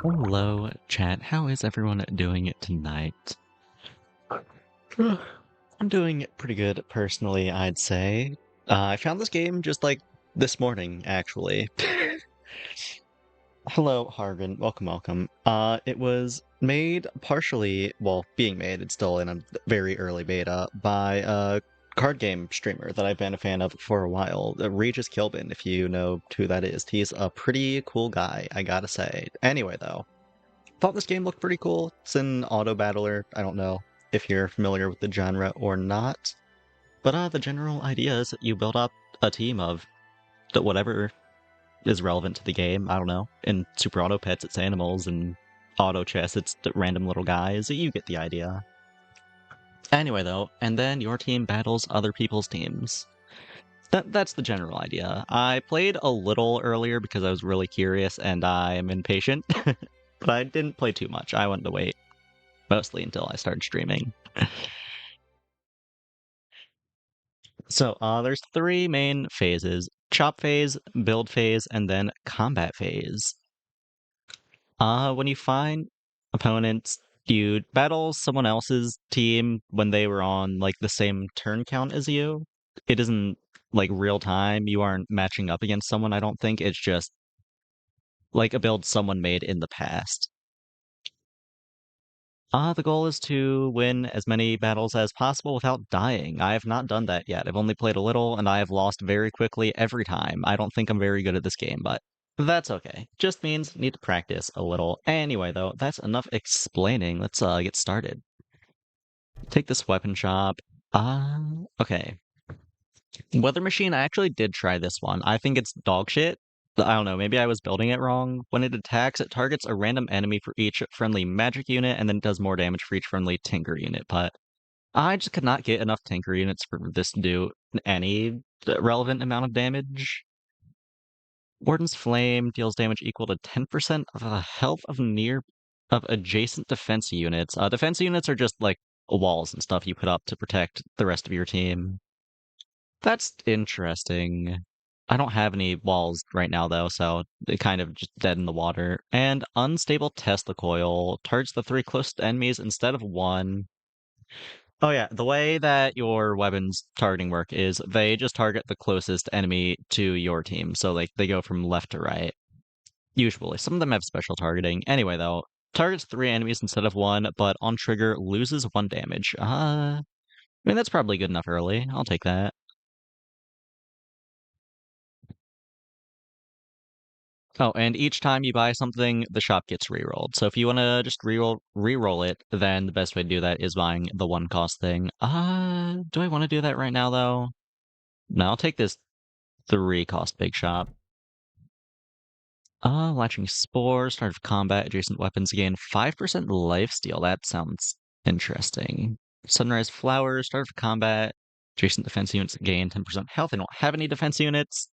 Hello, chat. How is everyone doing tonight? I'm doing pretty good, personally, I'd say. I found this game just like this morning, actually. Hello, Harvin. Welcome, welcome. It was made partially, well, being made, it's still in a very early beta, by a card game streamer that I've been a fan of for a while, Regis Kilbin, if you know who that is. He's a pretty cool guy, I gotta say. Anyway, though. Thought this game looked pretty cool. It's an auto battler. I don't know if you're familiar with the genre or not, but the general idea is that you build up a team of whatever is relevant to the game. I don't know. In Super Auto Pets, it's animals, and Auto Chess, it's the random little guys. You get the idea. Anyway, though, and then your team battles other people's teams. That's the general idea. I played a little earlier because I was really curious and I am impatient, but I didn't play too much. I wanted to wait. Mostly until I started streaming. So, there's three main phases: chop phase, build phase, and then combat phase. When you find opponents, you battle someone else's team when they were on like the same turn count as you. It isn't like real time. You aren't matching up against someone, I don't think. It's just like a build someone made in the past. The goal is to win as many battles as possible without dying. I have not done that yet. I've only played a little, and I have lost very quickly every time. I don't think I'm very good at this game, but that's okay. Just means need to practice a little. Anyway, though, that's enough explaining. Let's get started. Take this weapon shop. Okay. Weather Machine, I actually did try this one. I think it's dog shit. I don't know, maybe I was building it wrong. When it attacks, it targets a random enemy for each friendly magic unit and then does more damage for each friendly tinker unit. But I just could not get enough tinker units for this to do any relevant amount of damage. Warden's Flame deals damage equal to 10% of the health of adjacent defense units. Defense units are just like walls and stuff you put up to protect the rest of your team. That's interesting. I don't have any walls right now, though, so it kind of just dead in the water. And Unstable Tesla Coil targets the three closest enemies instead of one. Oh yeah, the way that your weapons targeting work is they just target the closest enemy to your team, so like they go from left to right. Usually. Some of them have special targeting. Anyway, though, targets three enemies instead of one, but on trigger loses one damage. I mean, that's probably good enough early. I'll take that. Oh, and each time you buy something, the shop gets rerolled. So if you want to just reroll it, then the best way to do that is buying the one cost thing. Do I want to do that right now though? No, I'll take this three cost big shop. Latching Spore, start of combat, adjacent weapons gain 5% lifesteal. That sounds interesting. Sunrise Flowers, start of combat, adjacent defense units gain 10% health. I don't have any defense units.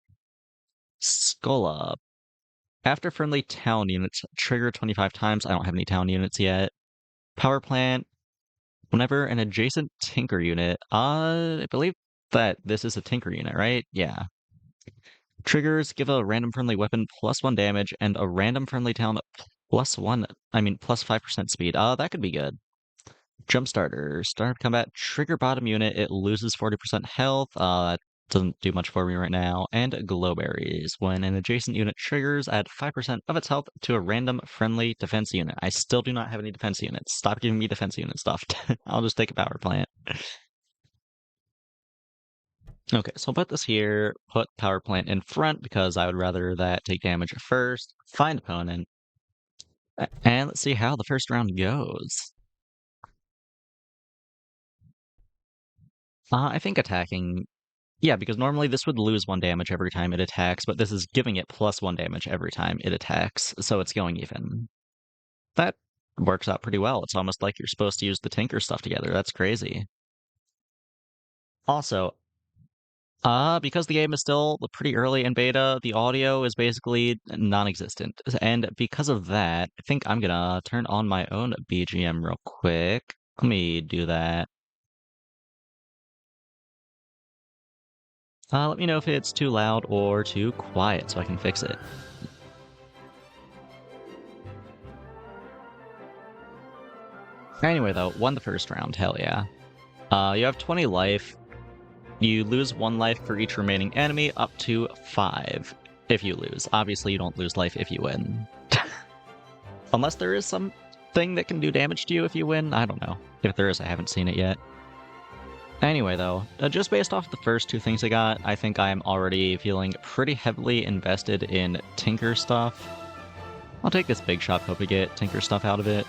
Skull Up. After friendly town units trigger 25 times, I don't have any town units yet. Power plant. Whenever an adjacent tinker unit, I believe that this is a tinker unit, right? Yeah. Triggers give a random friendly weapon +1 damage and a random friendly town plus 5% speed. That could be good. Jumpstarter. Start combat, trigger bottom unit, it loses 40% health. That doesn't do much for me right now. And glowberries. When an adjacent unit triggers, add 5% of its health to a random friendly defense unit. I still do not have any defense units. Stop giving me defense unit stuff. I'll just take a power plant. Okay, so I'll put this here, put power plant in front because I would rather that take damage first. Find opponent. And let's see how the first round goes. I think attacking. Yeah, because normally this would lose 1 damage every time it attacks, but this is giving it +1 damage every time it attacks, so it's going even. That works out pretty well. It's almost like you're supposed to use the Tinker stuff together. That's crazy. Also, because the game is still pretty early in beta, the audio is basically non-existent. And because of that, I think I'm gonna turn on my own BGM real quick. Let me do that. Let me know if it's too loud or too quiet so I can fix it. Anyway, though, won the first round. Hell yeah. You have 20 life. You lose 1 life for each remaining enemy, up to 5 if you lose. Obviously, you don't lose life if you win. Unless there is something that can do damage to you if you win. I don't know. If there is, I haven't seen it yet. Anyway, though, just based off the first 2 things I got, I think I am already feeling pretty heavily invested in Tinker stuff. I'll take this big shop, hope we get Tinker stuff out of it.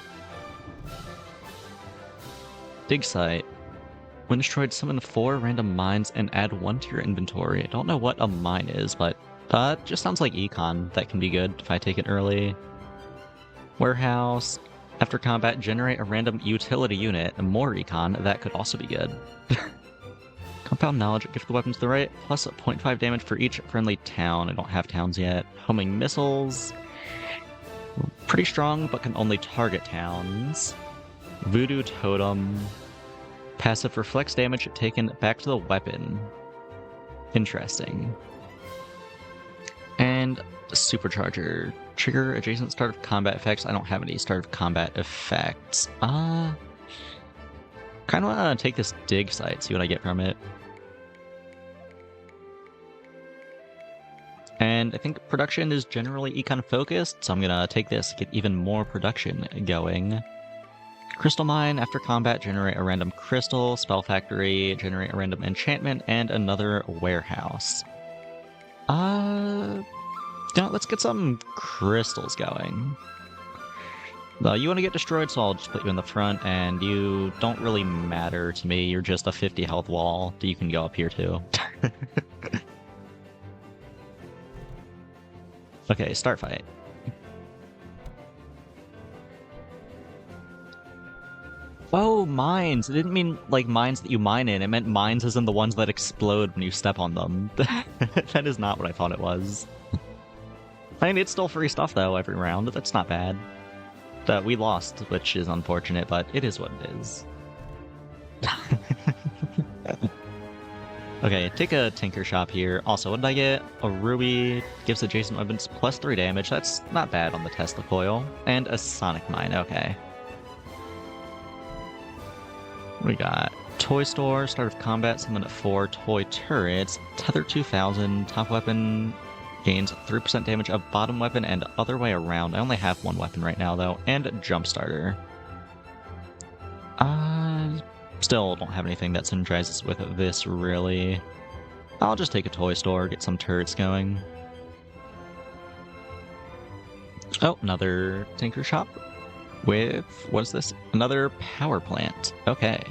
Dig site. When destroyed, summon 4 random mines and add 1 to your inventory. I don't know what a mine is, but it just sounds like econ. That can be good if I take it early. Warehouse. After combat, generate a random utility unit, and more econ. That could also be good. Compound knowledge, gift the weapon to the right, plus 0.5 damage for each friendly town. I don't have towns yet. Homing missiles. Pretty strong, but can only target towns. Voodoo totem. Passive reflects damage taken back to the weapon. Interesting. And supercharger. Trigger adjacent start of combat effects. I don't have any start of combat effects. Kind of want to take this dig site, see what I get from it. And I think production is generally econ focused, so I'm gonna take this, get even more production going. Crystal Mine, after combat, generate a random crystal. Spell Factory, generate a random enchantment, and another warehouse. Let's get some crystals going. You want to get destroyed, so I'll just put you in the front, and you don't really matter to me. You're just a 50 health wall. You can go up here, too. Okay, start fight. Oh, mines! It didn't mean, like, mines that you mine in. It meant mines as in the ones that explode when you step on them. That is not what I thought it was. I mean, it's still free stuff, though, every round. That's not bad. We lost, which is unfortunate, but it is what it is. Okay, take a Tinker Shop here. Also, what did I get? A Ruby gives adjacent weapons plus 3 damage. That's not bad on the Tesla Coil. And a Sonic Mine, okay. We got Toy Store, start of combat, summon 4 toy turrets, Tether 2000, top weapon gains 3% damage of bottom weapon and other way around. I only have 1 weapon right now though, and Jump Starter. Still don't have anything that synergizes with this really. I'll just take a Toy Store, get some turrets going. Oh, another Tinker Shop. With, what is this? Another power plant. Okay.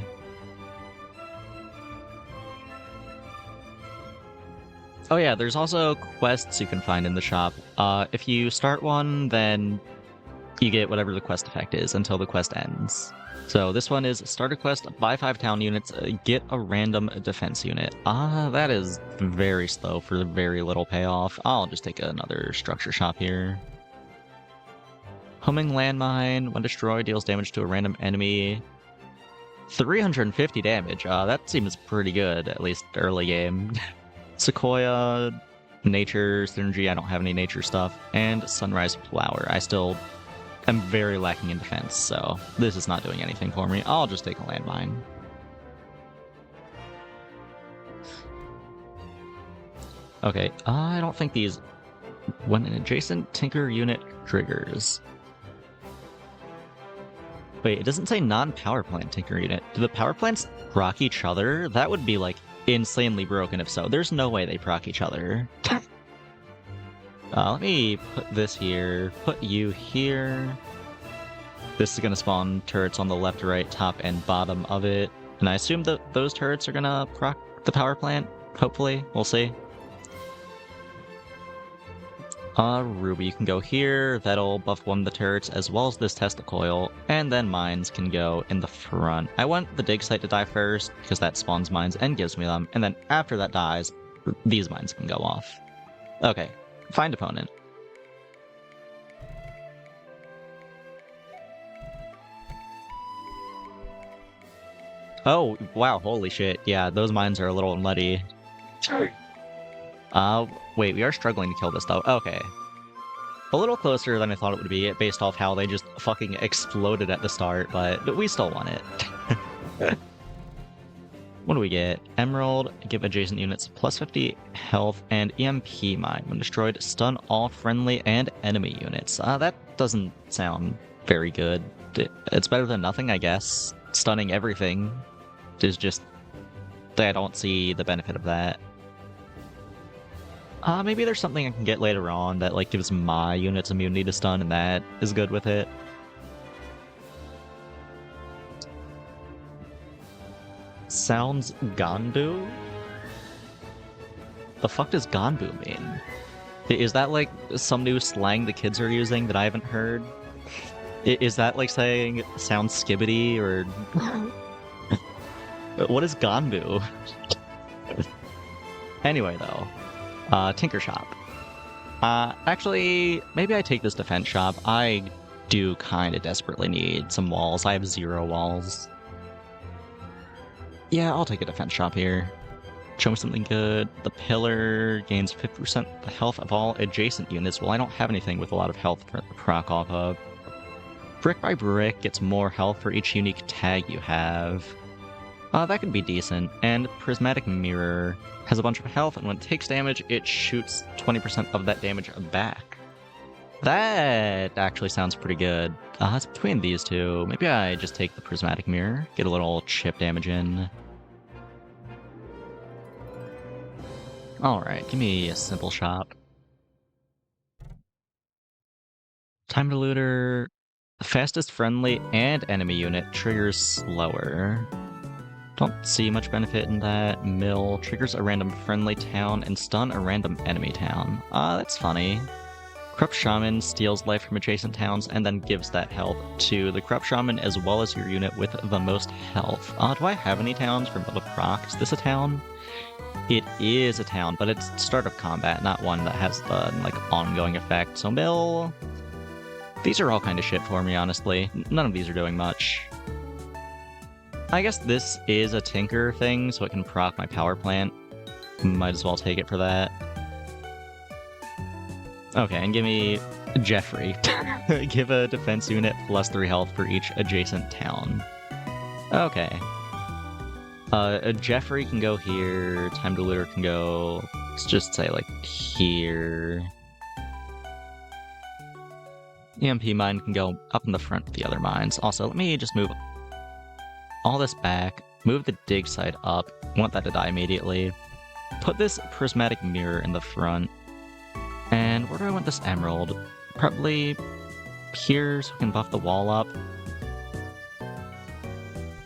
Oh yeah, there's also quests you can find in the shop. If you start one, then you get whatever the quest effect is until the quest ends. So this one is start a quest, buy 5 town units, get a random defense unit. That is very slow for very little payoff. I'll just take another structure shop here. Homing landmine, when destroyed, deals damage to a random enemy. 350 damage, that seems pretty good, at least early game. Sequoia, nature, synergy, I don't have any nature stuff. And sunrise flower, I still am very lacking in defense, so this is not doing anything for me. I'll just take a landmine. Okay, I don't think these... When an adjacent Tinker unit triggers... Wait, it doesn't say non-power plant Tinker unit. Do the power plants proc each other? That would be, like, insanely broken if so. There's no way they proc each other. Let me put this here, put you here. This is gonna spawn turrets on the left, right, top, and bottom of it. And I assume that those turrets are gonna proc the power plant, hopefully. We'll see. Ruby, you can go here. That'll buff one of the turrets as well as this Tesla Coil. And then mines can go in the front. I want the dig site to die first because that spawns mines and gives me them. And then after that dies, these mines can go off. Okay, find opponent. Oh, wow, holy shit. Yeah, those mines are a little nutty. Wait, we are struggling to kill this though. Okay. A little closer than I thought it would be, based off how they just fucking exploded at the start, but we still won it. What do we get? Emerald, give adjacent units plus 50 health, and EMP mine. When destroyed, stun all friendly and enemy units. That doesn't sound very good. It's better than nothing, I guess. Stunning everything is just... I don't see the benefit of that. Maybe there's something I can get later on that like gives my units immunity to stun, and that is good with it. Sounds Ganbu? The fuck does Ganbu mean? Is that like some new slang the kids are using that I haven't heard? Is that like saying sounds skibbity or... What is Ganbu? Anyway though, Tinker Shop. Actually, maybe I take this defense shop. I do kind of desperately need some walls. I have 0 walls. Yeah, I'll take a defense shop here. Show me something good. The pillar gains 50% the health of all adjacent units. Well, I don't have anything with a lot of health to proc off of. Brick by brick gets more health for each unique tag you have. That could be decent. And Prismatic Mirror has a bunch of health, and when it takes damage, it shoots 20% of that damage back. That actually sounds pretty good. It's between these two. Maybe I just take the Prismatic Mirror, get a little chip damage in. Alright, give me a simple shop. Time to looter. Fastest friendly and enemy unit triggers slower. Don't see much benefit in that. Mill triggers a random friendly town and stun a random enemy town. That's funny. Corrupt Shaman steals life from adjacent towns and then gives that health to the Corrupt Shaman as well as your unit with the most health. Do I have any towns from the proc? Is this a town? It is a town, but it's start of combat, not one that has the like ongoing effect. So Mill... These are all kind of shit for me, honestly. None of these are doing much. I guess this is a Tinker thing, so it can proc my power plant. Might as well take it for that. Okay, and give me Jeffrey. Give a defense unit plus 3 health for each adjacent town. Okay. Jeffrey can go here. Time to looter can go... Let's just say, like, here. EMP mine can go up in the front of the other mines. Also, let me just move all this back. Move the dig site up. Want that to die immediately. Put this Prismatic Mirror in the front. And where do I want this emerald? Probably here, so we can buff the wall up.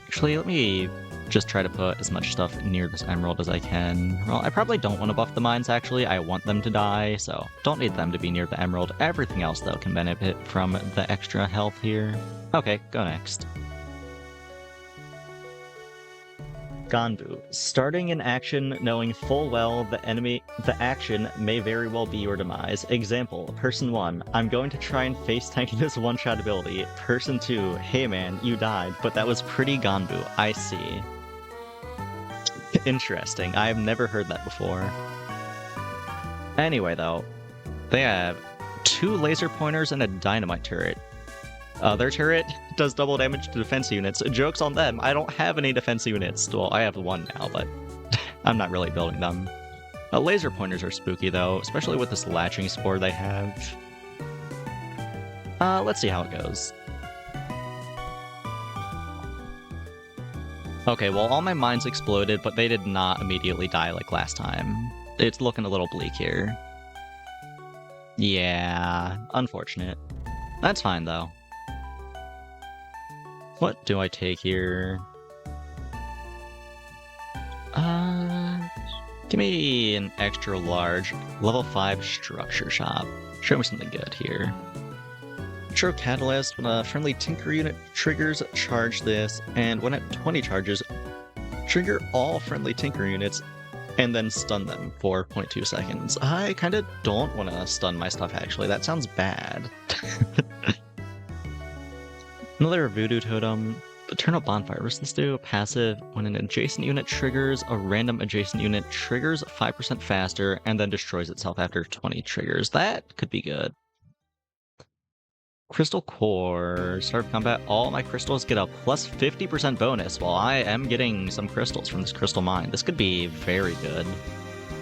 Actually, let me just try to put as much stuff near this emerald as I can. Well, I probably don't want to buff the mines, actually. I want them to die, so don't need them to be near the emerald. Everything else, though, can benefit from the extra health here. Okay, go next. Ganbu. Starting an action knowing full well the action may very well be your demise. Example, Person 1, I'm going to try and face tank this one-shot ability. Person 2, hey man, you died, but that was pretty Ganbu, I see. Interesting, I've never heard that before. Anyway though, they have 2 laser pointers and a dynamite turret. Their turret does double damage to defense units. Joke's on them, I don't have any defense units. Well, I have 1 now, but I'm not really building them. Laser pointers are spooky though, especially with this latching spore they have. Let's see how it goes. Okay, well all my mines exploded, but they did not immediately die like last time. It's looking a little bleak here. Yeah, unfortunate. That's fine though. What do I take here? Give me an extra large level 5 structure shop. Show me something good here. Intro Catalyst, when a friendly Tinker unit triggers, charge this, and when at 20 charges, trigger all friendly Tinker units, and then stun them for 0.2 seconds. I kinda don't want to stun my stuff, actually. That sounds bad. Another Voodoo Totem. Eternal Bonfire. What does this do? Passive. When an adjacent unit triggers, a random adjacent unit triggers 5% faster and then destroys itself after 20 triggers. That could be good. Crystal Core. Start of combat, all my crystals get a plus 50% bonus while I am getting some crystals from this crystal mine. This could be very good.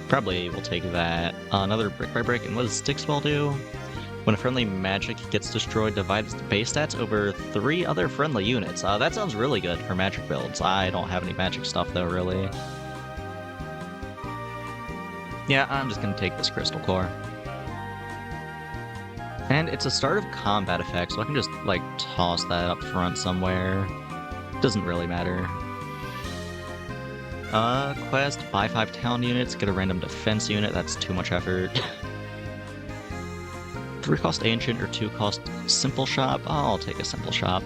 Probably will take that. Another brick by brick, and what does Stick Spell do? When a friendly magic gets destroyed, divide its base stats over 3 other friendly units. That sounds really good for magic builds. I don't have any magic stuff though, really. Yeah, I'm just gonna take this Crystal Core. And it's a start of combat effect, so I can just, like, toss that up front somewhere. Doesn't really matter. Quest, buy 5 town units, get a random defense unit. That's too much effort. 3 cost ancient or 2 cost simple shop. I'll take a simple shop.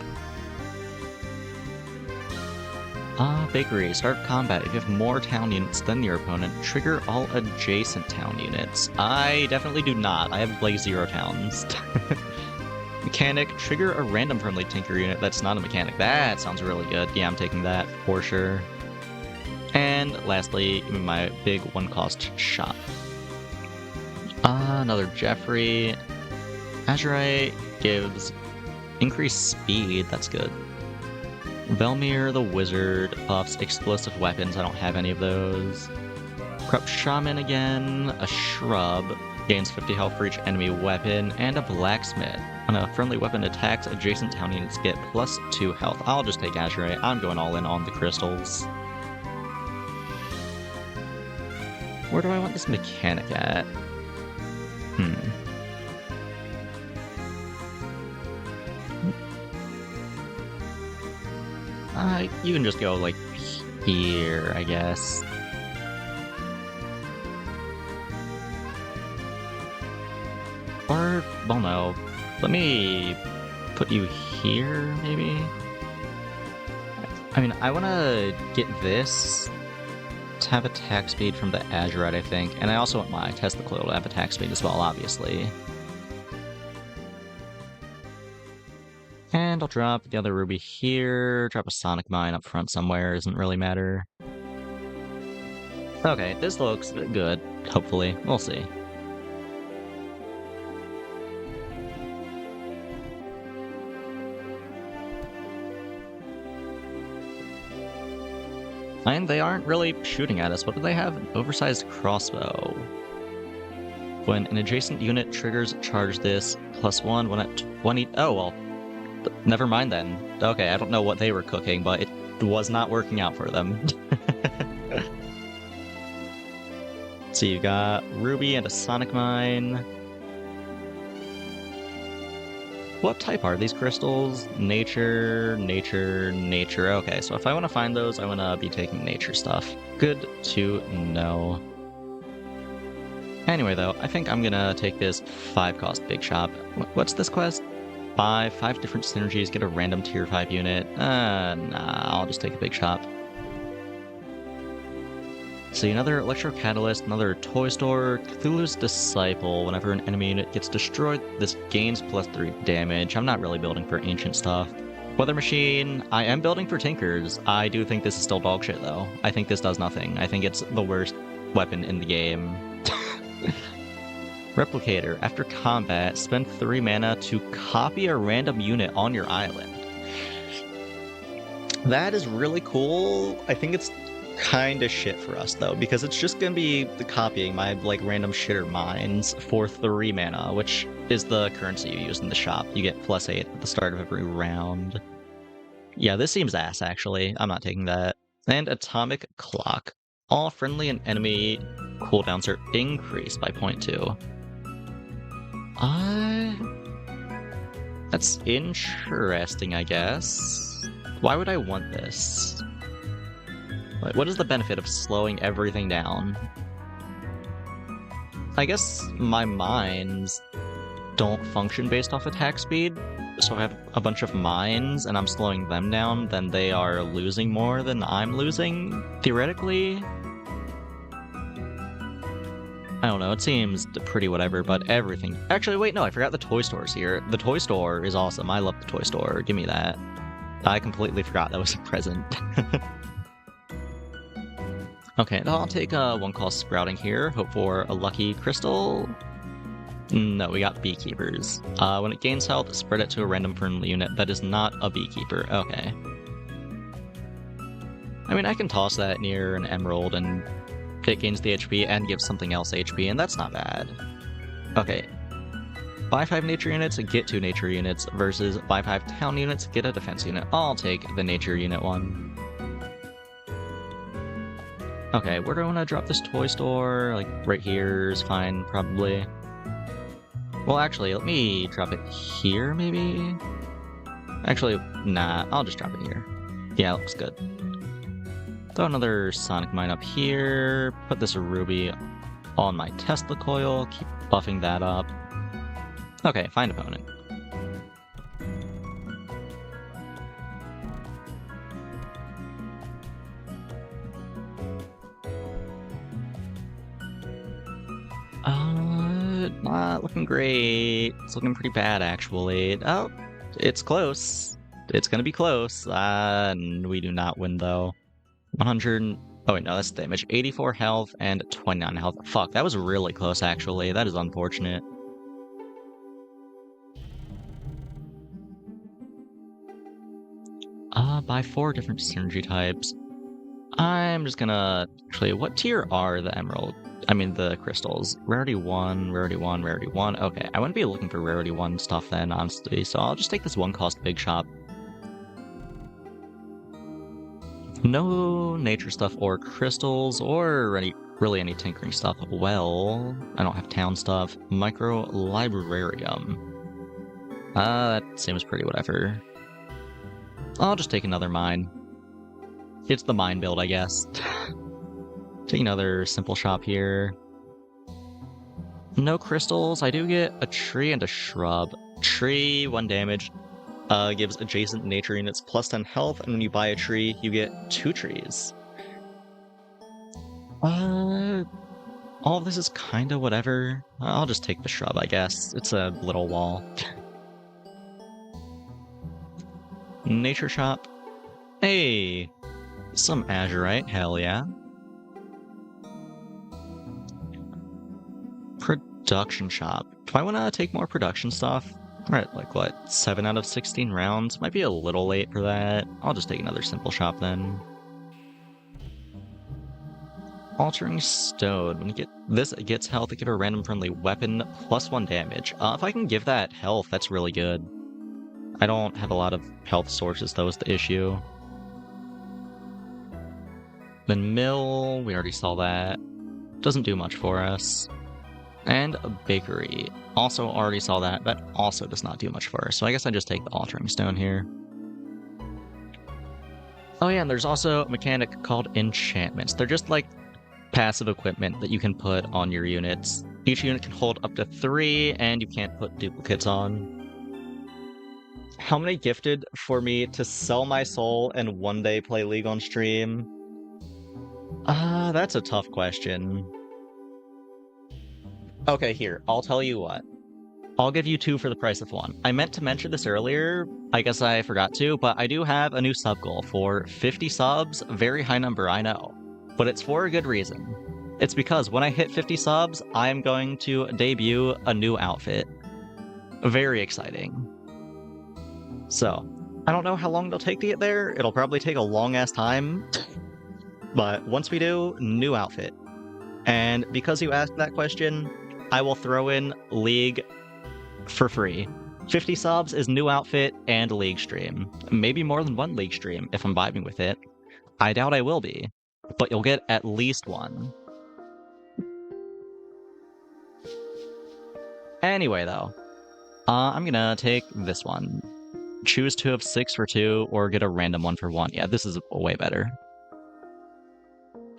Bakery, start combat. If you have more town units than your opponent, trigger all adjacent town units. I definitely do not. I have like 0 towns. Mechanic, trigger a random friendly tinker unit that's not a mechanic. That sounds really good. Yeah, I'm taking that for sure. And lastly, my big 1 cost shop. Another Jeffrey. Azurite gives increased speed. That's good. Velmir the Wizard buffs explosive weapons. I don't have any of those. Corrupt Shaman again. A Shrub gains 50 health for each enemy weapon. And a Blacksmith. On a friendly weapon attacks, adjacent town units get plus 2 health. I'll just take Azurite. I'm going all in on the crystals. Where do I want this mechanic at? You can just go, like, here, I guess. Or, well, no. Let me put you here, maybe? I mean, I want to get this to have attack speed from the Azurite, I think. And I also want my Tesla to have attack speed as well, obviously. And I'll drop the other ruby here, drop a sonic mine up front somewhere, doesn't really matter. Okay, this looks good, hopefully. We'll see. And they aren't really shooting at us. What do they have? An oversized crossbow. When an adjacent unit triggers charge this, +1 when at 20... Oh, well. Never mind then. Okay, I don't know what they were cooking, but it was not working out for them. So you got Ruby and a Sonic Mine. What type are these crystals? Nature, nature, nature. Okay, so if I want to find those, I want to be taking nature stuff. Good to know. Anyway, though, I think I'm gonna take this 5-cost big shop. What's this quest? 5 different synergies, get a random tier 5 unit. Nah, I'll just take a big shop. See, another Electro Catalyst, another Toy Store, Cthulhu's Disciple. Whenever an enemy unit gets destroyed, this gains +3 damage. I'm not really building for ancient stuff. Weather Machine, I am building for Tinkers. I do think this is still dog shit, though. I think this does nothing. I think it's the worst weapon in the game. Replicator, after combat, spend 3 mana to copy a random unit on your island. That is really cool. I think it's kind of shit for us, though, because it's just going to be the copying my, like, random shitter mines for 3 mana, which is the currency you use in the shop. You get +8 at the start of every round. Yeah, this seems ass, actually. I'm not taking that. And Atomic Clock. All friendly and enemy cooldowns are increased by 0.2. That's interesting, I guess. Why would I want this? What is the benefit of slowing everything down? I guess my mines don't function based off attack speed, so I have a bunch of mines and I'm slowing them down, then they are losing more than I'm losing, theoretically. I don't know, it seems pretty whatever, but everything... Actually, wait, no, I forgot the toy store's here. The toy store is awesome. I love the toy store. Give me that. I completely forgot that was a present. Okay, I'll take 1 cost sprouting here. Hope for a lucky crystal. No, we got beekeepers. When it gains health, spread it to a random friendly unit that is not a beekeeper. Okay. I mean, I can toss that near an emerald and it gains the HP and gives something else HP, and that's not bad. Okay. Buy 5 nature units, get 2 nature units, versus buy 5 town units, get a defense unit. I'll take the nature unit one. Okay, we're gonna drop this toy store, like, right here is fine, probably. Well, actually, let me drop it here, maybe? Actually, nah, I'll just drop it here. Yeah, looks good. Throw another sonic mine up here, put this ruby on my Tesla coil, keep buffing that up. Okay, find opponent. Not looking great. It's looking pretty bad, actually. Oh, it's close. It's gonna be close. And we do not win, though. 100... Oh, wait, no, that's damage. 84 health and 29 health. Fuck, that was really close, actually. That is unfortunate. By 4 different synergy types. I'm just gonna... Actually, what tier are the emerald? I mean, the crystals. Rarity 1, Rarity 1, Rarity 1. Okay, I wouldn't be looking for Rarity 1 stuff then, honestly, so I'll just take this 1-cost big shop. No nature stuff or crystals or really any tinkering stuff. Well, I don't have town stuff. Micro librarium. That seems pretty whatever. I'll just take another mine. It's the mine build, I guess. Take another simple shop here. No crystals. I do get a tree and a shrub. Tree, 1 damage. Gives adjacent nature units plus 10 health, and when you buy a tree, you get 2 trees. All of this is kinda whatever. I'll just take the shrub, I guess. It's a little wall. Nature shop. Hey! Some azurite, hell yeah. Production shop. Do I want to take more production stuff? We're at, like, what, 7 out of 16 rounds? Might be a little late for that. I'll just take another simple shop then. Altering Stone. When you get this, it gets health, give a random friendly weapon, plus 1 damage. If I can give that health, that's really good. I don't have a lot of health sources, though, is the issue. Then Mill, we already saw that. Doesn't do much for us. And a bakery. Also already saw that. That also does not do much for us. So I guess I just take the altering stone here. Oh yeah, and there's also a mechanic called enchantments. They're just like passive equipment that you can put on your units. Each unit can hold up to 3, and you can't put duplicates on. How many gifted for me to sell my soul and one day play League on stream? That's a tough question. Okay, here, I'll tell you what. I'll give you 2 for the price of 1. I meant to mention this earlier, I guess I forgot to, but I do have a new sub goal for 50 subs. Very high number, I know. But it's for a good reason. It's because when I hit 50 subs, I'm going to debut a new outfit. Very exciting. So, I don't know how long it'll take to get there. It'll probably take a long-ass time. But once we do, new outfit. And because you asked that question, I will throw in League for free. 50 subs is new outfit and League stream. Maybe more than 1 League stream if I'm vibing with it. I doubt I will be, but you'll get at least 1. Anyway, though, I'm gonna take this one. Choose 2 of 6 for 2, or get a random 1 for 1. Yeah, this is way better.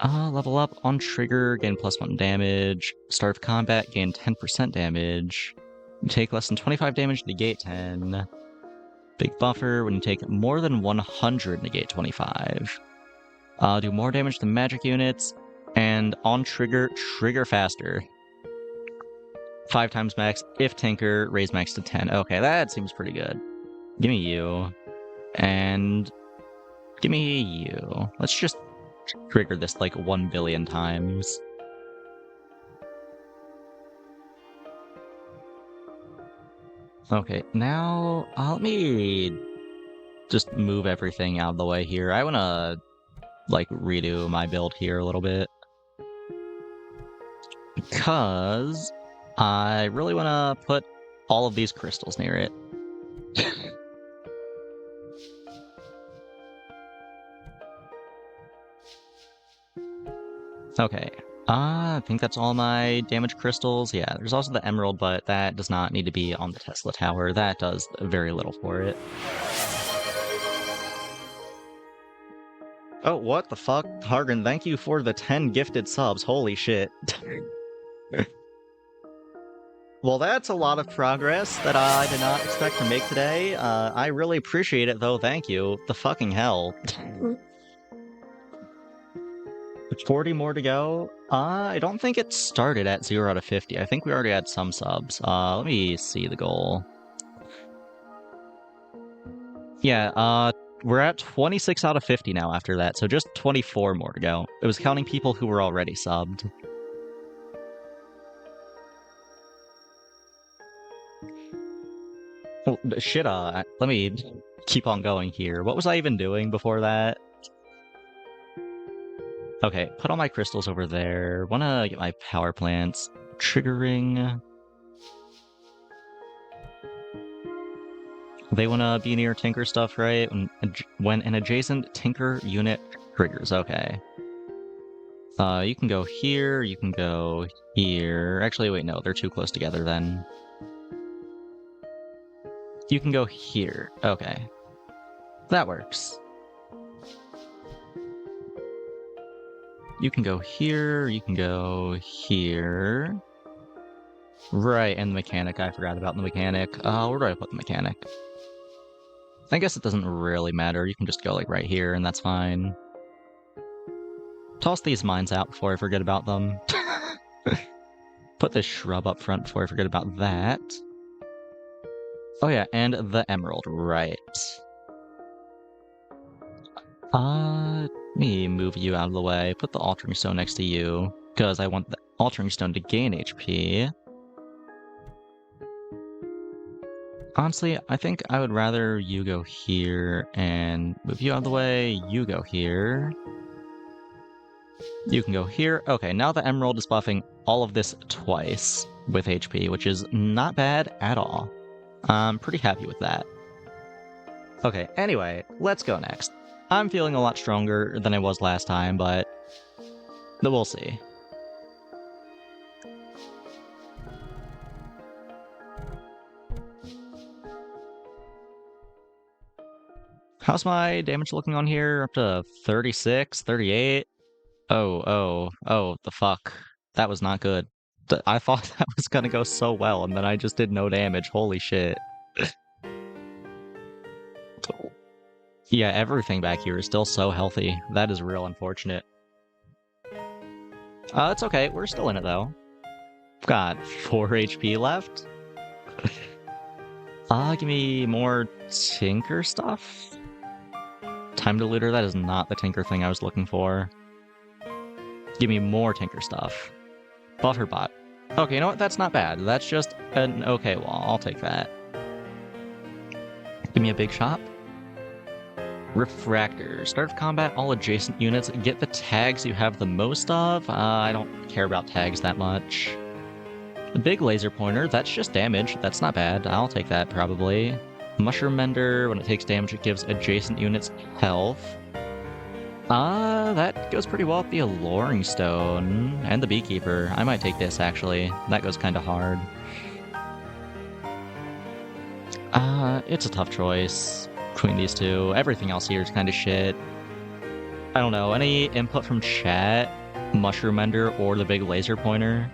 Level up on trigger, gain plus 1 damage. Start of combat, gain 10% damage. You take less than 25 damage, negate 10. Big buffer, when you take more than 100, negate 25. Do more damage to magic units, and on trigger, trigger faster. 5 times max, if tinker, raise max to 10. Okay, that seems pretty good. Give me you. And give me you. Let's just trigger this like 1 billion times. Okay, now let me just move everything out of the way here. I wanna, like, redo my build here a little bit. Because I really wanna put all of these crystals near it. Okay. I think that's all my damage crystals. Yeah, there's also the emerald, but that does not need to be on the Tesla tower. That does very little for it. Oh, what the fuck? Hargan, thank you for the 10 gifted subs. Holy shit. Well, that's a lot of progress that I did not expect to make today. I really appreciate it, though. Thank you. The fucking hell. 40 more to go. I don't think it started at 0 out of 50. I think we already had some subs. Let me see the goal. Yeah, we're at 26 out of 50 now after that, so just 24 more to go. It was counting people who were already subbed. Oh, shit, let me keep on going here. What was I even doing before that? Okay, put all my crystals over there. Wanna get my power plants triggering. They wanna be near Tinker stuff, right? When an adjacent Tinker unit triggers, okay. You can go here, you can go here. Actually, wait, no, they're too close together then. You can go here. Okay. That works. You can go here, you can go here. Right, and the mechanic. I forgot about the mechanic. Where do I put the mechanic? I guess it doesn't really matter. You can just go, like, right here, and that's fine. Toss these mines out before I forget about them. Put this shrub up front before I forget about that. Oh yeah, and the emerald, right. Let me move you out of the way. Put the altering stone next to you, because I want the altering stone to gain HP. Honestly, I think I would rather you go here and move you out of the way. You go here. You can go here. Okay, now the emerald is buffing all of this twice with HP, which is not bad at all. I'm pretty happy with that. Okay, anyway, let's go next. I'm feeling a lot stronger than I was last time, but we'll see. How's my damage looking on here? Up to 36, 38? Oh, the fuck. That was not good. I thought that was gonna go so well, and then I just did no damage. Holy shit. Yeah, everything back here is still so healthy. That is real unfortunate. It's okay. We're still in it, though. Got 4 HP left. Give me more Tinker stuff? Time Diluter? That is not the Tinker thing I was looking for. Give me more Tinker stuff. Buffer bot. Okay, you know what? That's not bad. That's just an okay wall. I'll take that. Give me a big shot. Refractor. Start of combat, all adjacent units. Get the tags you have the most of. I don't care about tags that much. The big laser pointer, that's just damage. That's not bad. I'll take that, probably. Mushroom Mender, when it takes damage, it gives adjacent units health. That goes pretty well with the Alluring Stone. And the Beekeeper. I might take this, actually. That goes kind of hard. It's a tough choice between these two. Everything else here is kind of shit. I don't know, any input from chat? Mushroom Mender or the big laser pointer?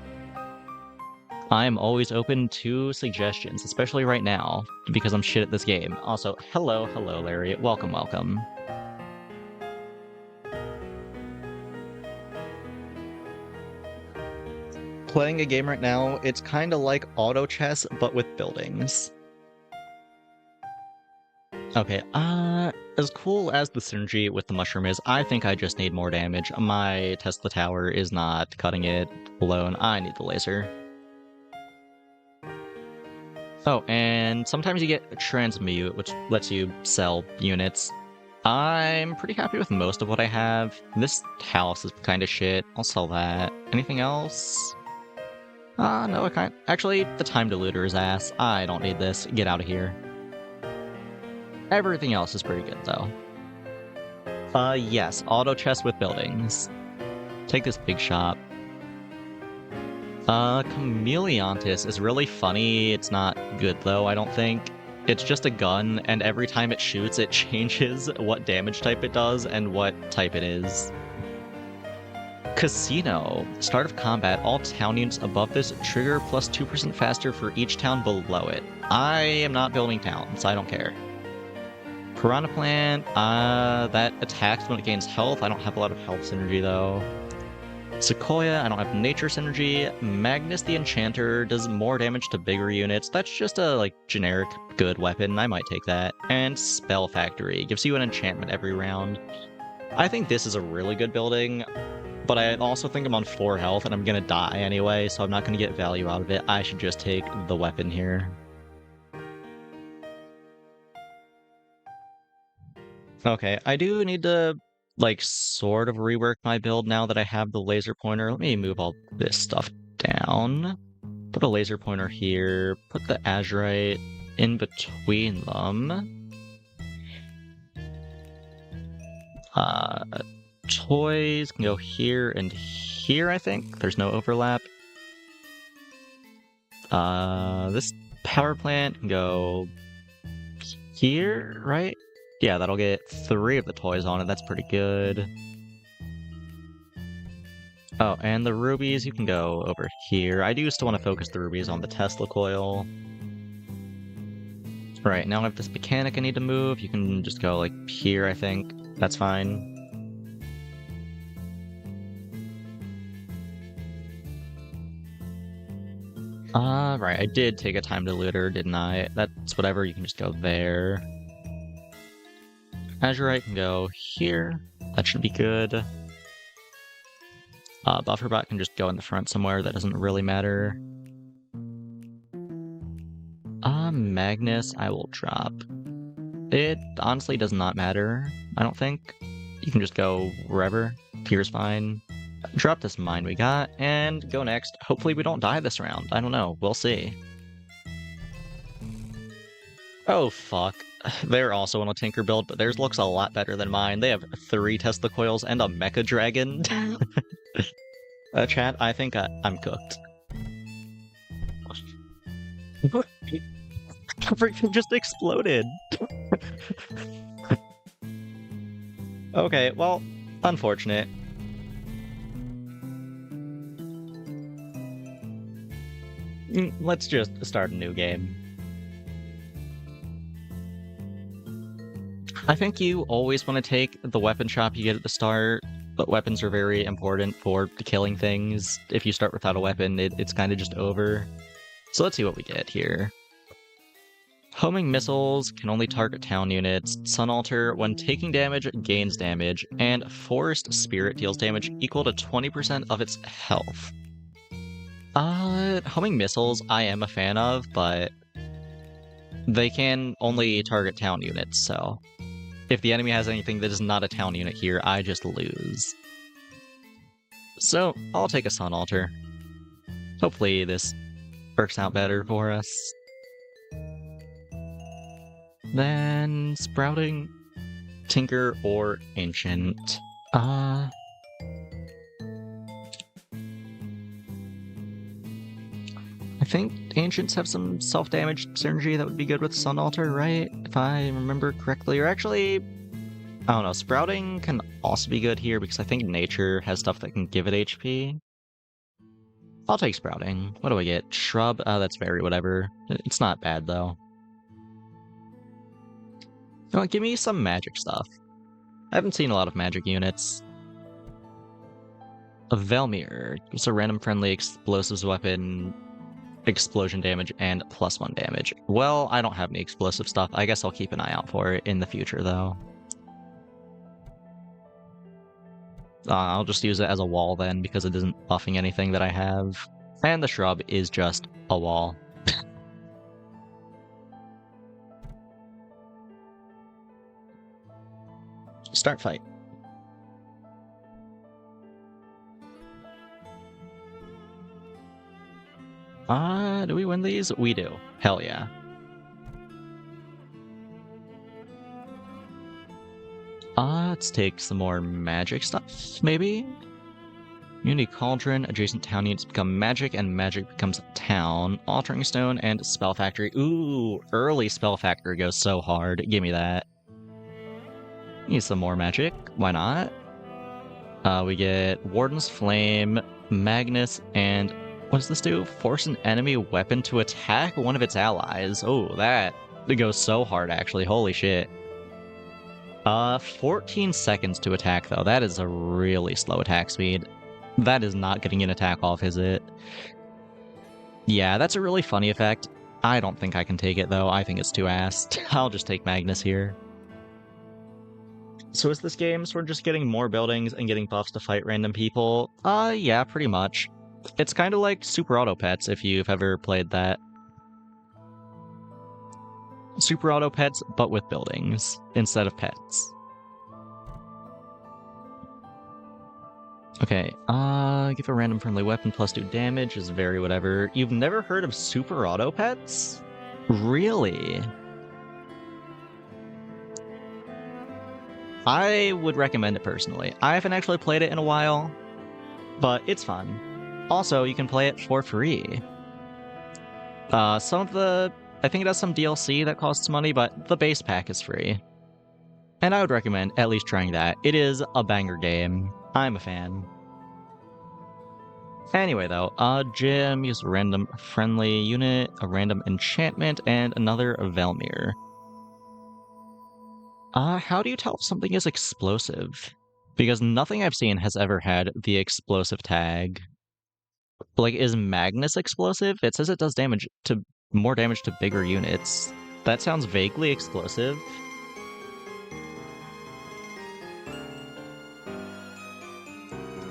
I am always open to suggestions, especially right now, because I'm shit at this game. Also, hello, Larry. Welcome. Playing a game right now, it's kind of like auto chess, but with buildings. Okay, as cool as the synergy with the mushroom is, I think I just need more damage. My Tesla tower is not cutting it alone. I need the laser. Oh, and sometimes you get transmute, which lets you sell units. I'm pretty happy with most of what I have. This house is kind of shit. I'll sell that. Anything else? No, I can't. Actually, the time diluter is ass. I don't need this. Get out of here. Everything else is pretty good, though. Yes, auto chest with buildings. Take this big shop. Chameleontis is really funny. It's not good, though, I don't think. It's just a gun, and every time it shoots, it changes what damage type it does and what type it is. Casino. Start of combat. All town units above this trigger plus 2% faster for each town below it. I am not building towns. I don't care. Piranha Plant. That attacks when it gains health. I don't have a lot of health synergy, though. Sequoia, I don't have nature synergy. Magnus the Enchanter does more damage to bigger units. That's just a, like, generic good weapon. I might take that. And Spell Factory gives you an enchantment every round. I think this is a really good building, but I also think I'm on 4 health and I'm gonna die anyway, so I'm not gonna get value out of it. I should just take the weapon here. Okay, I do need to like sort of rework my build now that I have the laser pointer. Let me move all this stuff down. Put a laser pointer here. Put the azurite in between them. Toys can go here and here, I think. There's no overlap. This power plant can go here, right? Yeah, that'll get 3 of the toys on it. That's pretty good. Oh, and the rubies, you can go over here. I do still want to focus the rubies on the Tesla coil. Right, now I have this mechanic I need to move. You can just go, like, here, I think. That's fine. Right, I did take a time diluter, didn't I? That's whatever, you can just go there. Azurite can go here. That should be good. Bufferbot can just go in the front somewhere. That doesn't really matter. Magnus, I will drop. It honestly does not matter, I don't think. You can just go wherever. Here's fine. Drop this mine we got, and go next. Hopefully we don't die this round. I don't know. We'll see. Oh, fuck. They're also on a Tinker build, but theirs looks a lot better than mine. They have 3 Tesla coils and a Mecha Dragon. Chat, I think I'm cooked. Everything just exploded. Okay, well, unfortunate. Let's just start a new game. I think you always want to take the weapon shop you get at the start, but weapons are very important for killing things. If you start without a weapon, it's kind of just over. So let's see what we get here. Homing missiles can only target town units. Sun Altar, when taking damage, gains damage. And Forest Spirit deals damage equal to 20% of its health. Homing missiles I am a fan of, but they can only target town units, so if the enemy has anything that is not a town unit here, I just lose. So, I'll take a Sun Altar. Hopefully this works out better for us. Then, Sprouting, Tinker, or Ancient. I think Ancients have some self-damage synergy that would be good with Sun Altar, right? If I remember correctly. Or actually, I don't know, Sprouting can also be good here because I think Nature has stuff that can give it HP. I'll take Sprouting. What do I get? Shrub? That's very whatever. It's not bad, though. Oh, give me some magic stuff. I haven't seen a lot of magic units. A Velmir. It's a random friendly explosives weapon, explosion damage, and +1 damage. Well, I don't have any explosive stuff. I guess I'll keep an eye out for it in the future, though. I'll just use it as a wall then, because it isn't buffing anything that I have. And the shrub is just a wall. Start fight. Do we win these? We do. Hell yeah. Let's take some more magic stuff, maybe? Unity Cauldron, adjacent town units become magic, and magic becomes town. Altering Stone and Spell Factory. Ooh, early Spell Factory goes so hard. Give me that. Need some more magic. Why not? We get Warden's Flame, Magnus, and what does this do? Force an enemy weapon to attack one of its allies. Oh, that goes so hard, actually. Holy shit. 14 seconds to attack, though. That is a really slow attack speed. That is not getting an attack off, is it? Yeah, that's a really funny effect. I don't think I can take it, though. I think it's too ass. I'll just take Magnus here. So is this game sort of just getting more buildings and getting buffs to fight random people? Yeah, pretty much. It's kind of like Super Auto Pets, if you've ever played that. Super Auto Pets, but with buildings, instead of pets. Okay, give a random friendly weapon plus 2 damage is very whatever. You've never heard of Super Auto Pets? Really? I would recommend it personally. I haven't actually played it in a while, but it's fun. Also, you can play it for free. I think it has some DLC that costs money, but the base pack is free. And I would recommend at least trying that. It is a banger game. I'm a fan. Anyway, though, Gym, use a random friendly unit, a random enchantment, and another Velmir. How do you tell if something is explosive? Because nothing I've seen has ever had the explosive tag. Like, is Magnus explosive? It says it does more damage to bigger units. That sounds vaguely explosive.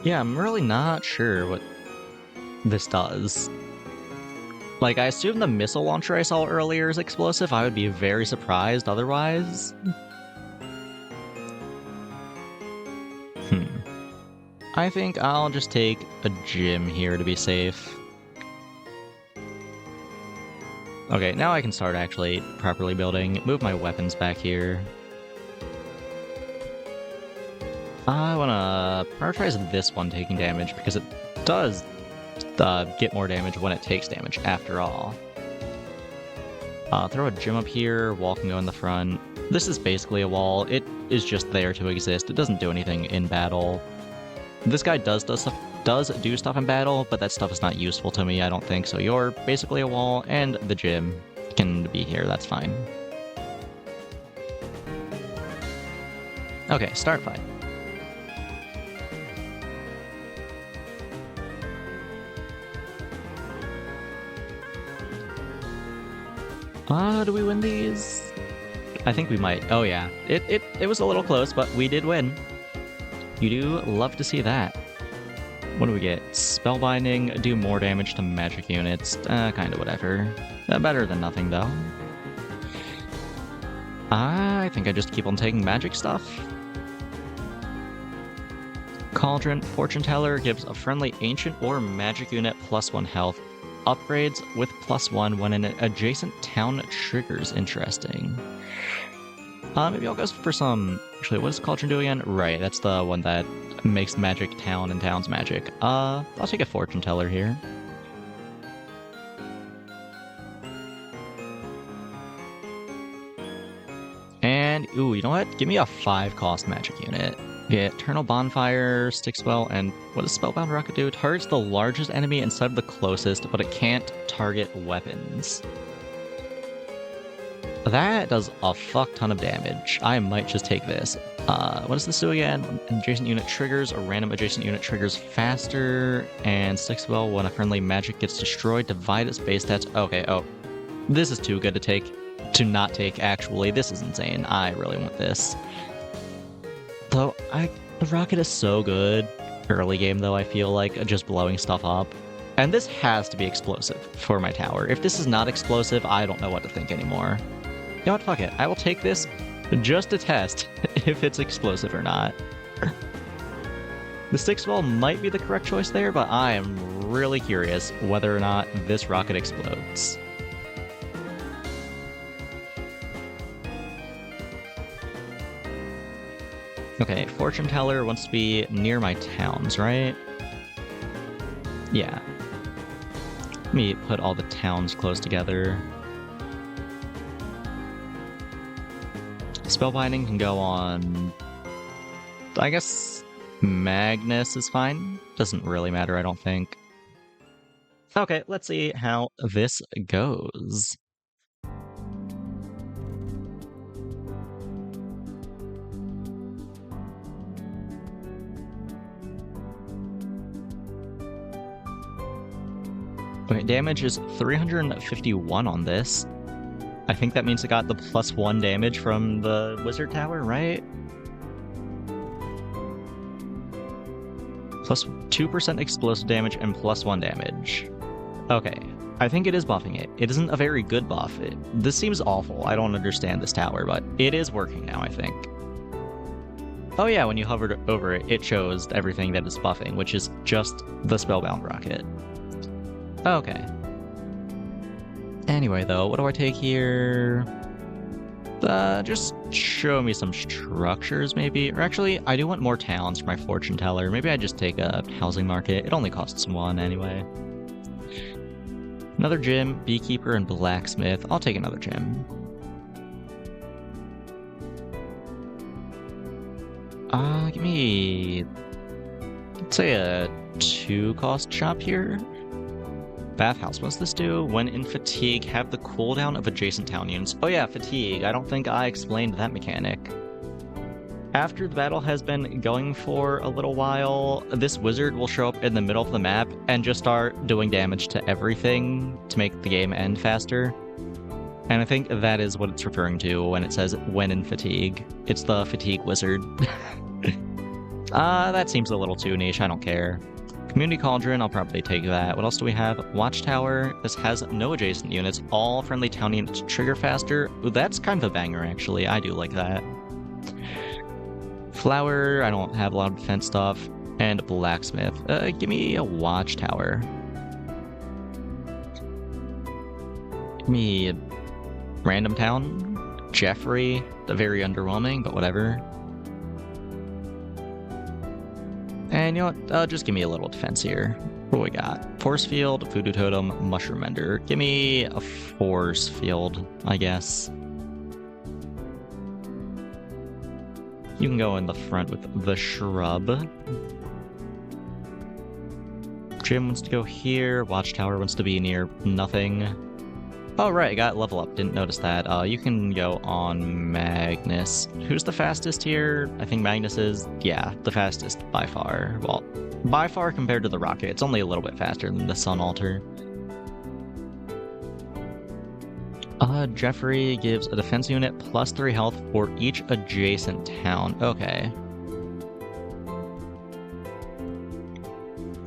Yeah, I'm really not sure what this does. Like, I assume the missile launcher I saw earlier is explosive. I would be very surprised otherwise. I think I'll just take a gym here to be safe. Okay, now I can start actually properly building. Move my weapons back here. I want to prioritize this one taking damage because it does get more damage when it takes damage, after all. Throw a gym up here, wall can go in the front. This is basically a wall. It is just there to exist. It doesn't do anything in battle. This guy does do stuff in battle, but that stuff is not useful to me, I don't think. So you're basically a wall, and the gym can be here. That's fine. Okay, start fight. Do we win these? I think we might. Oh yeah, it was a little close, but we did win. You do love to see that. What do we get? Spellbinding, do more damage to magic units. Kinda whatever. Better than nothing, though. I think I just keep on taking magic stuff. Cauldron, Fortune Teller gives a friendly ancient or magic unit +1 health. Upgrades with +1 when an adjacent town triggers. Interesting. Maybe I'll go for some... Actually, what does Cauldron do again? Right, that's the one that makes magic town and town's magic. I'll take a Fortune Teller here. And, ooh, you know what? Give me a 5-cost magic unit. Get Eternal Bonfire, Stick Spell, and what does Spellbound Rocket do? It targets the largest enemy instead of the closest, but it can't target weapons. That does a fuck ton of damage. I might just take this. What does this do again? An adjacent unit triggers, a random adjacent unit triggers faster, and Stick Spell when a friendly magic gets destroyed, divide its base stats. Okay, oh. This is too good to not take, actually. This is insane. I really want this. Though, the rocket is so good. Early game, though, I feel like, just blowing stuff up. And this has to be explosive for my tower. If this is not explosive, I don't know what to think anymore. You know what, fuck it. I will take this just to test if it's explosive or not. The stick spell might be the correct choice there, but I am really curious whether or not this rocket explodes. Okay, fortune teller wants to be near my towns, right? Yeah. Let me put all the towns close together. Spellbinding can go on... I guess Magnus is fine. Doesn't really matter, I don't think. Okay, let's see how this goes. Okay, damage is 351 on this. I think that means it got the +1 damage from the wizard tower, right? Plus 2% explosive damage and +1 damage. Okay, I think it is buffing it. It isn't a very good buff. This seems awful. I don't understand this tower, but it is working now, I think. Oh yeah, when you hovered over it, it shows everything that is buffing, which is just the Spellbound rocket. Okay. Anyway, though, what do I take here? Just show me some structures, maybe. Or actually, I do want more towns for my fortune teller. Maybe I just take a housing market. It only costs 1 anyway. Another gym, beekeeper, and blacksmith. I'll take another gym. Give me... let's say a 2-cost shop here. Bathhouse, what's this do? When in fatigue, have the cooldown of adjacent town units. Oh yeah, fatigue. I don't think I explained that mechanic. After the battle has been going for a little while, this wizard will show up in the middle of the map and just start doing damage to everything to make the game end faster. And I think that is what it's referring to when it says when in fatigue. It's the fatigue wizard. That seems a little too niche, I don't care. Community Cauldron, I'll probably take that. What else do we have? Watchtower. This has no adjacent units. All friendly town units trigger faster. Ooh, that's kind of a banger, actually. I do like that. Flower, I don't have a lot of defense stuff. And Blacksmith. Give me a Watchtower. Give me a random town. Jeffrey. Very underwhelming, but whatever. And you know what? Just give me a little defense here. What do we got? Force Field, Voodoo Totem, Mushroom Mender. Give me a Force Field, I guess. You can go in the front with the Shrub. Jim wants to go here. Watchtower wants to be near nothing. Oh, right, I got level up. Didn't notice that. You can go on Magnus. Who's the fastest here? I think Magnus is, yeah, the fastest by far. Well, by far compared to the rocket. It's only a little bit faster than the Sun Altar. Jeffrey gives a defense unit +3 health for each adjacent town. Okay.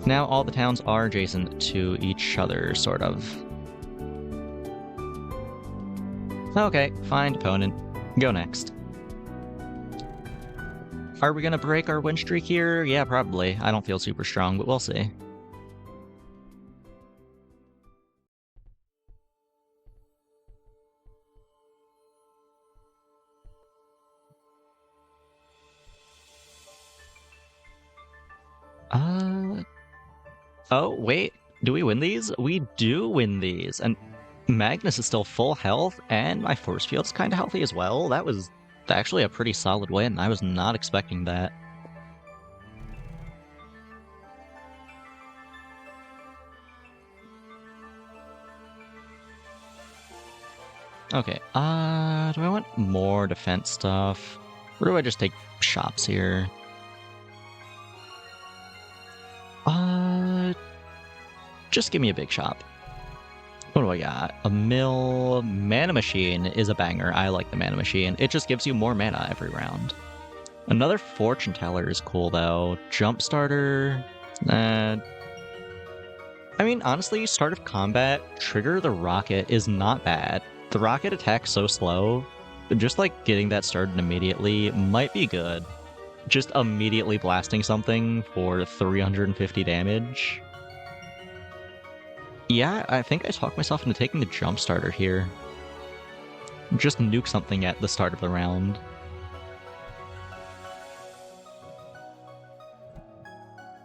Now all the towns are adjacent to each other, sort of. Okay, find opponent. Go next. Are we gonna break our win streak here? Yeah, probably. I don't feel super strong, but we'll see. Oh, wait. Do we win these? We do win these. And Magnus is still full health, and my force field's kind of healthy as well. That was actually a pretty solid win. I was not expecting that. Okay, do I want more defense stuff? Or do I just take shops here? Just give me a big shop. What do I got? A mill. Mana Machine is a banger. I like the Mana Machine. It just gives you more mana every round. Another Fortune Teller is cool, though. Jump Starter. I mean, honestly, start of combat, trigger the rocket is not bad. The rocket attacks so slow just like getting that started immediately might be good. Just immediately blasting something for 350 damage. Yeah, I think I talked myself into taking the jump starter here. Just nuke something at the start of the round.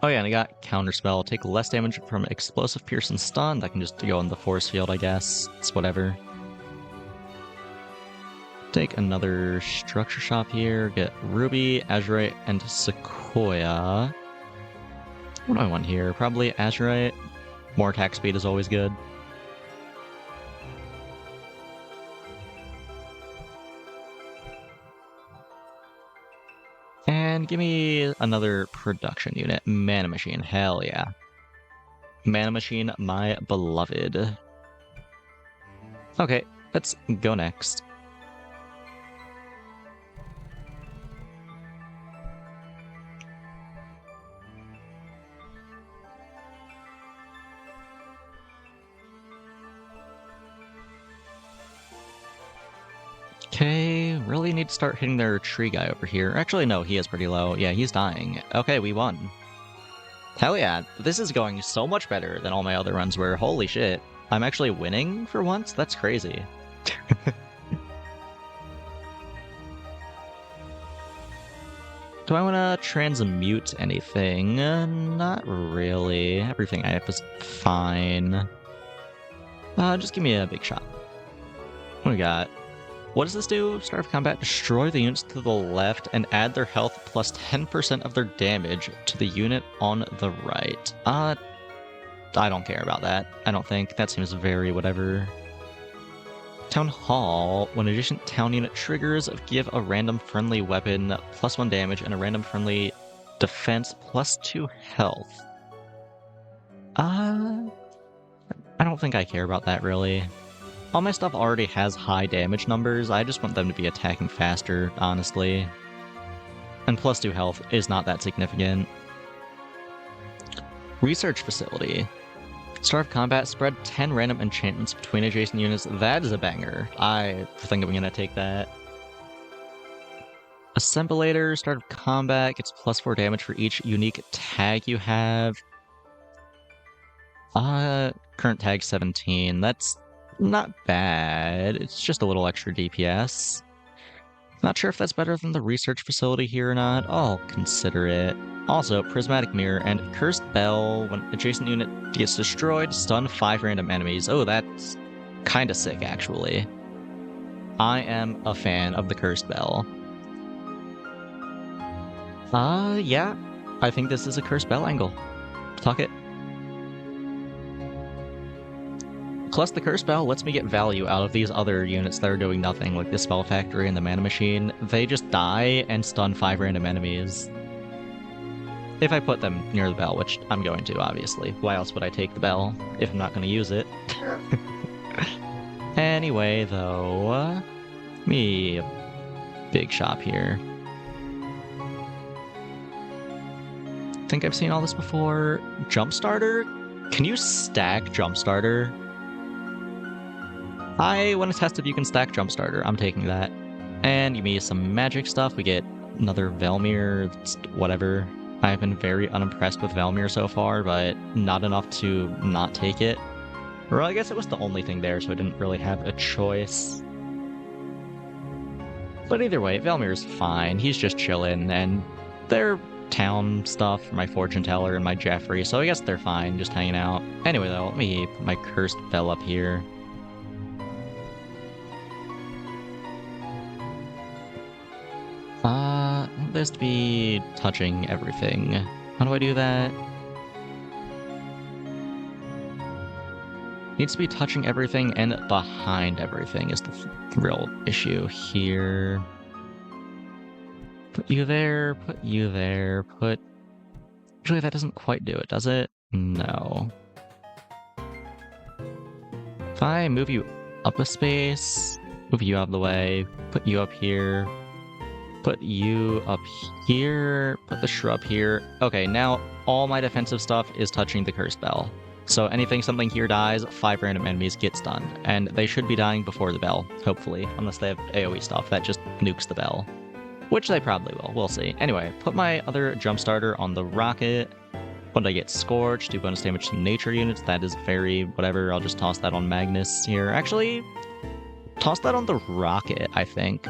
Oh yeah, and I got Counterspell. Take less damage from Explosive Pierce and Stun. That can just go in the Force Field, I guess. It's whatever. Take another Structure Shop here. Get Ruby, Azurite, and Sequoia. What do I want here? Probably Azurite. More attack speed is always good. And give me another production unit. Mana Machine. Hell yeah. Mana Machine, my beloved. Okay, let's go next. Okay, really need to start hitting their tree guy over here. Actually, no, he is pretty low. Yeah, he's dying. Okay, we won. Hell yeah, this is going so much better than all my other runs were. Holy shit. I'm actually winning for once? That's crazy. Do I want to transmute anything? Not really. Everything I have is fine. Just give me a big shot. What do we got? What does this do? Start of combat, destroy the units to the left and add their health plus 10% of their damage to the unit on the right. I don't care about that. I don't think. That seems very whatever. Town Hall. When adjacent town unit triggers, give a random friendly weapon plus 1 damage and a random friendly defense plus 2 health. I don't think I care about that really. All my stuff already has high damage numbers, I just want them to be attacking faster, honestly. And plus 2 health is not that significant. Research Facility. Start of combat, spread 10 random enchantments between adjacent units. That is a banger. I think I'm gonna take that. Assemblator, start of combat, gets plus 4 damage for each unique tag you have. Current tag 17, that's not bad. It's just a little extra DPS. Not sure if that's better than the research facility here or not. I'll consider it. Also, Prismatic Mirror and Cursed Bell. When adjacent unit gets destroyed, stun 5 random enemies. Oh, that's kinda sick, actually. I am a fan of the Cursed Bell. Yeah. I think this is a Cursed Bell angle. Talk it. Plus, the Curse Spell lets me get value out of these other units that are doing nothing, like the Spell Factory and the Mana Machine. They just die and stun 5 random enemies. If I put them near the bell, which I'm going to, obviously. Why else would I take the bell if I'm not going to use it? Anyway, though, me big shop here. Think I've seen all this before. Jumpstarter? Can you stack Jumpstarter? I want to test if you can stack Jumpstarter. I'm taking that. And give me some magic stuff. We get another Velmir, whatever. I've been very unimpressed with Velmir so far, but not enough to not take it. Or I guess it was the only thing there, so I didn't really have a choice. But either way, Velmir's fine. He's just chilling, and they're town stuff for my Fortune Teller and my Jeffrey, so I guess they're fine, just hanging out. Anyway, though, let me put my Cursed Bell up here. I want this to be touching everything. How do I do that? Needs to be touching everything and behind everything is the real issue here. Put you there, put you there, put... Actually, that doesn't quite do it, does it? No. If I move you up a space, move you out of the way, put you up here, put you up here, put the shrub here. Okay, now all my defensive stuff is touching the Cursed Bell. So something here dies, 5 random enemies get stunned. And they should be dying before the bell, hopefully. Unless they have AoE stuff that just nukes the bell. Which they probably will, we'll see. Anyway, put my other jump starter on the rocket. When I get Scorched, do bonus damage to nature units. That is very whatever. I'll just toss that on Magnus here. Actually, toss that on the rocket, I think.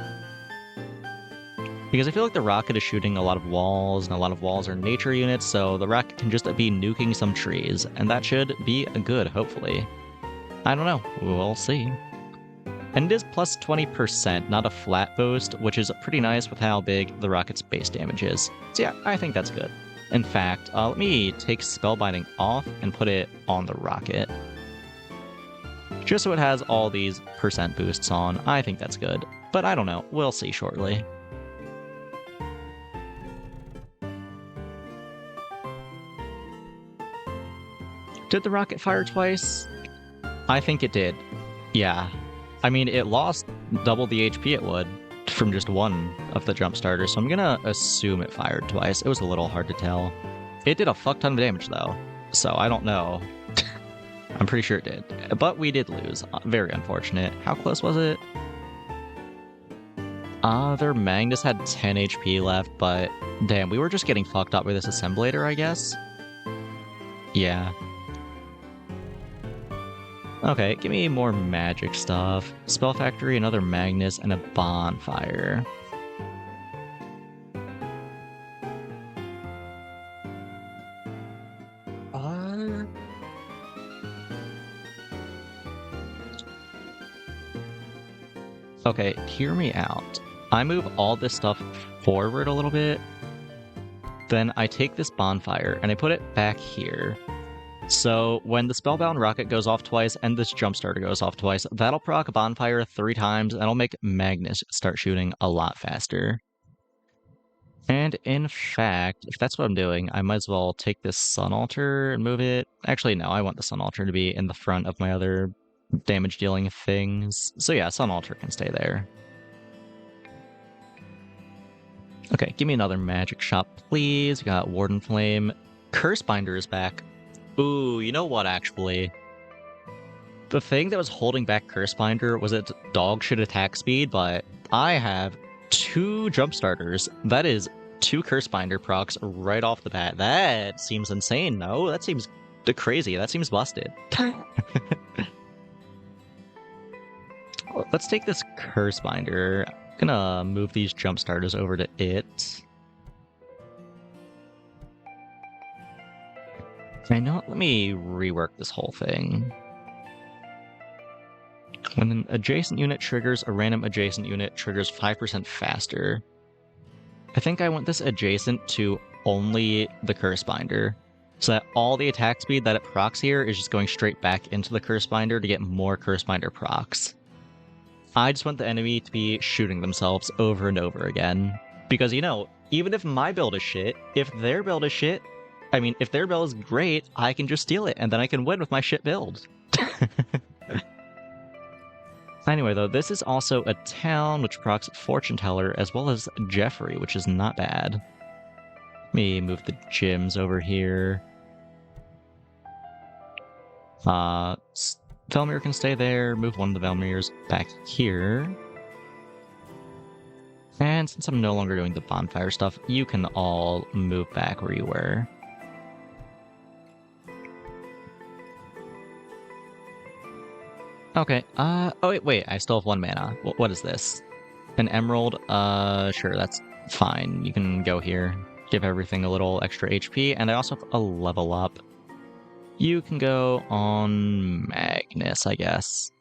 Because I feel like the rocket is shooting a lot of walls, and a lot of walls are nature units, so the rocket can just be nuking some trees, and that should be good, hopefully. I don't know. We'll see. And it is plus 20%, not a flat boost, which is pretty nice with how big the rocket's base damage is. So yeah, I think that's good. In fact, let me take Spellbinding off and put it on the rocket. Just so it has all these percent boosts on. I think that's good. But I don't know. We'll see shortly. Did the rocket fire twice? I think it did. Yeah. I mean, it lost double the HP it would from just one of the jump starters, so I'm gonna assume it fired twice. It was a little hard to tell. It did a fuck ton of damage, though, so I don't know. I'm pretty sure it did. But we did lose. Very unfortunate. How close was it? Their Magnus had 10 HP left, but damn, we were just getting fucked up with this Assemblator, I guess? Yeah. Okay, give me more magic stuff. Spell Factory, another Magnus, and a Bonfire. Okay, hear me out. I move all this stuff forward a little bit. Then I take this Bonfire and I put it back here. So when the Spellbound Rocket goes off twice and this Jump Starter goes off twice, that'll proc Bonfire 3 times and it'll make Magnus start shooting a lot faster. And in fact, if that's what I'm doing, I might as well take this Sun Altar and move it. Actually, no, I want the Sun Altar to be in the front of my other damage dealing things. So yeah, Sun Altar can stay there. Okay, give me another magic shop, please. We got Warden Flame. Cursebinder is back. Ooh, you know what, actually? The thing that was holding back Cursebinder was its dog shit attack speed, but I have 2 jump starters. That is 2 Cursebinder procs right off the bat. That seems insane, no? That seems crazy. That seems busted. Let's take this Cursebinder. I'm gonna move these jump starters over to it. I know. Let me rework this whole thing. When an adjacent unit triggers, a random adjacent unit triggers 5% faster. I think I want this adjacent to only the Cursebinder, so that all the attack speed that it procs here is just going straight back into the Cursebinder to get more Cursebinder procs. I just want the enemy to be shooting themselves over and over again. Because, you know, even if my build is shit, if their build is shit, I mean, if their build is great, I can just steal it, and then I can win with my shit build. Anyway, though, this is also a town which procs Fortune Teller, as well as Jeffrey, which is not bad. Let me move the gyms over here. Velmir can stay there. Move one of the Velmirs back here. And since I'm no longer doing the bonfire stuff, you can all move back where you were. Okay, oh wait, I still have 1 mana. What is this? An emerald? Sure, that's fine. You can go here. Give everything a little extra HP, and I also have a level up. You can go on Magnus, I guess.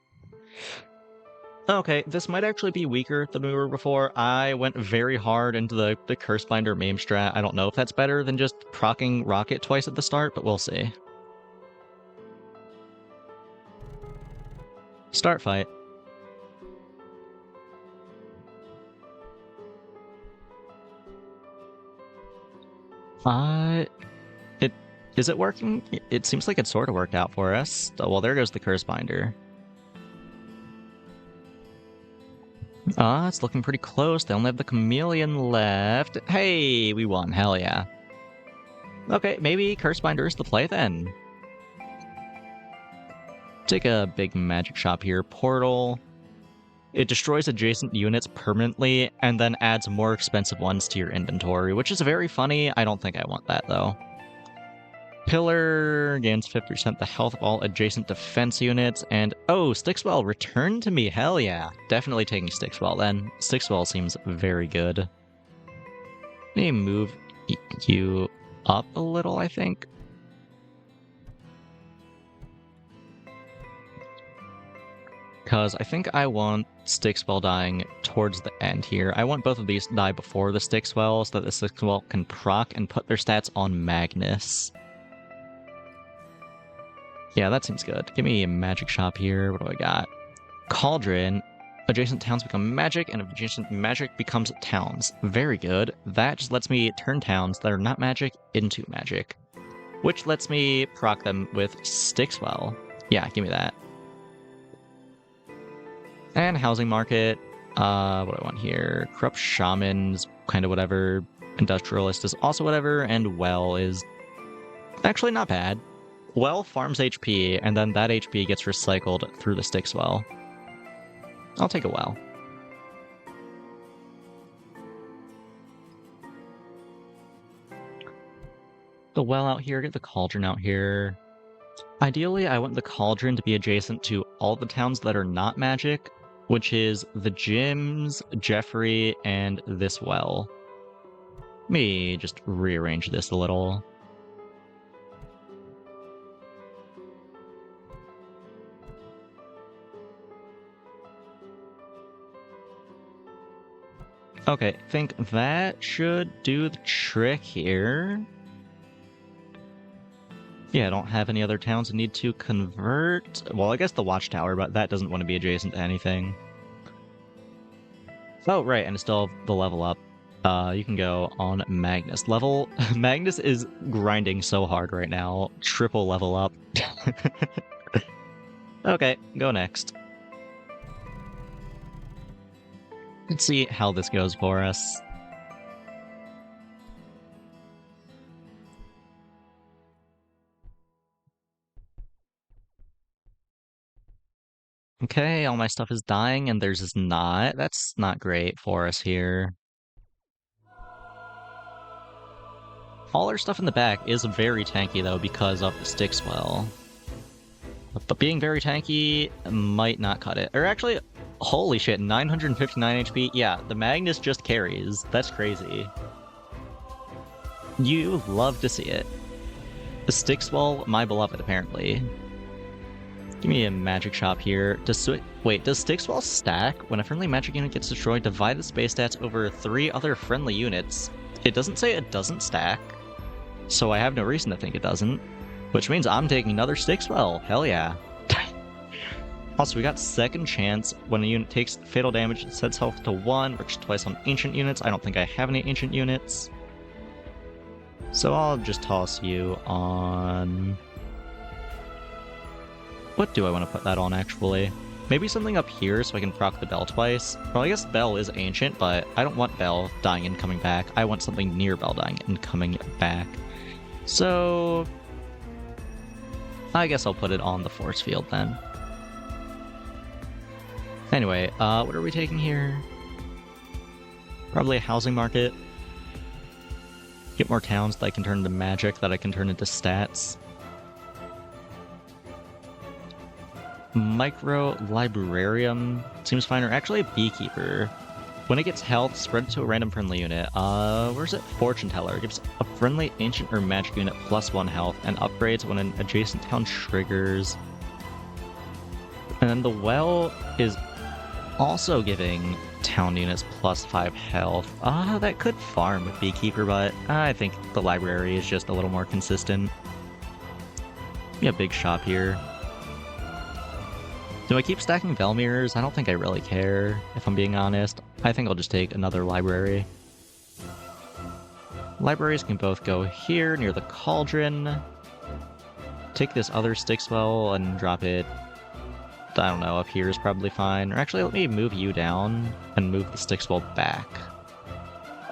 Okay, this might actually be weaker than we were before. I went very hard into the Cursebinder meme strat. I don't know if that's better than just proccing Rocket twice at the start, but we'll see. Start fight. Is it working? It seems like it sort of worked out for us. Oh, well, there goes the Cursebinder. It's looking pretty close. They only have the Chameleon left. Hey, we won. Hell yeah. Okay, maybe Cursebinder is the play then. Take a big magic shop here. Portal. It destroys adjacent units permanently and then adds more expensive ones to your inventory, which is very funny. I don't think I want that, though. Pillar gains 50% the health of all adjacent defense units, and oh, Stickswell returned to me. Hell yeah. Definitely taking Stickswell then. Stickswell seems very good. Let me move you up a little, I think. Because I think I want Stickswell dying towards the end here. I want both of these to die before the Stickswell so that the Stickswell can proc and put their stats on Magnus. Yeah, that seems good. Give me a magic shop here. What do I got? Cauldron. Adjacent towns become magic, and adjacent magic becomes towns. Very good. That just lets me turn towns that are not magic into magic, which lets me proc them with Stickswell. Yeah, give me that. And housing market. What do I want here? Corrupt shamans, kind of whatever. Industrialist is also whatever, and well is actually not bad. Well farms HP, and then that HP gets recycled through the Stickswell. I'll take a well. The well out here, get the cauldron out here. Ideally, I want the cauldron to be adjacent to all the towns that are not magic, which is the gyms, Jeffrey, and this well. Let me just rearrange this a little. Okay, I think that should do the trick here. Yeah, I don't have any other towns that need to convert. Well, I guess the watchtower, but that doesn't want to be adjacent to anything. Oh, right, and still the level up. You can go on Magnus. Magnus is grinding so hard right now. Triple level up. Okay, go next. Let's see how this goes for us. Okay, all my stuff is dying and theirs is not. That's not great for us here. All our stuff in the back is very tanky though because of the Stickswell. But being very tanky might not cut it. Or actually, holy shit, 959 HP? Yeah, the Magnus just carries. That's crazy. You love to see it. The Stickswell, my beloved, apparently. Give me a magic shop here. Wait, does Stickswell stack? When a friendly magic unit gets destroyed, divide the space stats over 3 other friendly units. It doesn't say it doesn't stack, so I have no reason to think it doesn't. Which means I'm taking another Stickswell. Hell yeah. Also, we got second chance. When a unit takes fatal damage, it sets health to 1, which is twice on ancient units. I don't think I have any ancient units. So I'll just toss you on... What do I want to put that on, actually? Maybe something up here so I can proc the Bell twice. Well, I guess Bell is ancient, but I don't want Bell dying and coming back. I want something near Bell dying and coming back. So... I guess I'll put it on the force field then. Anyway, what are we taking here? Probably a housing market. Get more towns that I can turn into magic, that I can turn into stats. Micro librarium seems fine, or actually a beekeeper. When it gets health, spread it to a random friendly unit. Where's it? Fortune teller. Gives a friendly ancient or magic unit +1 health and upgrades when an adjacent town triggers. And then the well is also giving town units +5 health. That could farm with beekeeper, but I think the library is just a little more consistent. Be a big shop here. Do I keep stacking Bell mirrors? I don't think I really care, if I'm being honest. I think I'll just take another library. Libraries can both go here, near the cauldron. Take this other Stickswell and drop it, I don't know, up here is probably fine. Or actually, let me move you down and move the Stickswell back.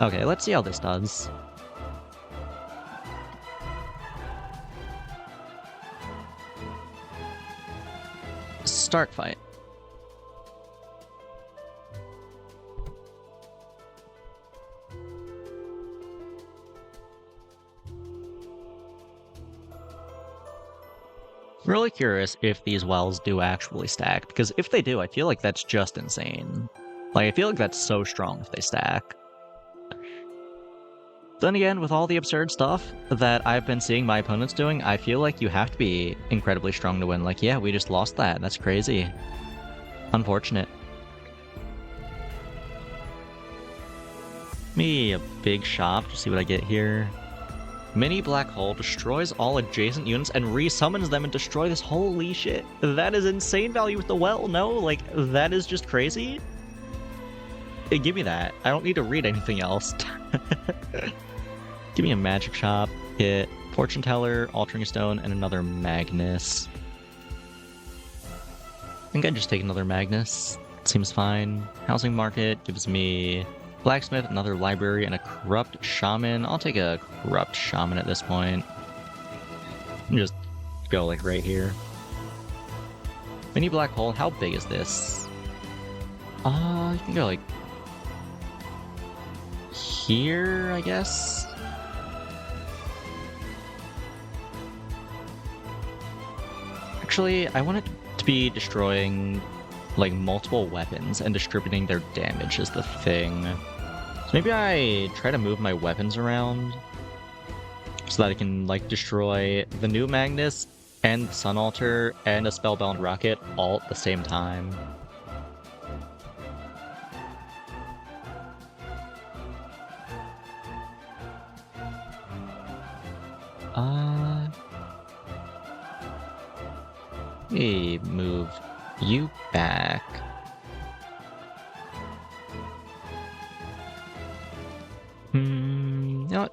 Okay, let's see how this does. Start fight. Really curious if these wells do actually stack, because if they do, I feel like that's just insane. Like, I feel like that's so strong if they stack. Then again, with all the absurd stuff that I've been seeing my opponents doing, I feel like you have to be incredibly strong to win. Like, yeah, we just lost that. That's crazy. Unfortunate. Me a big shop to see what I get here. Mini black hole destroys all adjacent units and resummons them and destroy this. Holy shit. That is insane value with the well. No, like, that is just crazy. Give me that. I don't need to read anything else. Give me a magic shop, hit fortune teller, altering stone, and another Magnus. I think I'd just take another Magnus. Seems fine. Housing market gives me blacksmith, another library, and a corrupt shaman. I'll take a corrupt shaman at this point. And just go like right here. Mini black hole, how big is this? You can go like here, I guess. Actually, I want it to be destroying like multiple weapons and distributing their damage is the thing. So maybe I try to move my weapons around so that I can like destroy the new Magnus and the Sun Altar and a Spellbound Rocket all at the same time. Let me move you back. You know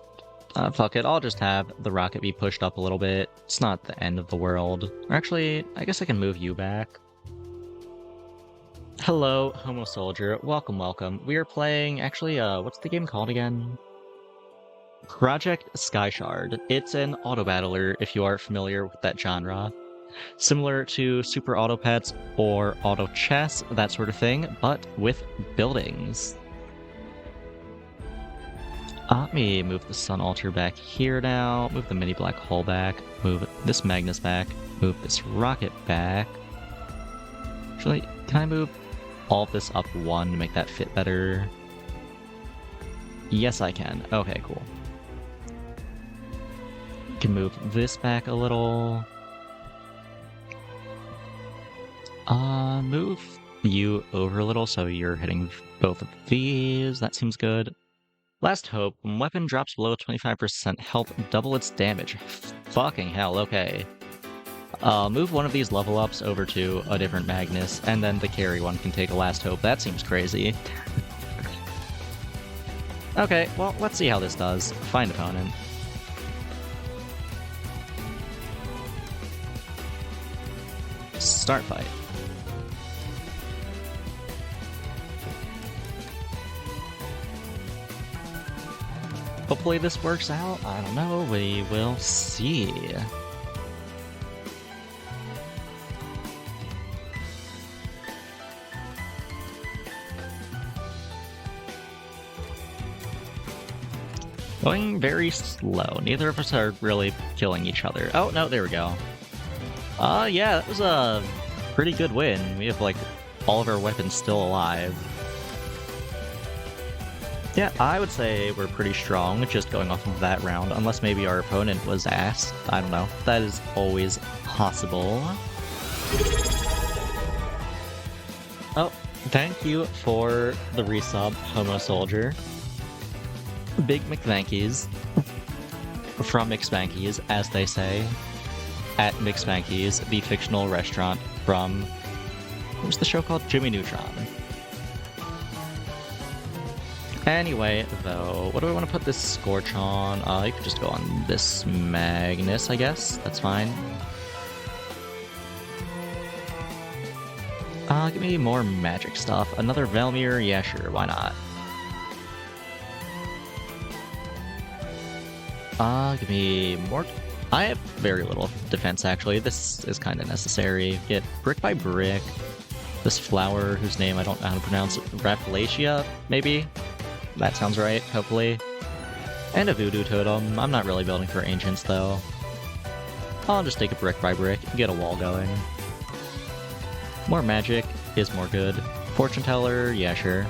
what? Fuck it, I'll just have the rocket be pushed up a little bit. It's not the end of the world. Or actually, I guess I can move you back. Hello, Homo Soldier. Welcome, welcome. We are playing, actually, what's the game called again? Project Skyshard. It's an auto-battler, if you are familiar with that genre. Similar to Super Auto Pets or Auto Chess, that sort of thing, but with buildings. Let me move the Sun Altar back here now, move the mini black hole back, move this Magnus back, move this rocket back. Actually, can I move all of this up one to make that fit better? Yes, I can. Okay, cool. Can move this back a little. Move you over a little so you're hitting both of these. That seems good. Last hope. When weapon drops below 25% health, double its damage. Fucking hell, okay. Move one of these level ups over to a different Magnus, and then the carry one can take a last hope. That seems crazy. Okay, well, let's see how this does. Find opponent. Start fight. Hopefully this works out. I don't know. We will see. Going very slow. Neither of us are really killing each other. Oh, no, there we go. Yeah, that was a pretty good win. We have, like, all of our weapons still alive. Yeah, I would say we're pretty strong just going off of that round, unless maybe our opponent was ass. I don't know. That is always possible. Oh, thank you for the resub, Homo Soldier. Big McThankies. From McSpankies, as they say. At McSpankies, the fictional restaurant from... what was the show called? Jimmy Neutron. Anyway, though, what do I want to put this Scorch on? You could just go on this Magnus, I guess. That's fine. Give me more magic stuff. Another Velmir? Yeah, sure, why not? Give me more I have very little defense, actually. This is kind of necessary. Get brick by brick. This flower, whose name I don't know how to pronounce. Rafflesia, maybe? That sounds right, hopefully. And a voodoo totem. I'm not really building for ancients, though. I'll just take a brick by brick and get a wall going. More magic is more good. Fortune teller, yeah, sure.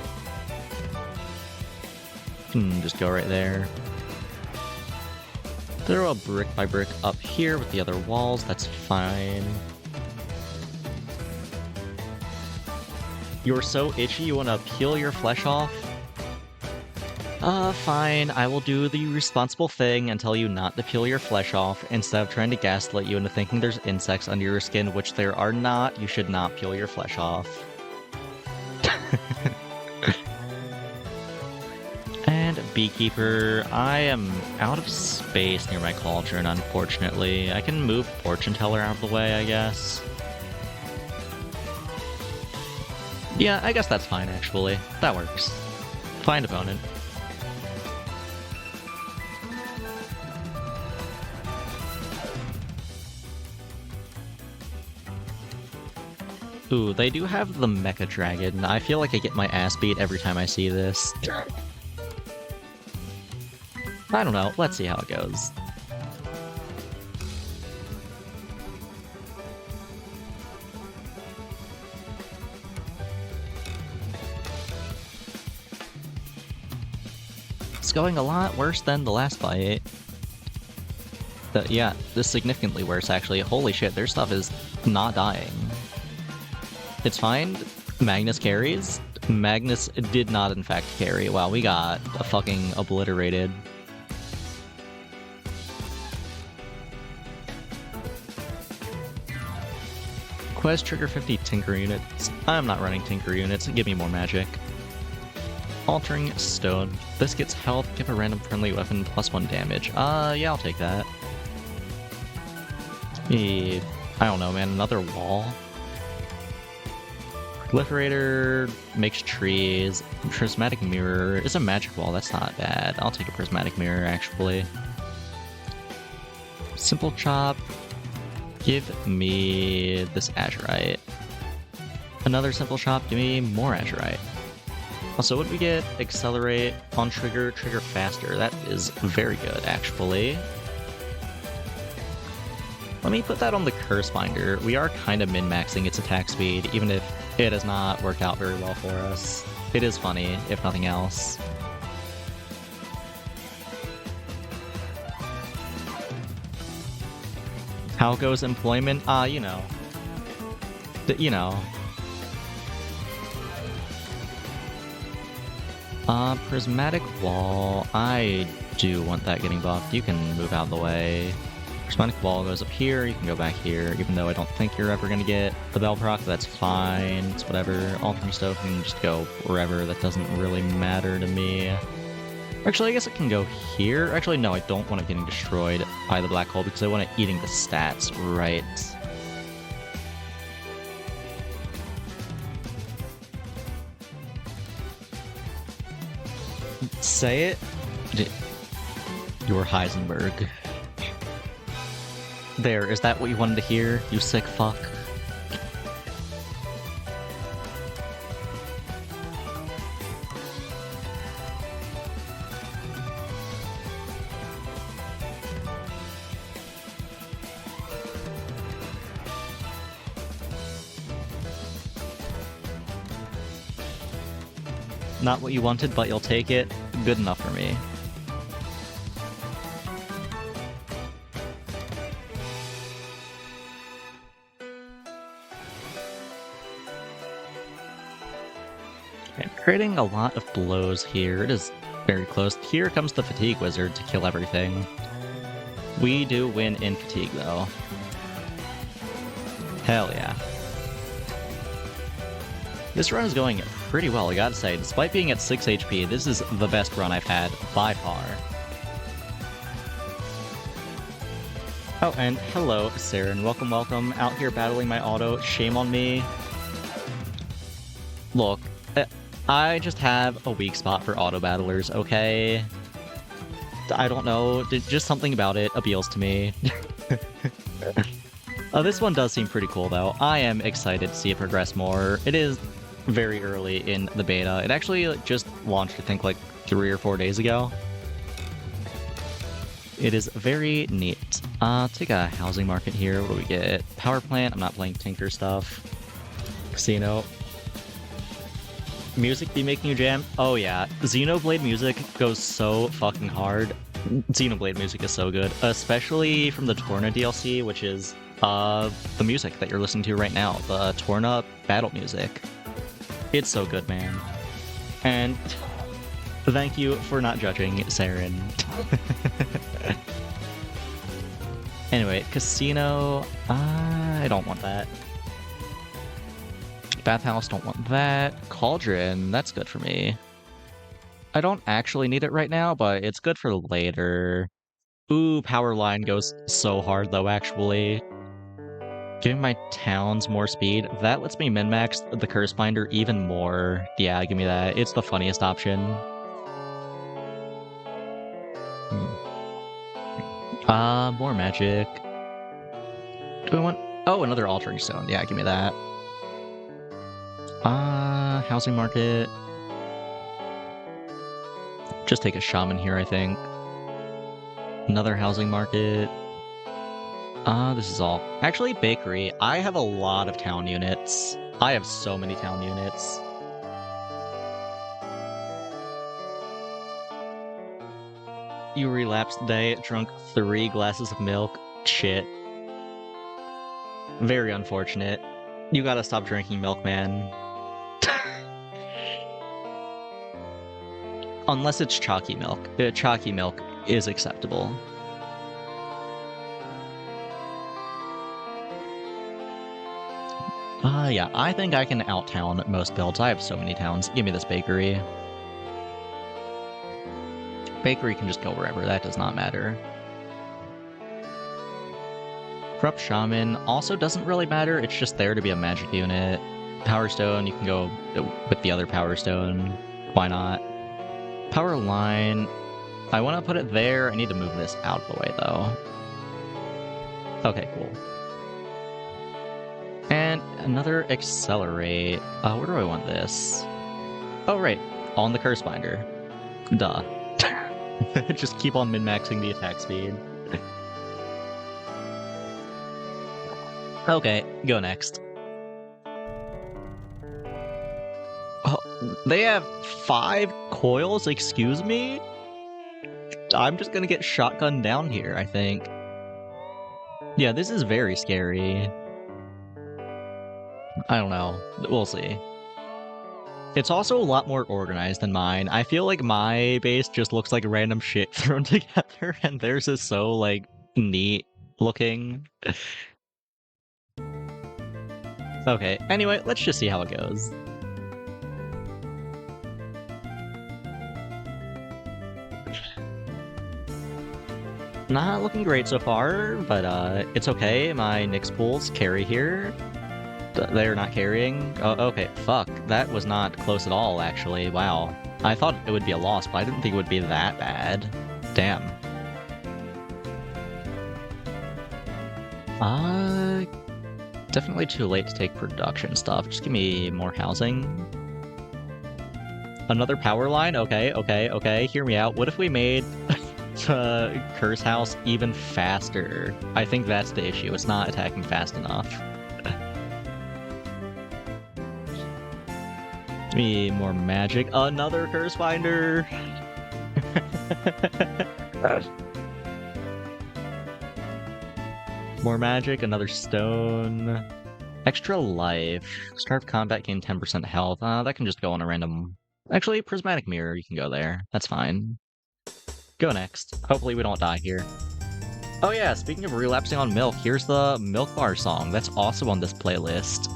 Just go right there. Throw a brick by brick up here with the other walls, that's fine. You're so itchy you want to peel your flesh off? Fine, I will do the responsible thing and tell you not to peel your flesh off instead of trying to gaslight you into thinking there's insects under your skin, which there are not. You should not peel your flesh off. And Beekeeper, I am out of space near my cauldron, unfortunately. I can move Fortune Teller out of the way, I guess. Yeah, I guess that's fine, actually. That works. Find opponent. Ooh, they do have the Mecha Dragon. I feel like I get my ass beat every time I see this. I don't know, let's see how it goes. It's going a lot worse than the last fight. Yeah, this is significantly worse, actually. Holy shit, their stuff is not dying. It's fine. Magnus carries. Magnus did not, in fact, carry. Wow, we got a fucking obliterated. Quest trigger 50 Tinker units. I'm not running Tinker units. Give me more magic. Altering Stone. This gets health. Give a random friendly weapon +1 damage. Yeah, I'll take that. I don't know, man. Another wall? Proliferator makes trees. Prismatic Mirror is a magic wall. That's not bad. I'll take a Prismatic Mirror, actually. Simple Chop. Give me this Azurite. Another Simple Chop. Give me more Azurite. Also, would we get Accelerate on Trigger? Trigger faster. That is very good, actually. Let me put that on the Curse Binder. We are kind of min-maxing its attack speed, even if it has not worked out very well for us. It is funny, if nothing else. How goes employment? You know. You know. Prismatic Wall. I do want that getting buffed. You can move out of the way. Prismatic Wall goes up here, you can go back here, even though I don't think you're ever gonna get the Bell proc, that's fine, it's whatever. Altering Stove can just go wherever, that doesn't really matter to me. Actually, I guess it can go here. Actually, no, I don't want it getting destroyed by the black hole because I want it eating the stats, right? Say it? You're Heisenberg. There, is that what you wanted to hear, you sick fuck? Not what you wanted, but you'll take it. Good enough for me. Okay, creating a lot of blows here. It is very close. Here comes the Fatigue Wizard to kill everything. We do win in Fatigue, though. Hell yeah. This run is going pretty well, I gotta say. Despite being at 6 HP, this is the best run I've had by far. Oh, and hello, Saren. Welcome, welcome. Out here battling my auto. Shame on me. Look, I just have a weak spot for auto battlers, okay? I don't know, just something about it appeals to me. This one does seem pretty cool, though. I am excited to see it progress more. It is very early in the beta. It actually just launched, I think, like 3 or 4 days ago. It is very neat. Take a housing market here. What do we get? Power plant. I'm not playing Tinker stuff. Casino. Music be making you jam? Oh yeah. Xenoblade music goes so fucking hard. Xenoblade music is so good. Especially from the Torna DLC, which is the music that you're listening to right now. The Torna battle music. It's so good, man. And thank you for not judging, Saren. Anyway, casino. I don't want that. Bathhouse, don't want that. Cauldron, that's good for me. I don't actually need it right now, but it's good for later. Ooh, power line goes so hard though, actually. Giving my towns more speed, that lets me min-max the curse binder even more. Yeah, give me that. It's the funniest option. More magic. Do I want... Oh, another altering stone. Yeah, give me that. Housing market. Just take a shaman here, I think. Another housing market. This is all. Actually, bakery. I have a lot of town units. I have so many town units. You relapsed today, drunk 3 glasses of milk. Shit. Very unfortunate. You gotta stop drinking milk, man. Unless it's chalky milk. Chalky milk is acceptable. Yeah, I think I can out-town most builds. I have so many towns. Give me this bakery. Bakery can just go wherever, that does not matter. Corrupt Shaman also doesn't really matter, it's just there to be a magic unit. Power Stone, you can go with the other Power Stone. Why not? Power Line, I want to put it there. I need to move this out of the way, though. Okay, cool. And another Accelerate. Where do I want this? Oh, right. On the Curse Binder. Duh. Just keep on min-maxing the attack speed. Okay, go next. Oh, they have 5 coils? Excuse me? I'm just gonna get shotgunned down here, I think. Yeah, this is very scary. I don't know. We'll see. It's also a lot more organized than mine. I feel like my base just looks like random shit thrown together, and theirs is so, like, neat looking. Okay, anyway, let's just see how it goes. Not looking great so far, but it's okay. My Nyx pools carry here. They're not carrying. Oh, okay, fuck. That was not close at all, actually. Wow. I thought it would be a loss, but I didn't think it would be that bad. Damn. Definitely too late to take production stuff. Just give me more housing. Another power line? Okay. Hear me out. What if we made the curse house even faster? I think that's the issue. It's not attacking fast enough. Give me more magic. Another curse binder! More magic, another stone. Extra life. Start of combat, gain 10% health. That can just go on a random... Actually, prismatic mirror, you can go there. That's fine. Go next. Hopefully we don't die here. Oh yeah, speaking of relapsing on milk, here's the milk bar song. That's also on this playlist.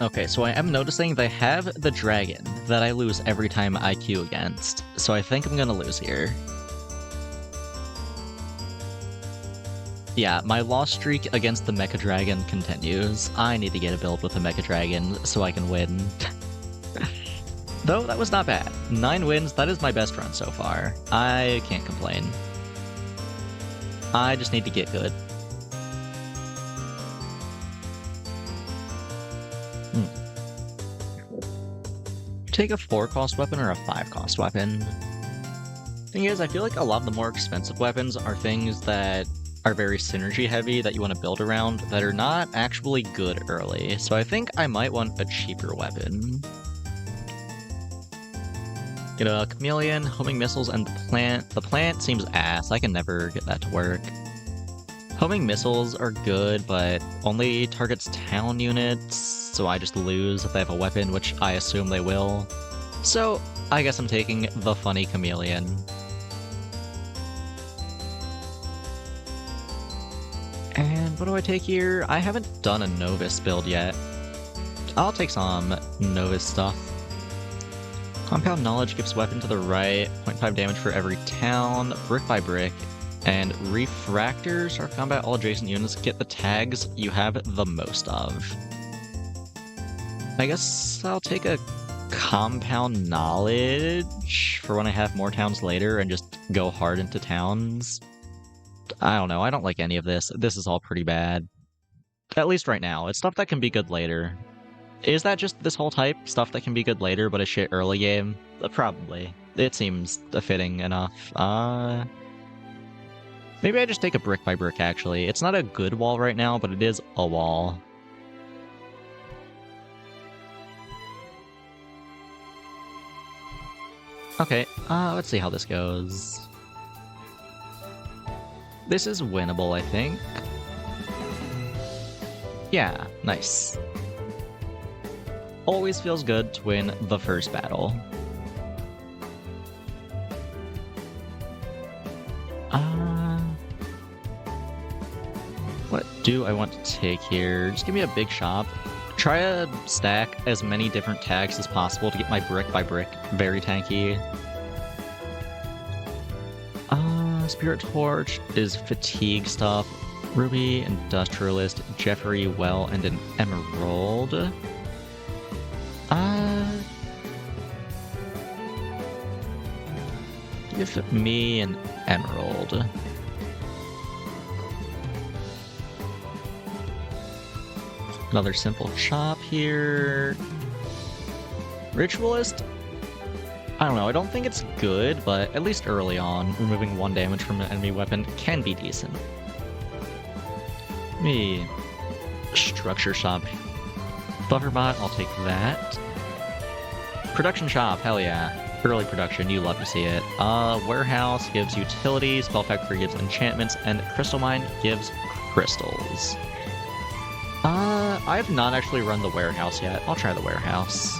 Okay, so I am noticing they have the dragon that I lose every time I queue against, so I think I'm gonna lose here. Yeah, my loss streak against the Mecha Dragon continues. I need to get a build with the Mecha Dragon so I can win. Though, that was not bad. 9 wins, that is my best run so far. I can't complain. I just need to get good. Take a 4-cost weapon or a 5-cost weapon? Thing is, I feel like a lot of the more expensive weapons are things that are very synergy heavy that you want to build around that are not actually good early. So I think I might want a cheaper weapon. Get a chameleon, homing missiles, and the plant. The plant seems ass. I can never get that to work. Homing missiles are good, but only targets town units, so I just lose if they have a weapon, which I assume they will. So I guess I'm taking the funny chameleon. And what do I take here? I haven't done a Novus build yet. I'll take some Novus stuff. Compound Knowledge gives weapon to the right, 0.5 damage for every town, brick by brick, and Refractors are combat all adjacent units. Get the tags you have the most of. I guess I'll take a Compound Knowledge for when I have more towns later and just go hard into towns. I don't know, I don't like any of this. This is all pretty bad. At least right now. It's stuff that can be good later. Is that just this whole type? Stuff that can be good later, but a shit early game? Probably. It seems fitting enough. Maybe I just take a brick by brick, actually. It's not a good wall right now, but it is a wall. Okay, let's see how this goes. This is winnable, I think. Yeah, nice. Always feels good to win the first battle. What do I want to take here? Just give me a big shop. Try to stack as many different tags as possible to get my brick by brick very tanky. Spirit Torch is fatigue stuff. Ruby, Industrialist, Jeffrey, Well, and an Emerald. Give me an Emerald. Another simple chop here. Ritualist? I don't know, I don't think it's good, but at least early on, removing 1 damage from an enemy weapon can be decent. Me. Structure shop. Bufferbot, I'll take that. Production shop, hell yeah. Early production, you love to see it. Warehouse gives utilities, Spell Factory gives enchantments, and Crystal Mine gives crystals. I have not actually run the warehouse yet. I'll try the warehouse.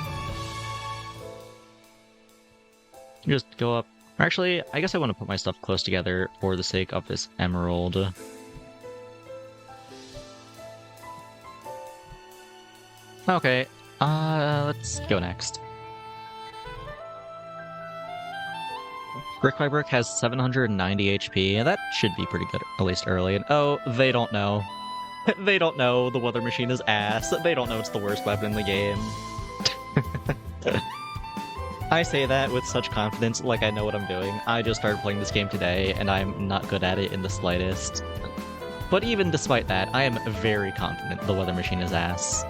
Just go up. Actually, I guess I want to put my stuff close together for the sake of this emerald. Okay, let's go next. Brick by Brick has 790 HP. That should be pretty good, at least early. And oh, they don't know. They don't know the weather machine is ass. They don't know it's the worst weapon in the game. I say that with such confidence, like I know what I'm doing. I just started playing this game today, and I'm not good at it in the slightest. But even despite that, I am very confident the weather machine is ass.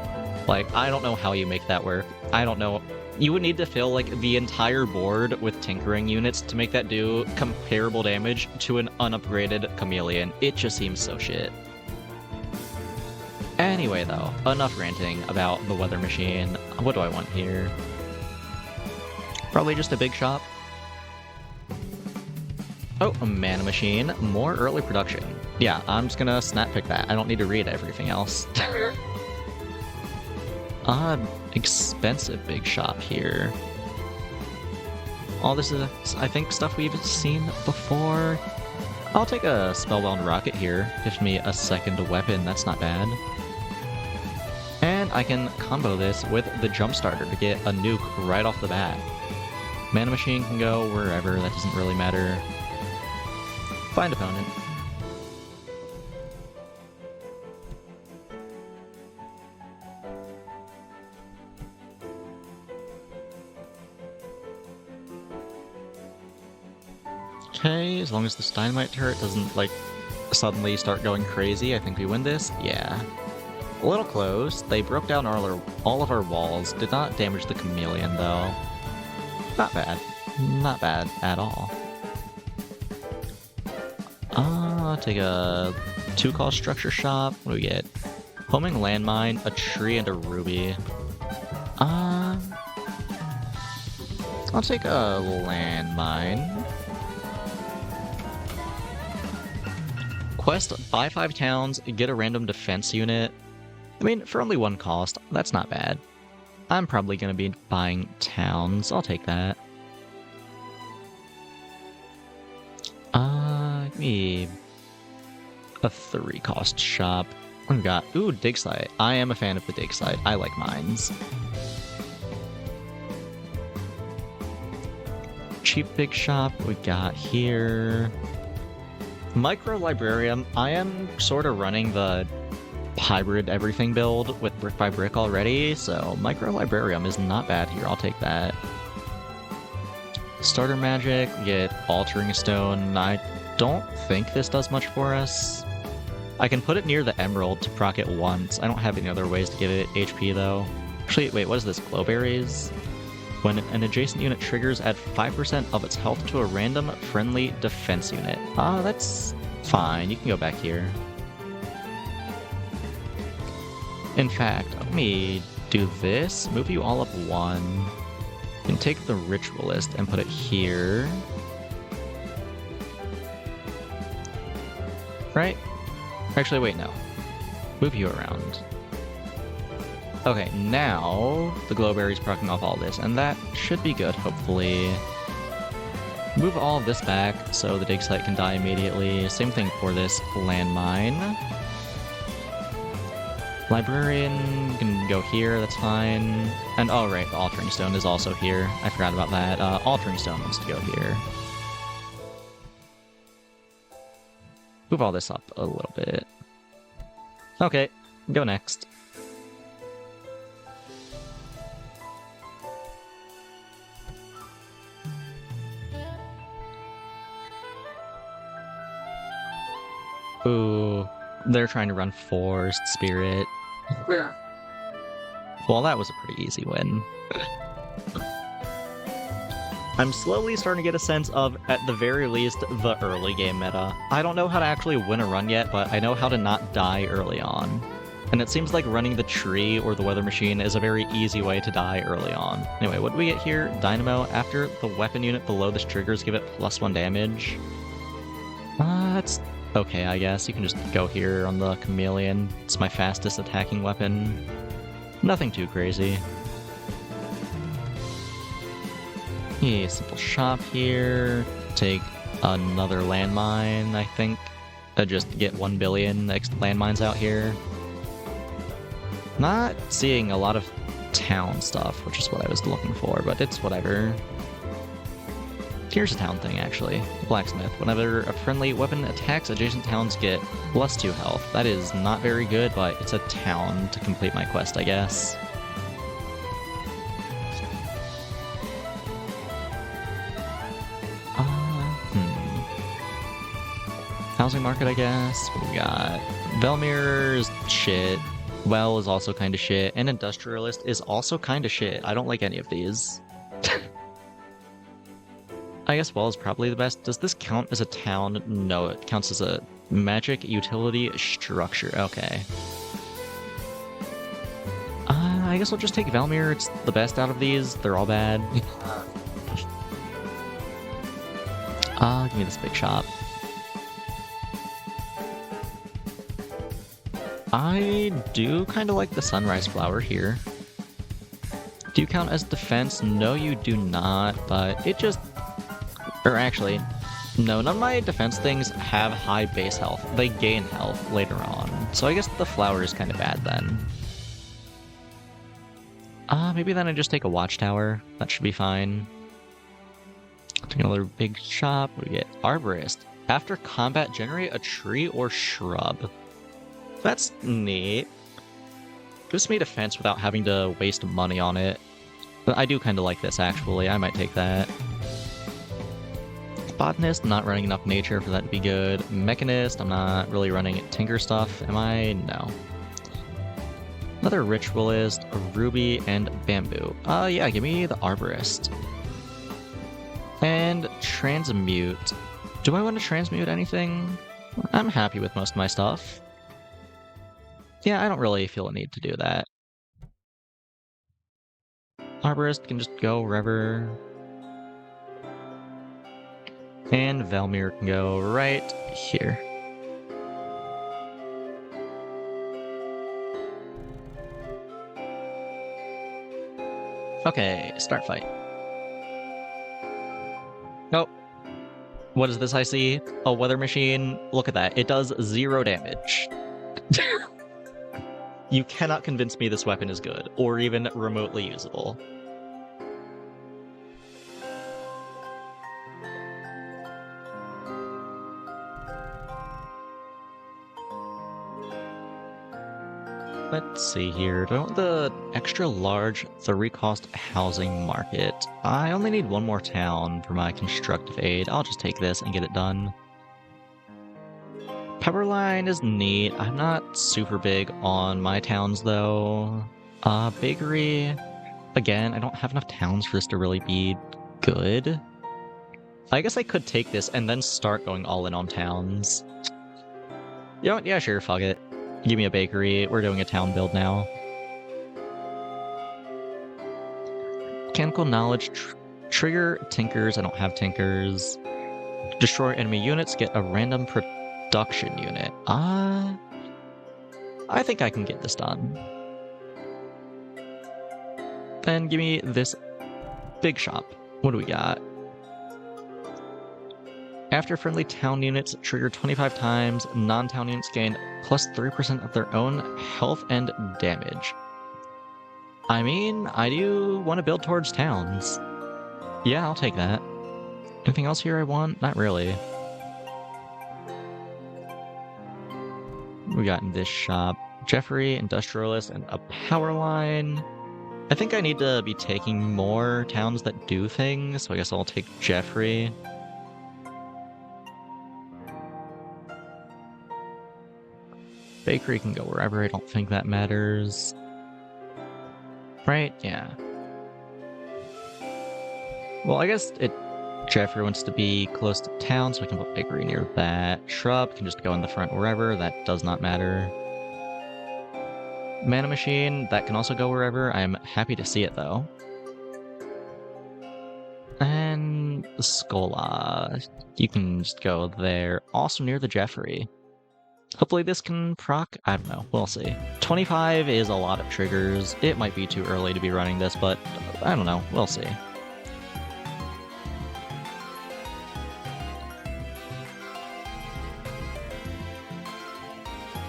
Like, I don't know how you make that work. I don't know. You would need to fill, like, the entire board with tinkering units to make that do comparable damage to an unupgraded chameleon. It just seems so shit. Anyway, though, enough ranting about the weather machine. What do I want here? Probably just a big shop. Oh, a mana machine. More early production. Yeah, I'm just gonna snap pick that. I don't need to read everything else. Expensive big shop here. All this is, I think, stuff we've seen before. I'll take a Spellbound Rocket here. Gives me a second weapon, that's not bad. And I can combo this with the Jump Starter to get a nuke right off the bat. Mana Machine can go wherever, that doesn't really matter. Find opponent. Okay, as long as this dynamite turret doesn't, like, suddenly start going crazy, I think we win this. Yeah. A little close. They broke down all of our walls. Did not damage the chameleon, though. Not bad. Not bad at all. Take a 2-cost structure shop. What do we get? Homing landmine, a tree, and a ruby. I'll take a landmine. Quest, buy 5 towns, get a random defense unit. I mean, for only 1 cost, that's not bad. I'm probably going to be buying towns. I'll take that. Give me a 3-cost shop. What we got? Ooh, dig site. I am a fan of the dig site. I like mines. Cheap big shop. What we got here? Micro librarium. I am sort of running the hybrid everything build with brick by brick already, so micro librarium is not bad here. I'll take that. Starter magic, get altering stone. I don't think this does much for us. I can put it near the emerald to proc it once. I don't have any other ways to give it HP though. Actually, wait, what is this? Glowberries? When an adjacent unit triggers, add 5% of its health to a random friendly defense unit. That's fine. You can go back here. In fact, let me do this. Move you all up 1. And take the ritualist and put it here. Right? Actually, wait, no. Move you around. Okay, now the glowberry's proccing off all this, and that should be good, hopefully. Move all of this back so the dig site can die immediately. Same thing for this landmine. Librarian can go here, that's fine. And oh right, the altering stone is also here. I forgot about that. Altering stone wants to go here. Move all this up a little bit. Okay, go next. Ooh, they're trying to run Forest Spirit. Yeah. Well, that was a pretty easy win. I'm slowly starting to get a sense of, at the very least, the early game meta. I don't know how to actually win a run yet, but I know how to not die early on. And it seems like running the tree or the weather machine is a very easy way to die early on. Anyway, what do we get here? Dynamo. After the weapon unit below this triggers, give it +1 damage. That's okay, I guess. You can just go here on the chameleon. It's my fastest attacking weapon. Nothing too crazy. Yeah, simple shop here. Take another landmine, I think. Just get 1 billion next landmines out here. Not seeing a lot of town stuff, which is what I was looking for, but it's whatever. Here's a town thing, actually. Blacksmith. Whenever a friendly weapon attacks, adjacent towns get +2 health. That is not very good, but it's a town to complete my quest, I guess. Housing market, I guess. What do we got? Velmir's shit. Well is also kind of shit. And Industrialist is also kind of shit. I don't like any of these. I guess Well is probably the best. Does this count as a town? No, it counts as a magic utility structure. Okay. I guess we'll just take Velmir. It's the best out of these. They're all bad. Give me this big shop. I do kind of like the sunrise flower here. Do you count as defense? No, you do not, but it just... Or actually, no, none of my defense things have high base health. They gain health later on, so I guess the flower is kind of bad then. Maybe then I just take a watchtower. That should be fine. Take another big shop. What do we get? Arborist. After combat, generate a tree or shrub. That's neat. Gives me defense without having to waste money on it. But I do kind of like this, actually. I might take that. Botanist, not running enough nature for that to be good. Mechanist, I'm not really running tinker stuff, am I? No. Another ritualist, a ruby, and bamboo. Yeah, give me the arborist. And transmute. Do I want to transmute anything? I'm happy with most of my stuff. Yeah, I don't really feel a need to do that. Arborist can just go wherever. And Valmir can go right here. Okay, start fight. Oh. What is this I see? A weather machine? Look at that. It does 0 damage. You cannot convince me this weapon is good, or even remotely usable. Let's see here. Do I want the extra large 3-cost housing market? I only need 1 more town for my constructive aid. I'll just take this and get it done. Power line is neat. I'm not super big on my towns though. Bakery. Again, I don't have enough towns for this to really be good. I guess I could take this and then start going all in on towns. You know what? Yeah, sure, fuck it. Give me a bakery. We're doing a town build now. Mechanical knowledge. Trigger tinkers. I don't have tinkers. Destroy enemy units. Get a random production unit. I think I can get this done. Then give me this big shop. What do we got? After friendly town units trigger 25 times, non-town units gain plus 3% of their own health and damage. I mean, I do want to build towards towns. Yeah, I'll take that. Anything else here I want? Not really. We got in this shop. Jeffrey, industrialist, and a power line. I think I need to be taking more towns that do things, so I guess I'll take Jeffrey. Bakery can go wherever, I don't think that matters. Right? Yeah. Well, I guess Jeffrey wants to be close to town, so we can put bakery near that. Shrub can just go in the front wherever, that does not matter. Mana machine, that can also go wherever. I'm happy to see it, though. And the Skola, you can just go there. Also near the Jeffrey. Hopefully this can proc, I don't know, we'll see. 25 is a lot of triggers. It might be too early to be running this, but I don't know, we'll see.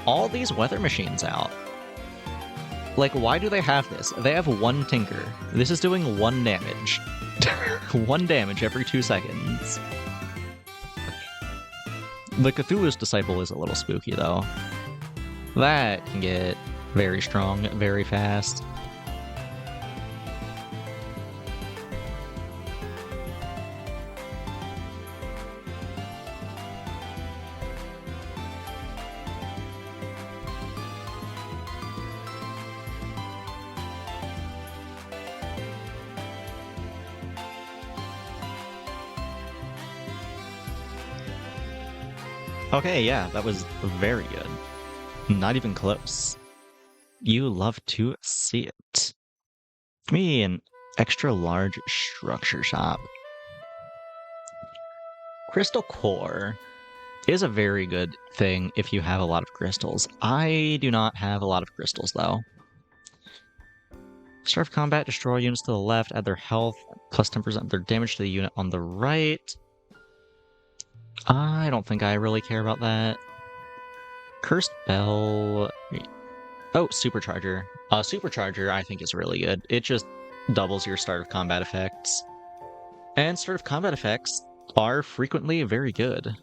All these weather machines out. Like, why do they have this? They have 1 tinker. This is doing 1 damage. 1 damage every 2 seconds. The Cthulhu's Disciple is a little spooky, though. That can get very strong, very fast. Okay, yeah, that was very good. Not even close. You love to see it. Give me an extra large structure shop. Crystal Core is a very good thing if you have a lot of crystals. I do not have a lot of crystals, though. Start of combat, destroy units to the left, add their health, plus 10% of their damage to the unit on the right. I don't think I really care about that. Cursed Bell. Oh, Supercharger. Supercharger I think is really good. It just doubles your start of combat effects. And start of combat effects are frequently very good.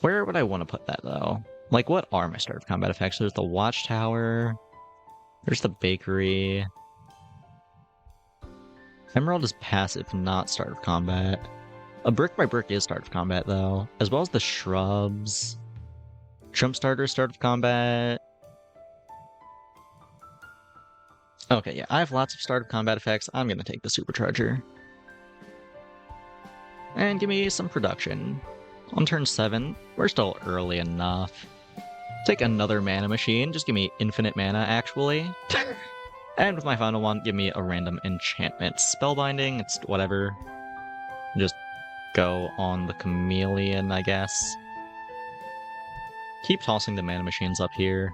Where would I want to put that, though? Like, what are my start of combat effects? There's the Watchtower. There's the Bakery. Emerald is passive, not start of combat. A brick by brick is start of combat, though, as well as the shrubs. Jump starter, start of combat. Okay, yeah, I have lots of start of combat effects. I'm gonna take the supercharger. And give me some production. On turn 7, we're still early enough. Take another mana machine, just give me infinite mana, actually. And with my final one, give me a random enchantment. Spellbinding, it's whatever. Just go on the chameleon, I guess. Keep tossing the mana machines up here.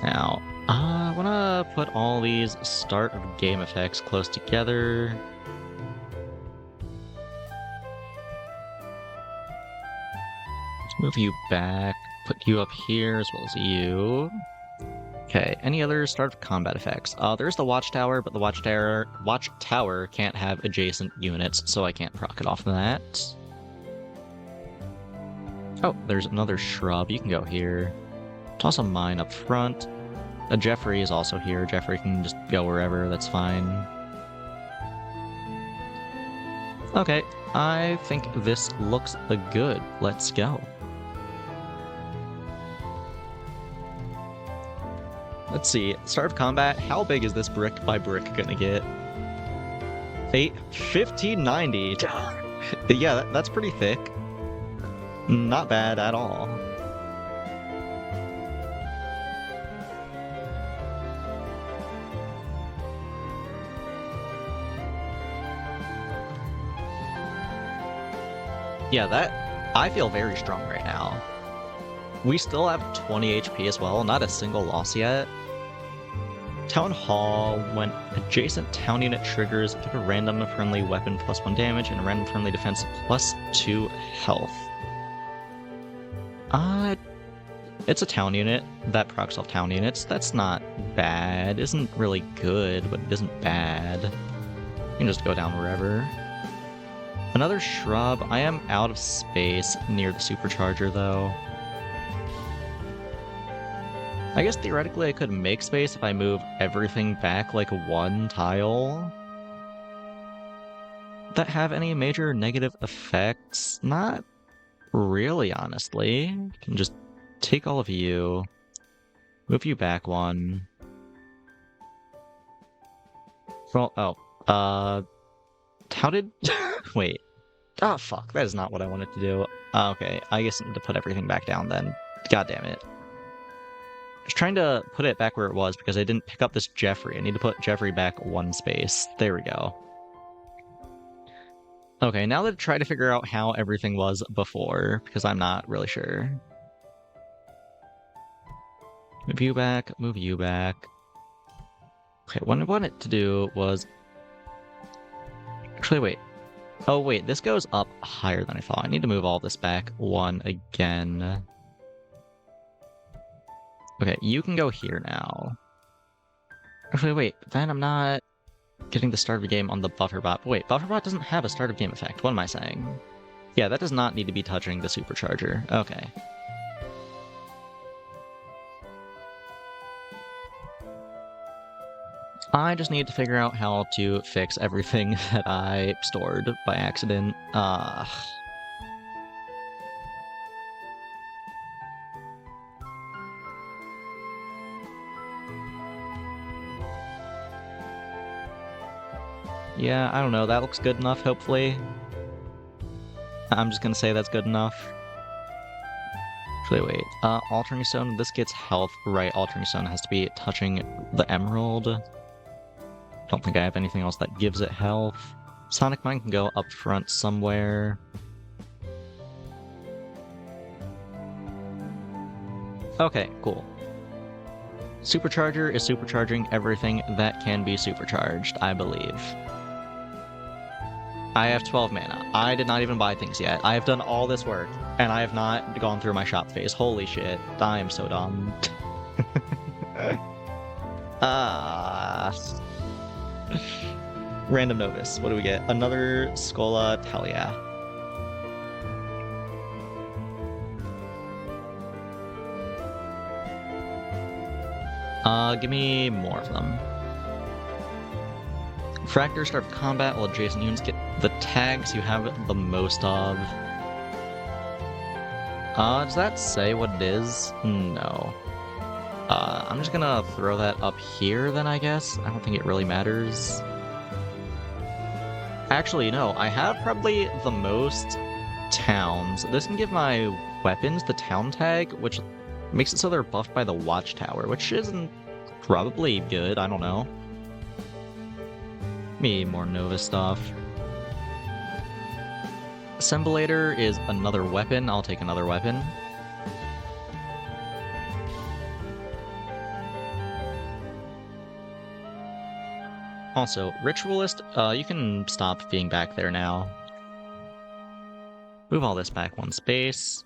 Now, I wanna put all these start of game effects close together. Let's move you back, put you up here as well as you. Okay, any other start of combat effects? There's the watchtower, but the watchtower can't have adjacent units, so I can't proc it off of that. Oh, there's another shrub. You can go here. Toss a mine up front. Jeffrey is also here. Jeffrey can just go wherever, that's fine. Okay, I think this looks good. Let's go. Let's see, start of combat, how big is this brick by brick gonna get? 1590. Yeah, that's pretty thick. Not bad at all. Yeah, I feel very strong right now. We still have 20 HP as well, not a single loss yet. Town Hall, when adjacent town unit triggers, give a random friendly weapon +1 damage and a random friendly defense +2 health. It's a town unit that procs off town units. That's not bad. Isn't really good, but it isn't bad. You can just go down wherever. Another shrub. I am out of space near the supercharger, though. I guess theoretically I could make space if I move everything back like one tile. That have any major negative effects? Not really, honestly. Can just take all of you, move you back one. Well, how did... Wait. Oh, fuck. That is not what I wanted to do. Okay, I guess I need to put everything back down then. God damn it. I was trying to put it back where it was because I didn't pick up this Jeffrey. I need to put Jeffrey back one space. There we go. Okay, now let's try to figure out how everything was before, because I'm not really sure. Move you back, move you back. Okay, what I wanted to do was... Actually, wait. Oh, wait, this goes up higher than I thought. I need to move all this back one again. Okay, you can go here now. Actually, wait, then I'm not getting the start of the game on the buffer bot. Wait, buffer bot doesn't have a start of game effect. What am I saying? Yeah, that does not need to be touching the supercharger. Okay. I just need to figure out how to fix everything that I stored by accident. Yeah, I don't know, that looks good enough, hopefully. I'm just gonna say that's good enough. Actually, wait, altering stone, this gets health, right, altering stone has to be touching the emerald. Don't think I have anything else that gives it health. Sonic Mine can go up front somewhere. Okay, cool. Supercharger is supercharging everything that can be supercharged, I believe. I have 12 mana. I did not even buy things yet. I have done all this work, and I have not gone through my shop phase. Holy shit. I am so dumb. Random Novus. What do we get? Another Scola Talia. Give me more of them. Fractors start combat while adjacent units get the tags you have the most of. Does that say what it is? No. I'm just gonna throw that up here then, I guess. I don't think it really matters. Actually, no, I have probably the most towns. This can give my weapons the town tag, which makes it so they're buffed by the watchtower, which isn't probably good, I don't know. Me more Nova stuff. Assemblator is another weapon. I'll take another weapon. Also, Ritualist, you can stop being back there now. Move all this back one space.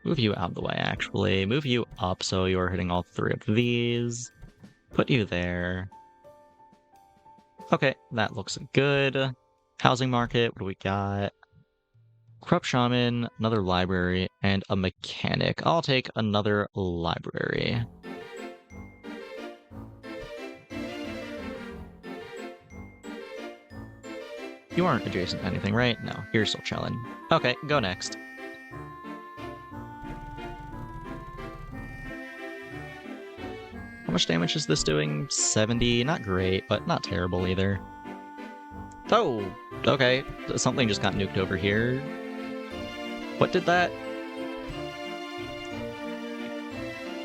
Move you out of the way, actually. Move you up so you're hitting all three of these. Put you there. Okay, that looks good. Housing market, what do we got? Corrupt Shaman, another library, and a mechanic. I'll take another library. You aren't adjacent to anything, right? No, you're still chilling. Okay, go next. How much damage is this doing? 70, not great, but not terrible either. Oh, okay, something just got nuked over here. What did that?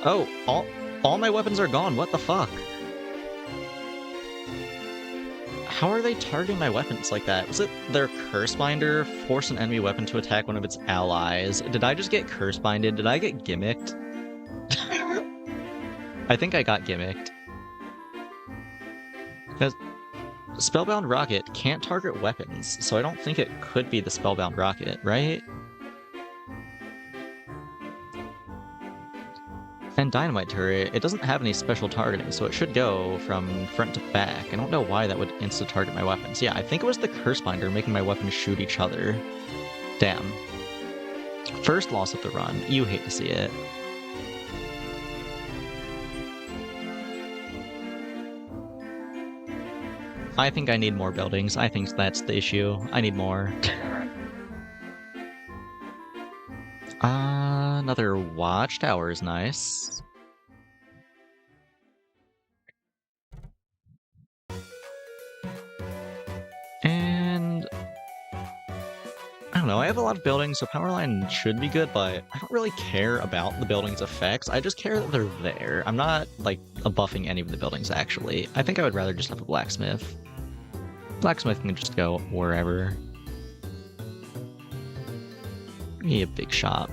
Oh, all my weapons are gone, what the fuck? How are they targeting my weapons like that? Was it their Curse Binder? Force an enemy weapon to attack one of its allies. Did I just get Curse Binded? Did I get gimmicked? I think I got gimmicked. Because Spellbound Rocket can't target weapons, so I don't think it could be the Spellbound Rocket, right? And Dynamite Turret, it doesn't have any special targeting, so it should go from front to back. I don't know why that would insta-target my weapons. Yeah, I think it was the Curse Binder making my weapons shoot each other. Damn. First loss of the run. You hate to see it. I think I need more buildings. I think that's the issue. I need more. Another watchtower is nice. And I don't know, I have a lot of buildings, so Powerline should be good, but I don't really care about the building's effects. I just care that they're there. I'm not, like, buffing any of the buildings, actually. I think I would rather just have a blacksmith. Blacksmith can just go wherever. Need a big shop.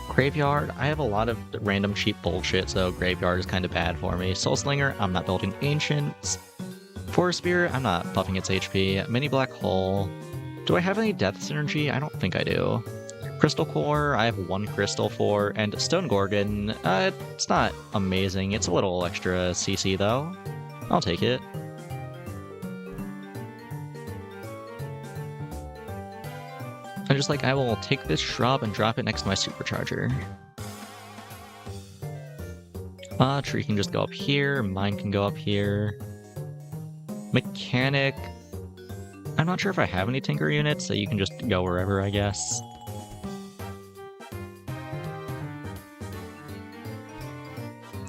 Graveyard, I have a lot of random cheap bullshit, so Graveyard is kind of bad for me. Soulslinger, I'm not building Ancients. Forest Spear, I'm not buffing its HP. Mini Black Hole. Do I have any Death Synergy? I don't think I do. Crystal Core, I have one crystal for, and Stone Gorgon, it's not amazing. It's a little extra CC though. I'll take it. I'm just like, I will take this shrub and drop it next to my supercharger. Tree can just go up here, mine can go up here. Mechanic. I'm not sure if I have any tinker units, so you can just go wherever, I guess.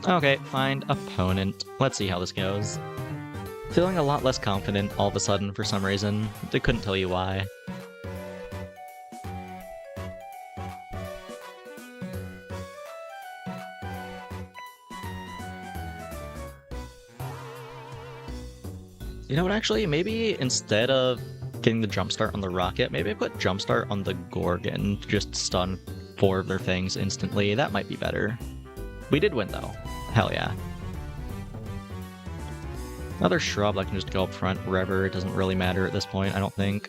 Okay, find opponent. Let's see how this goes. Feeling a lot less confident all of a sudden for some reason. I couldn't tell you why. You know what, actually, maybe instead of getting the jumpstart on the rocket, maybe I put jumpstart on the Gorgon, just stun 4 of their things instantly. That might be better. We did win, though. Hell yeah. Another shrub that can just go up front wherever. It doesn't really matter at this point, I don't think.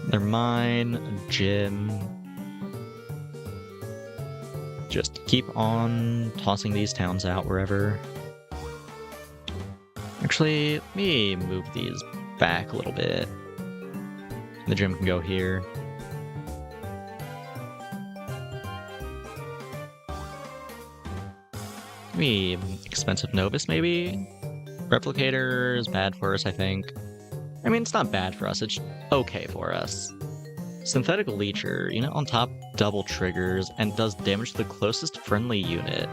They're mine. Gym. Just keep on tossing these towns out wherever. Actually, let me move these back a little bit. The gym can go here. Maybe expensive novice, maybe? Replicator is bad for us, I think. I mean, it's not bad for us, it's okay for us. Synthetic Leecher, you know, on top, double triggers, and does damage to the closest friendly unit.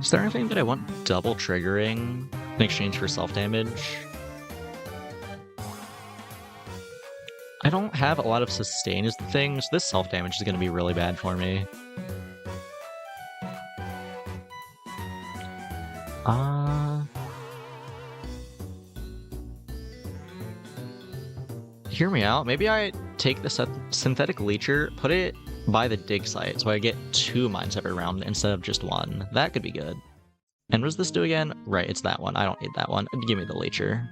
Is there anything that I want double triggering in exchange for self-damage? I don't have a lot of sustain as the thing, so this self-damage is going to be really bad for me. Hear me out. Maybe I take the synthetic leecher, put it by the dig site, so I get 2 mines every round instead of just 1. That could be good. And what does this do again? Right, it's that one. I don't need that one. Give me the leecher.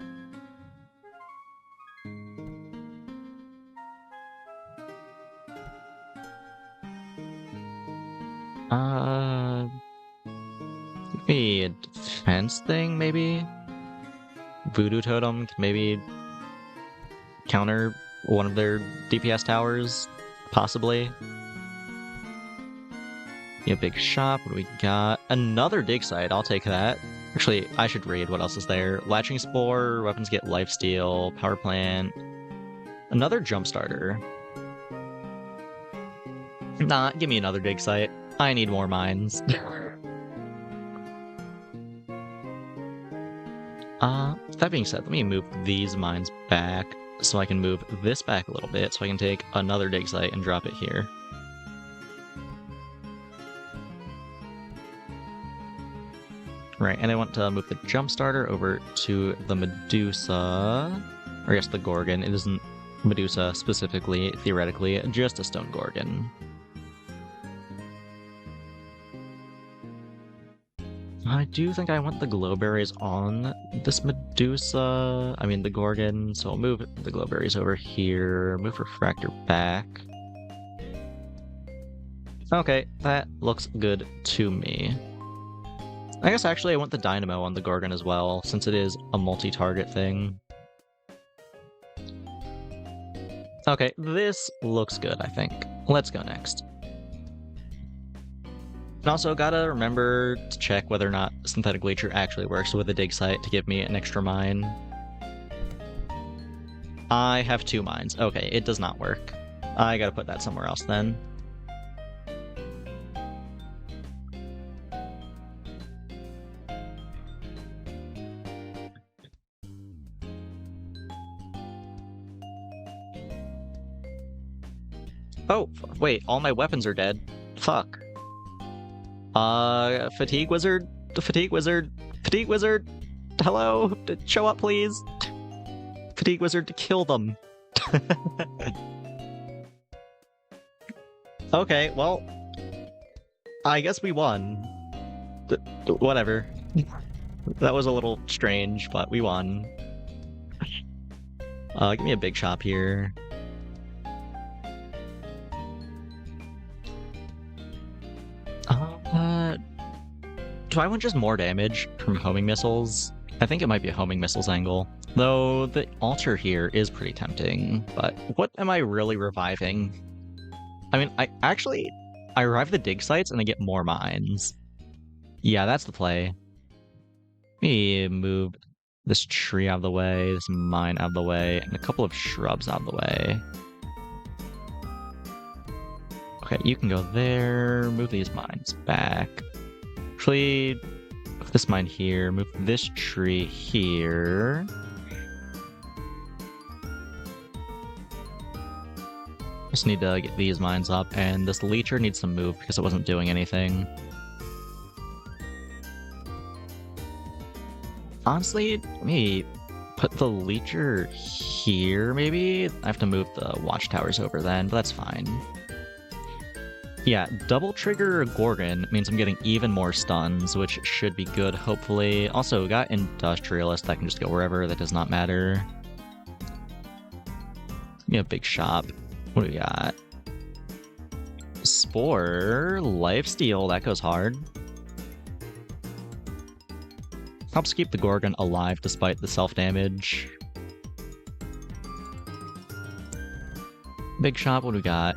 Give me a defense thing, maybe? Voodoo Totem can maybe counter one of their DPS towers, possibly. Yeah, big shop. What do we got? Another dig site. I'll take that. Actually, I should read what else is there. Latching Spore, weapons get lifesteal, power plant. Another jump starter. Nah, give me another dig site. I need more mines. That being said, let me move these mines back so I can move this back a little bit so I can take another dig site and drop it here. Right, and I want to move the jump starter over to the Medusa, or yes, the Gorgon. It isn't Medusa specifically, theoretically, just a stone Gorgon. I do think I want the glowberries on this Medusa, the Gorgon, so I'll move the glowberries over here, move Refractor back. Okay, that looks good to me. I guess actually I want the Dynamo on the Gorgon as well, since it is a multi-target thing. Okay, this looks good, I think. Let's go next. And also, gotta remember to check whether or not Synthetic Leecher actually works with a dig site to give me an extra mine. I have 2 mines. Okay, it does not work. I gotta put that somewhere else then. Oh, wait, all my weapons are dead. Fuck. Fatigue Wizard? Fatigue Wizard? Fatigue Wizard? Hello? Show up, please. Fatigue Wizard, kill them. Okay, well, I guess we won. Whatever. That was a little strange, but we won. Give me a big shop here. Do I want just more damage from homing missiles? I think it might be a homing missiles angle. Though the altar here is pretty tempting, but what am I really reviving? I revive the dig sites and I get more mines. Yeah, that's the play. Let me move this tree out of the way, this mine out of the way, and a couple of shrubs out of the way. Okay, you can go there, move these mines back. Actually, move this mine here, move this tree here. Just need to get these mines up, and this leecher needs to move because it wasn't doing anything. Honestly, let me put the leecher here, maybe? I have to move the watchtowers over then, but that's fine. Yeah, double trigger Gorgon means I'm getting even more stuns, which should be good, hopefully. Also, we got Industrialist that can just go wherever, that does not matter. Give me a big shop. What do we got? Spore, Lifesteal, that goes hard. Helps keep the Gorgon alive despite the self-damage. Big shop, what do we got?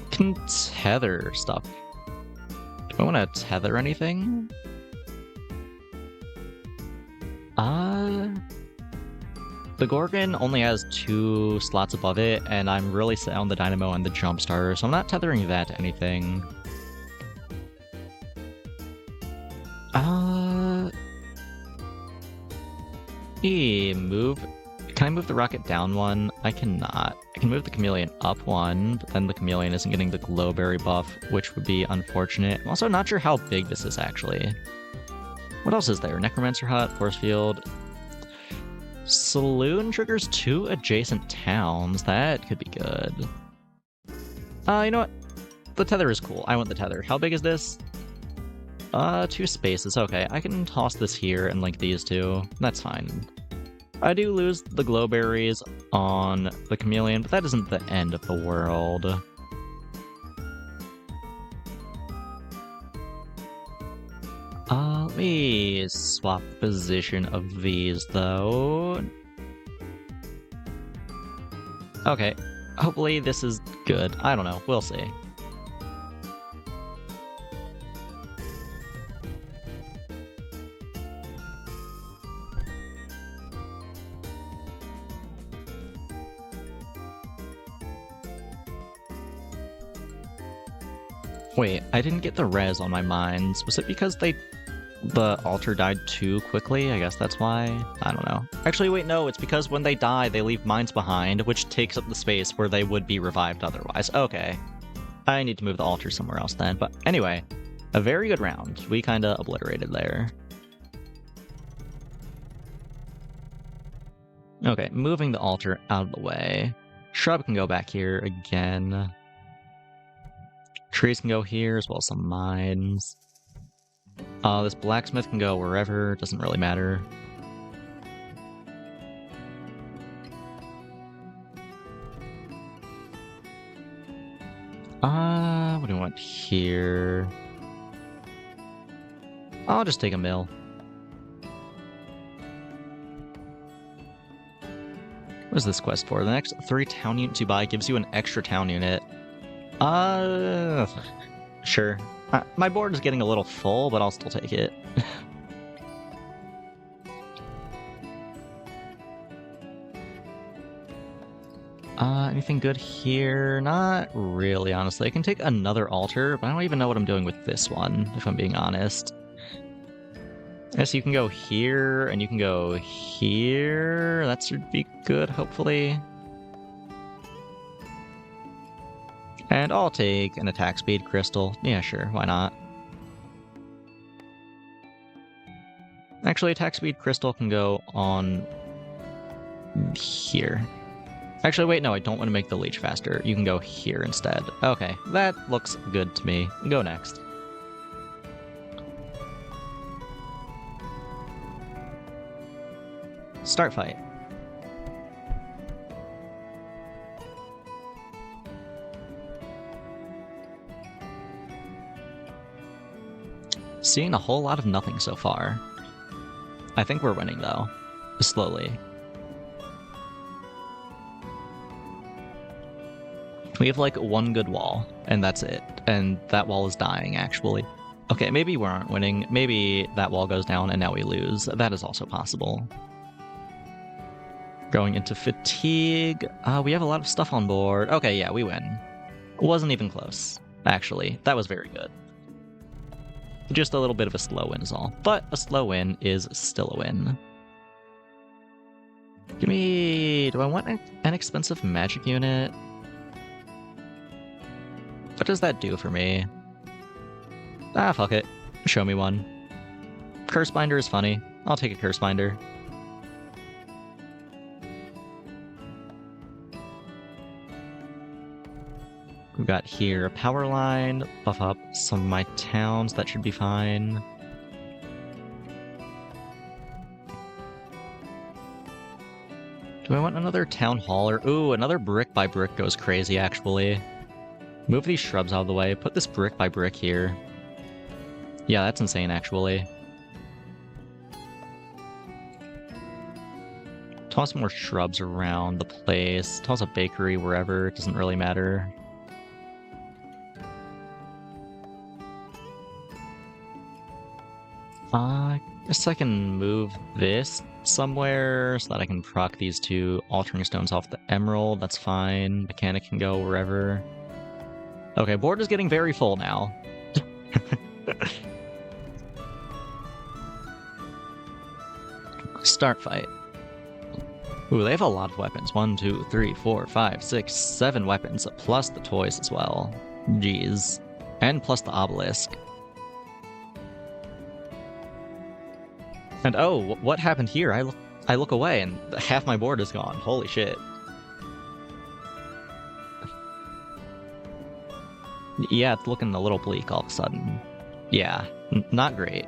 Can tether stuff. Do I want to tether anything? The Gorgon only has 2 slots above it, and I'm really set on the Dynamo and the Jump Starter, so I'm not tethering that to anything. Move. Can I move the rocket down one? I cannot. I can move the Chameleon up one, but then the Chameleon isn't getting the Glowberry buff, which would be unfortunate. I'm also not sure how big this is, actually. What else is there? Necromancer Hut, Force Field. Saloon triggers 2 adjacent towns. That could be good. You know what? The tether is cool. I want the tether. How big is this? 2 spaces. Okay, I can toss this here and link these two. That's fine. I do lose the Glowberries on the Chameleon, but that isn't the end of the world. Let me swap the position of these, though. Okay, hopefully this is good. I don't know, we'll see. Wait, I didn't get the res on my mines. Was it because the altar died too quickly? I guess that's why. I don't know. Actually, wait, no, it's because when they die, they leave mines behind, which takes up the space where they would be revived otherwise. Okay. I need to move the altar somewhere else then. But anyway, a very good round. We kind of obliterated there. Okay, moving the altar out of the way. Shrub can go back here again. Trees can go here, as well as some mines. This blacksmith can go wherever, doesn't really matter. What do we want here? I'll just take a mill. What is this quest for? The next 3 town units you buy gives you an extra town unit. Sure. My board is getting a little full, but I'll still take it. Anything good here? Not really, honestly. I can take another altar, but I don't even know what I'm doing with this one, if I'm being honest. I guess you can go here, and you can go here. That should be good, hopefully. And I'll take an attack speed crystal. Yeah, sure, why not? Actually, attack speed crystal can go on here. Actually, wait, no, I don't want to make the leech faster. You can go here instead. Okay, that looks good to me. Go next. Start fight. Seeing a whole lot of nothing so far. I think we're winning, though. Slowly. We have, like, one good wall, and that's it. And that wall is dying, actually. Okay, maybe we aren't winning. Maybe that wall goes down and now we lose. That is also possible. Going into fatigue. We have a lot of stuff on board. Okay, yeah, we win. Wasn't even close, actually. That was very good. Just a little bit of a slow win is all. But a slow win is still a win. Give me... Do I want an expensive magic unit? What does that do for me? Ah, fuck it. Show me one. Curse Binder is funny. I'll take a Curse Binder. We've got here a power line, buff up some of my towns, that should be fine. Do I want another town hall or... Ooh, another brick by brick goes crazy, actually. Move these shrubs out of the way, put this brick by brick here. Yeah, that's insane, actually. Toss more shrubs around the place. Toss a bakery wherever, it doesn't really matter. Guess I can move this somewhere so that I can proc these two altering stones off the emerald. That's fine. Mechanic can go wherever. Okay, board is getting very full now. Start fight. Ooh, they have a lot of weapons. 1, 2, 3, 4, 5, 6, 7 weapons, plus the toys as well. Jeez. And plus the obelisk. And oh, what happened here? I look away and half my board is gone. Holy shit. Yeah, it's looking a little bleak all of a sudden. Yeah, not great.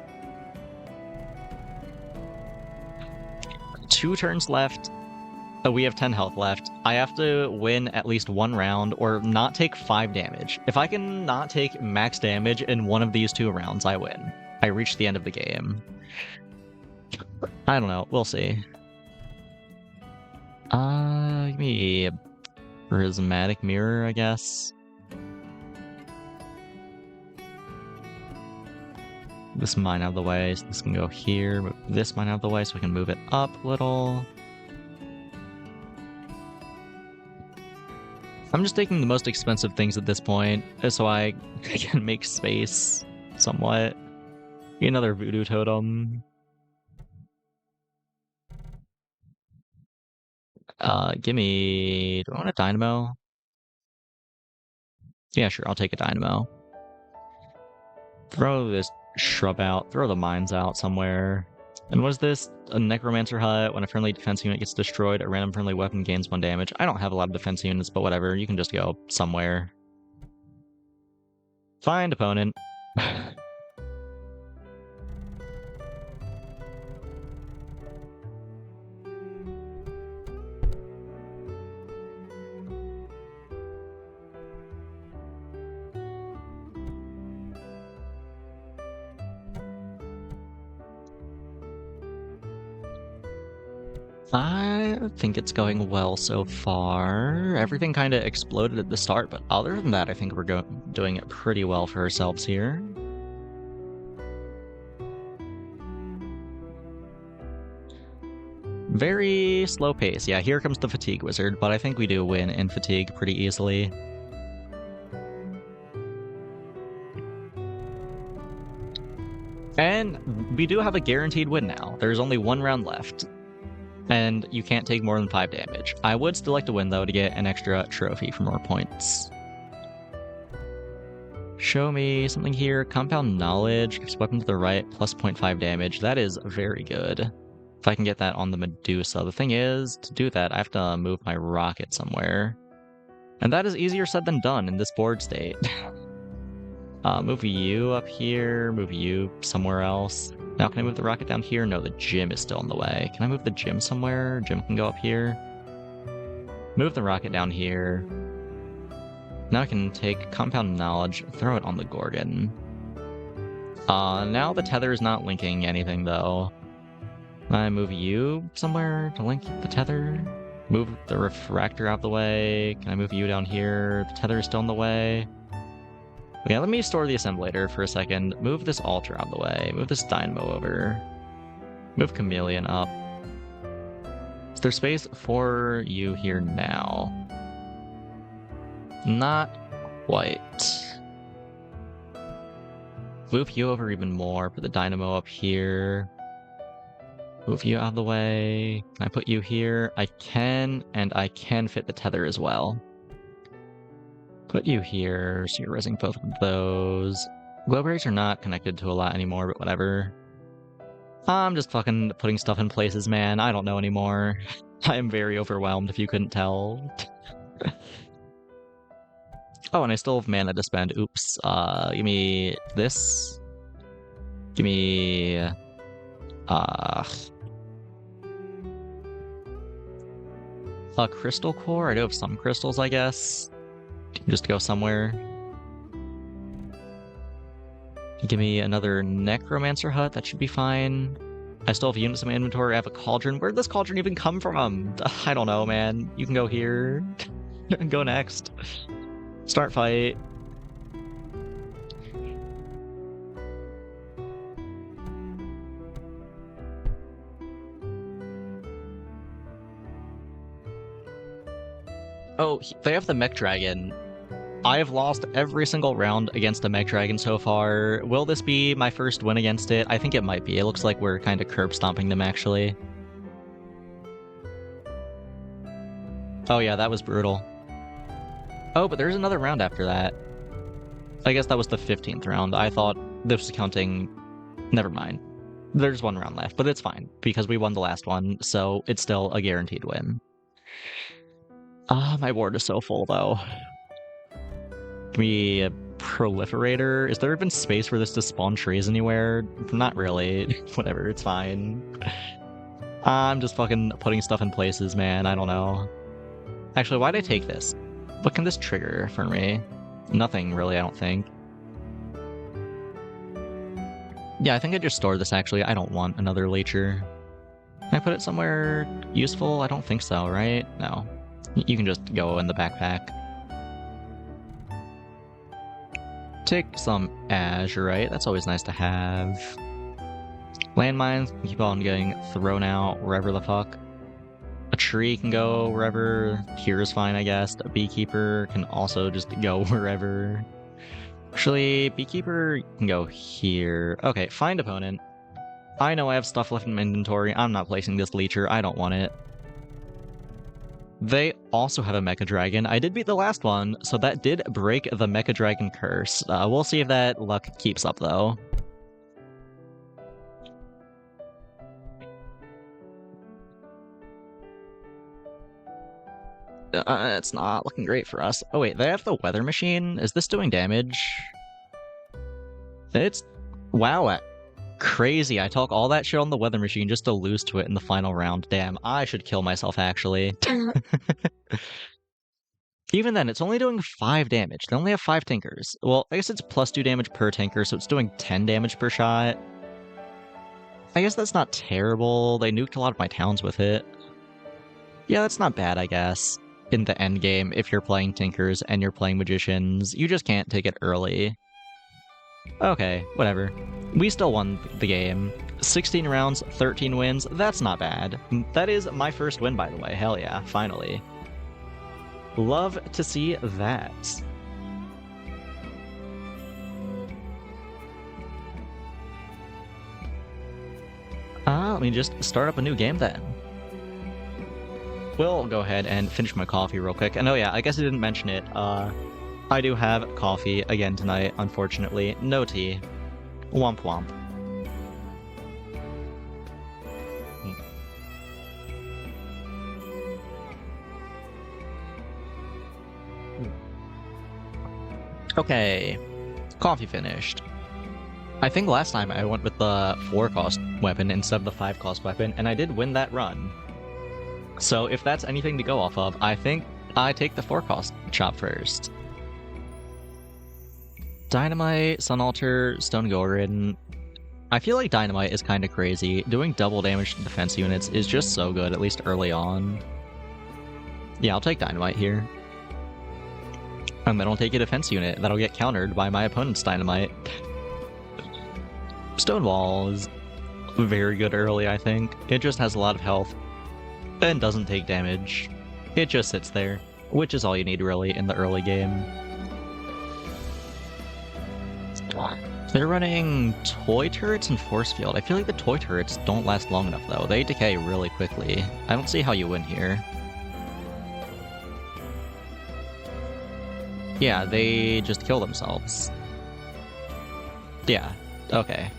2 turns left. We have 10 health left. I have to win at least 1 round or not take 5 damage. If I can not take max damage in one of these 2 rounds, I win. I reach the end of the game. I don't know. We'll see. Give me a prismatic mirror, I guess. This mine out of the way, so this can go here. Move this mine out of the way so we can move it up a little. I'm just taking the most expensive things at this point, so I can make space somewhat. Get another voodoo totem. Give me... Do I want a dynamo? Yeah, sure, I'll take a dynamo. Throw this shrub out. Throw the mines out somewhere. And what is this? A necromancer hut. When a friendly defense unit gets destroyed, a random friendly weapon gains 1 damage. I don't have a lot of defense units, but whatever. You can just go somewhere. Find opponent. I think it's going well so far. Everything kind of exploded at the start, but other than that, I think we're doing it pretty well for ourselves here. Very slow pace. Yeah, here comes the fatigue wizard, but I think we do win in fatigue pretty easily. And we do have a guaranteed win now. There's only 1 round left. And you can't take more than 5 damage. I would still like to win, though, to get an extra trophy for more points. Show me something here. Compound Knowledge, gives weapon to the right, plus 0.5 damage. That is very good. If I can get that on the Medusa. The thing is, to do that, I have to move my rocket somewhere. And that is easier said than done in this board state. Move you up here, move you somewhere else. Now, can I move the rocket down here? No, the gym is still in the way. Can I move the gym somewhere? Gym can go up here. Move the rocket down here. Now I can take Compound Knowledge, throw it on the Gorgon. Now the tether is not linking anything, though. Can I move you somewhere to link the tether? Move the refractor out of the way. Can I move you down here? The tether is still in the way. Okay, let me store the assemblator for a second. Move this altar out of the way. Move this dynamo over. Move chameleon up. Is there space for you here now? Not quite. Move you over even more. Put the dynamo up here. Move you out of the way. Can I put you here? I can, and I can fit the tether as well. Put you here, so you're resing both of those. Glow berries are not connected to a lot anymore, but whatever. I'm just fucking putting stuff in places, man. I don't know anymore. I am very overwhelmed, if you couldn't tell. Oh, and I still have mana to spend. Oops. Give me this. Give me... a crystal core? I do have some crystals, I guess. Just go somewhere. Give me another necromancer hut. That should be fine. I still have units in my inventory. I have a cauldron. Where'd this cauldron even come from? I don't know, man. You can go here. Go next. Start fight. Oh, they have the mech dragon. I have lost every single round against a mech dragon so far. Will this be my first win against it? I think it might be. It looks like we're kind of curb stomping them, actually. Oh yeah, that was brutal. Oh, but there's another round after that. I guess that was the 15th round. I thought this was counting... Never mind. There's one round left, but it's fine, because we won the last one, so it's still a guaranteed win. Ah, my board is so full, though. Give me a proliferator. Is there even space for this to spawn trees anywhere? Not really. Whatever, it's fine. I'm just fucking putting stuff in places, man. I don't know. Actually, why'd I take this? What can this trigger for me? Nothing, really, I don't think. Yeah, I think I just stored this, actually. I don't want another leecher. Can I put it somewhere useful? I don't think so, right? No. You can just go in the backpack. Take some azurite. That's always nice to have. Landmines can keep on getting thrown out wherever the fuck. A tree can go wherever. Here is fine, I guess. A beekeeper can also just go wherever. Actually, beekeeper can go here. Okay, find opponent. I know I have stuff left in my inventory. I'm not placing this leecher. I don't want it. They also have a Mecha Dragon. I did beat the last one, so that did break the Mecha Dragon curse. We'll see if that luck keeps up, though. It's not looking great for us. Oh wait, they have the weather machine? Is this doing damage? It's... Wow, crazy. I talk all that shit on the weather machine just to lose to it in the final round. Damn, I should kill myself, actually. Even then, it's only doing 5 damage. They only have 5 tinkers. Well, I guess it's plus 2 damage per tinker, so it's doing 10 damage per shot. I guess that's not terrible. They nuked a lot of my towns with it. Yeah, that's not bad, I guess. In the end game, if you're playing Tinkers and you're playing Magicians, you just can't take it early. Okay, whatever. We still won the game. 16 rounds, 13 wins, that's not bad. That is my first win, by the way. Hell yeah, finally. Love to see that. Let me just start up a new game then. We'll go ahead and finish my coffee real quick. And oh yeah, I guess I didn't mention it. I do have coffee again tonight, unfortunately. No tea. Womp womp. Okay. Coffee finished. I think last time I went with the 4-cost weapon instead of the 5-cost weapon, and I did win that run. So if that's anything to go off of, I think I take the 4-cost chop first. Dynamite, Sun Altar, Stone Gorin. I feel like Dynamite is kind of crazy. Doing double damage to defense units is just so good, at least early on. Yeah, I'll take Dynamite here. And then I'll take a defense unit that'll get countered by my opponent's Dynamite. Stonewall is very good early, I think. It just has a lot of health and doesn't take damage. It just sits there, which is all you need really in the early game. They're running toy turrets and force field. I feel like the toy turrets don't last long enough though. They decay really quickly. I don't see how you win here. Yeah, they just kill themselves. Yeah, okay.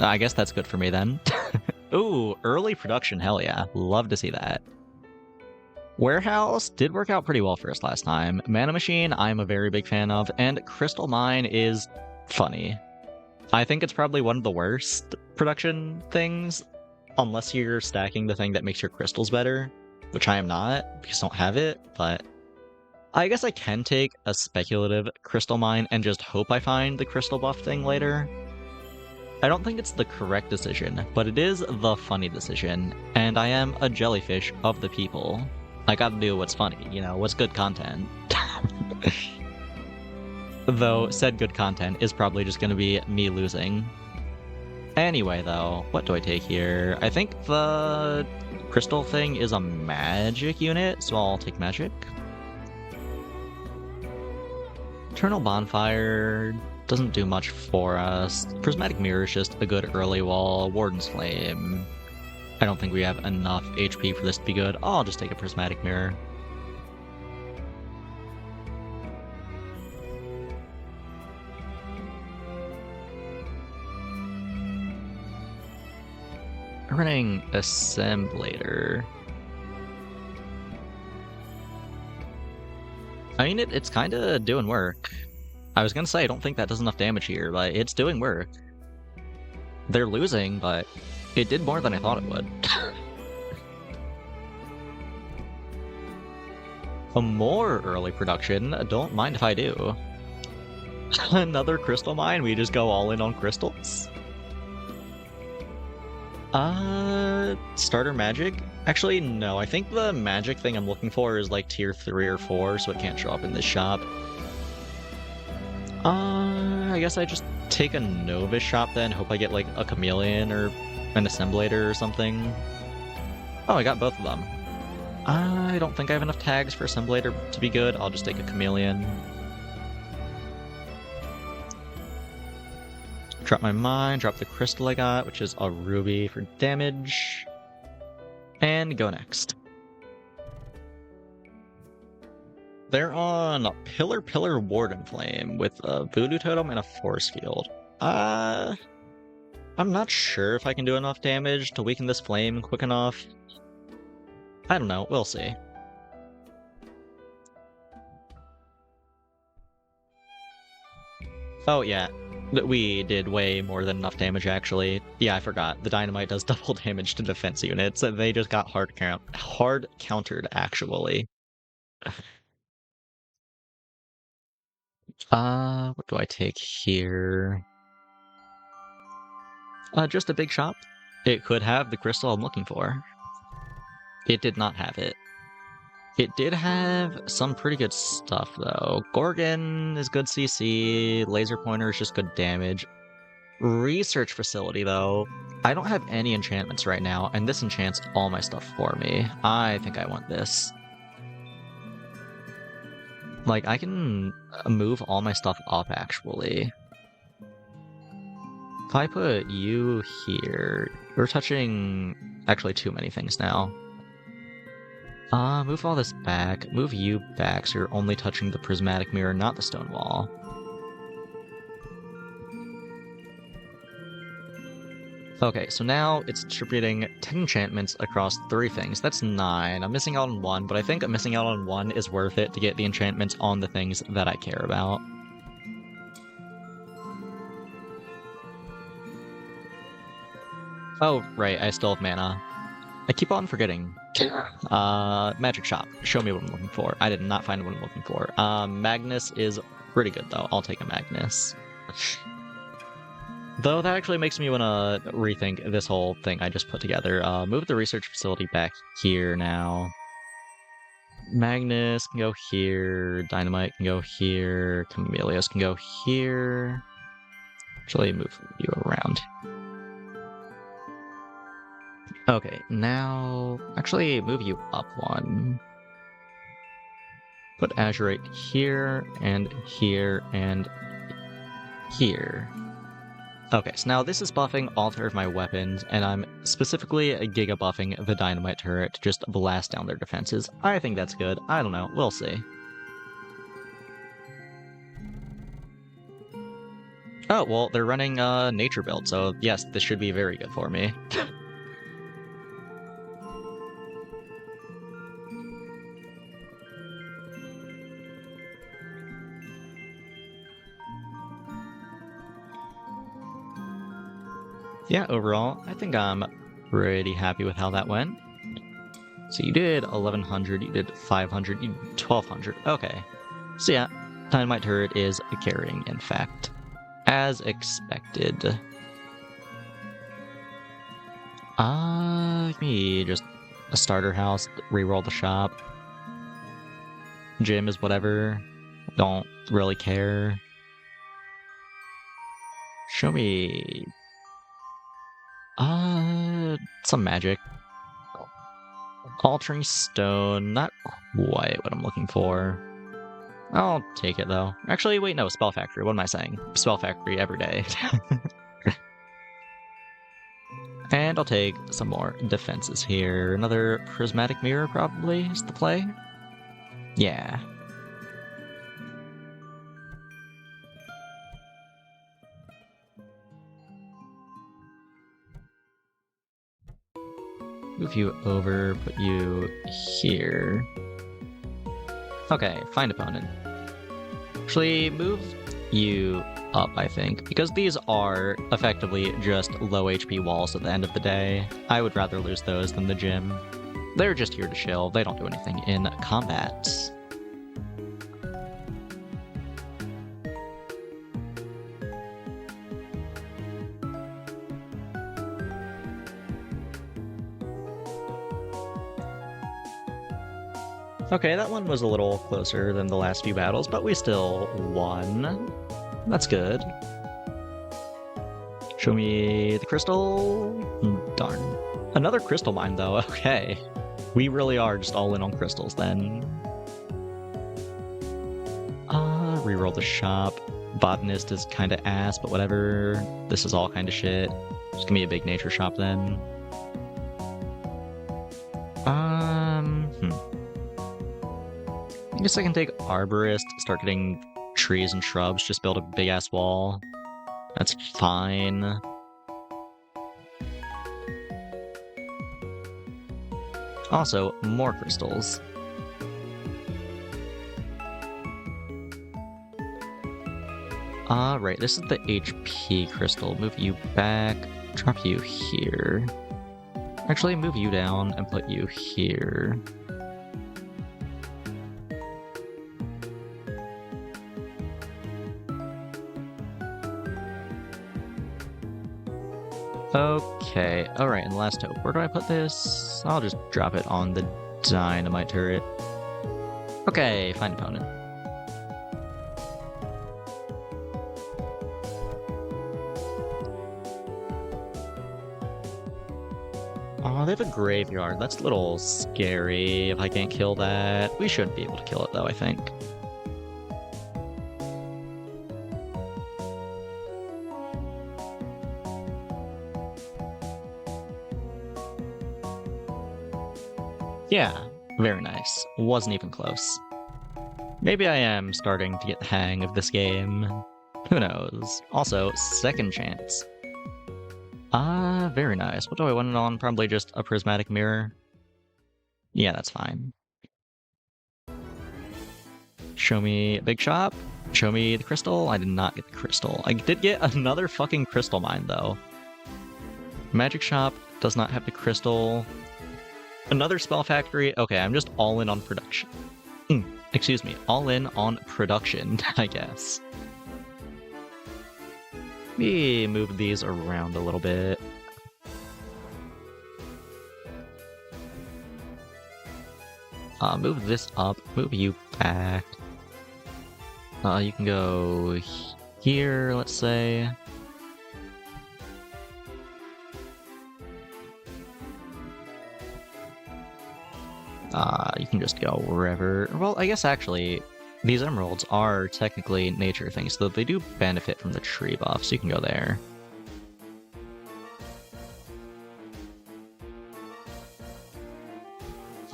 I guess that's good for me then. Ooh, early production, hell yeah. Love to see that. Warehouse did work out pretty well for us last time. Mana Machine, I'm a very big fan of, and Crystal Mine is funny. I think it's probably one of the worst production things, unless you're stacking the thing that makes your crystals better, which I am not, because I don't have it, but I guess I can take a speculative Crystal Mine and just hope I find the crystal buff thing later. I don't think it's the correct decision, but it is the funny decision, and I am a jellyfish of the people. I gotta do what's funny, you know, what's good content. Though said good content is probably just gonna be me losing. Anyway, though, what do I take here? I think the crystal thing is a magic unit, so I'll take magic. Eternal Bonfire doesn't do much for us. Prismatic Mirror is just a good early wall. Warden's Flame. I don't think we have enough HP for this to be good. I'll just take a Prismatic Mirror. Running Assemblator. I mean, it's kind of doing work. I was gonna say I don't think that does enough damage here, but it's doing work. They're losing, but it did more than I thought it would. A more early production, don't mind if I do. Another crystal mine? We just go all in on crystals? Starter magic? Actually, no. I think the magic thing I'm looking for is like tier 3 or 4, so it can't show up in this shop. I guess I just take a novice shop then, hope I get like a chameleon or an assemblator or something. Oh, I got both of them. I don't think I have enough tags for assemblator to be good. I'll just take a chameleon. Drop my mine, drop the crystal I got, which is a ruby for damage. And go next. They're on Pillar Warden Flame with a Voodoo Totem and a Force Field. I'm not sure if I can do enough damage to weaken this flame quick enough. I don't know, we'll see. Oh yeah, we did way more than enough damage actually. Yeah, I forgot. The dynamite does double damage to defense units. They just got hard countered actually. What do I take here? Just a big shop. It could have the crystal I'm looking for. It did not have it. It did have some pretty good stuff, though. Gorgon is good CC, laser pointer is just good damage. Research facility, though. I don't have any enchantments right now, and this enchants all my stuff for me. I think I want this. Like, I can move all my stuff up, actually. If I put you here, we're touching actually too many things now. Move all this back. Move you back so you're only touching the prismatic mirror, not the stone wall. Okay, so now it's distributing 10 enchantments across 3 things. That's 9. I'm missing out on 1, but I think missing out on 1 is worth it to get the enchantments on the things that I care about. Oh, right, I still have mana. I keep on forgetting. Magic shop. Show me what I'm looking for. I did not find what I'm looking for. Magnus is pretty good, though. I'll take a Magnus. Though that actually makes me want to rethink this whole thing I just put together. Move the research facility back here now. Magnus can go here. Dynamite can go here. Camellios can go here. Actually, move you around. Okay, now... Actually, move you up 1. Put Azurite here, and here, and here. Okay, so now this is buffing all 3 of my weapons, and I'm specifically giga buffing the dynamite turret to just blast down their defenses. I think that's good. I don't know. We'll see. Oh, well, they're running nature build, so yes, this should be very good for me. Yeah, overall, I think I'm pretty happy with how that went. So you did 1100, you did 500, you did 1200. Okay. So yeah, dynamite turret is carrying, in fact. As expected. Give me just a starter house, reroll the shop. Gym is whatever. Don't really care. Show me... Some magic. Altering stone, not quite what I'm looking for. I'll take it though. Actually, wait, no, Spell Factory. What am I saying? Spell Factory every day. And I'll take some more defenses here. Another Prismatic Mirror probably is the play. Yeah. Move you over, put you here. Okay, find opponent. Actually, move you up, I think, because these are effectively just low HP walls at the end of the day. I would rather lose those than the gym. They're just here to chill, they don't do anything in combat. Okay, that one was a little closer than the last few battles, but we still won. That's good. Show me the crystal. Darn. Another crystal mine, though. Okay. We really are just all in on crystals, then. Reroll the shop. Botanist is kind of ass, but whatever. This is all kind of shit. Just give me a big nature shop, then. I guess I can take Arborist, start getting trees and shrubs, just build a big-ass wall. That's fine. Also, more crystals. Right, this is the HP crystal. Move you back, drop you here. Actually, move you down and put you here. Okay, alright, and last hope. Where do I put this? I'll just drop it on the dynamite turret. Okay, find opponent. Oh, they have a graveyard. That's a little scary if I can't kill that. We should be able to kill it though, I think. Yeah, very nice. Wasn't even close. Maybe I am starting to get the hang of this game. Who knows? Also, second chance. Very nice. What do I want it on? Probably just a prismatic mirror. Yeah, that's fine. Show me a big shop. Show me the crystal. I did not get the crystal. I did get another fucking crystal mine, though. Magic shop does not have the crystal. Another spell factory. Okay, I'm just all in on production. Excuse me, all in on production, I guess. Let me move these around a little bit. Move this up, move you back. You can go here, let's say. You can just go wherever. Well, I guess actually, these emeralds are technically nature things, so they do benefit from the tree buff, so you can go there.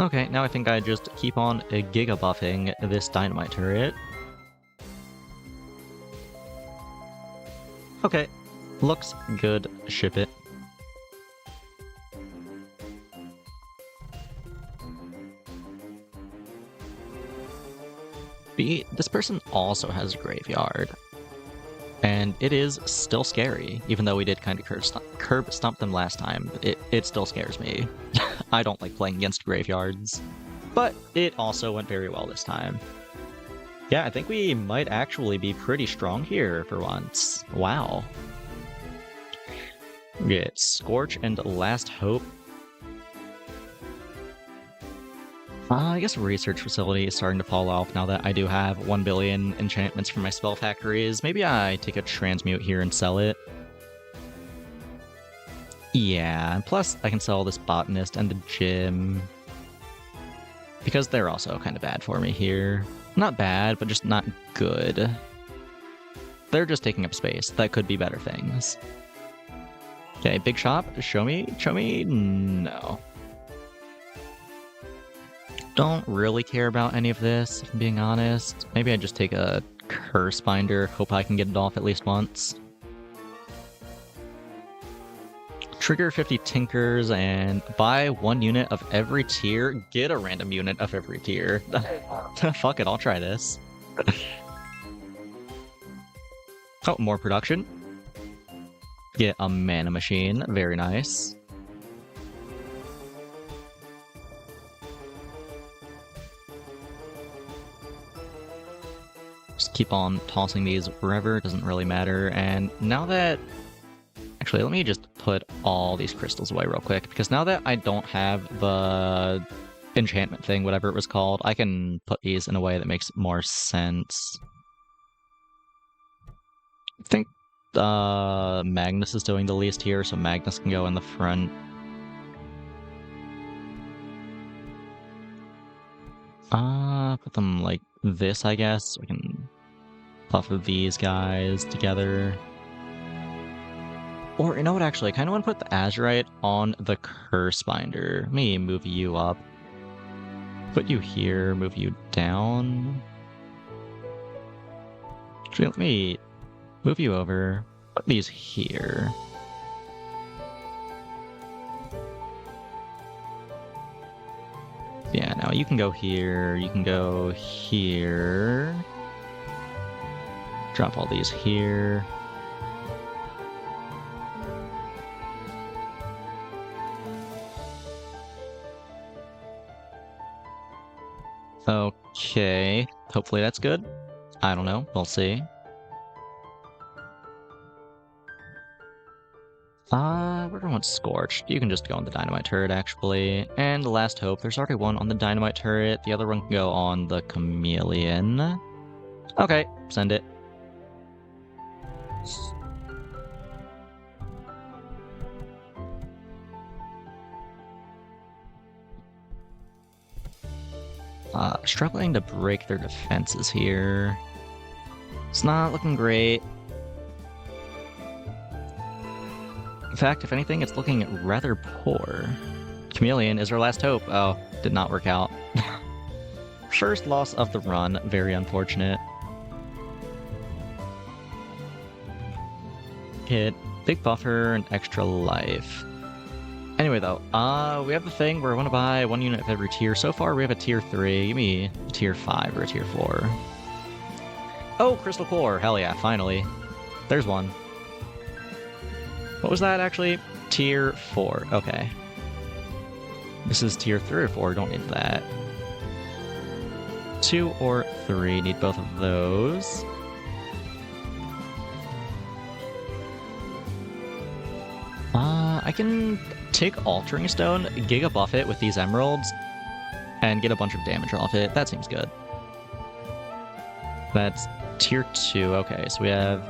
Okay, now I think I just keep on giga buffing this dynamite turret. Okay, looks good. Ship it. This person also has a graveyard, and it is still scary, even though we did kind of curb stomp them last time. It still scares me. I don't like playing against graveyards, but it also went very well this time. Yeah, I think we might actually be pretty strong here for once. Wow. We get Scorch and Last Hope. I guess Research Facility is starting to fall off now that I do have 1 billion enchantments from my spell factories. Maybe I take a Transmute here and sell it. Yeah, and plus I can sell this botanist and the gym. Because they're also kind of bad for me here. Not bad, but just not good. They're just taking up space. That could be better things. Okay, big shop. Show me. Show me. No. Don't really care about any of this, if I'm being honest. Maybe I just take a curse binder. Hope I can get it off at least once. Trigger 50 tinkers and buy 1 unit of every tier. Get a random unit of every tier. Fuck it, I'll try this. Oh, more production. Get a mana machine. Very nice. Just keep on tossing these wherever. It doesn't really matter. And now that... Actually, let me just put all these crystals away real quick, because now that I don't have the enchantment thing, whatever it was called, I can put these in a way that makes more sense. I think Magnus is doing the least here, so Magnus can go in the front. Put them like this, I guess, so we can puff these guys together. Or, you know what, actually, I kind of want to put the Azurite on the Curse Binder. Let me move you up. Put you here, move you down. Actually, let me move you over. Put these here. Yeah, now you can go here, you can go here. Drop all these here. Okay, hopefully that's good. I don't know, we'll see. We're going Scorched. You can just go on the Dynamite turret, actually. And the last hope, there's already one on the Dynamite turret. The other one can go on the Chameleon. Okay, send it. Struggling to break their defenses here. It's not looking great. In fact, if anything, it's looking rather poor. Chameleon is our last hope. Oh, did not work out. First loss of the run, very unfortunate. Hit, big buffer, and extra life. Anyway, though, we have the thing where I want to buy 1 unit of every tier. So far, we have a tier 3. Give me a tier 5 or a tier 4. Oh, Crystal Core. Hell yeah, finally. There's one. What was that, actually? Tier 4. Okay. This is tier 3 or 4. Don't need that. 2 or 3. Need both of those. I can take Altering Stone, Giga Buff it with these emeralds, and get a bunch of damage off it. That seems good. That's tier 2. Okay, so we have,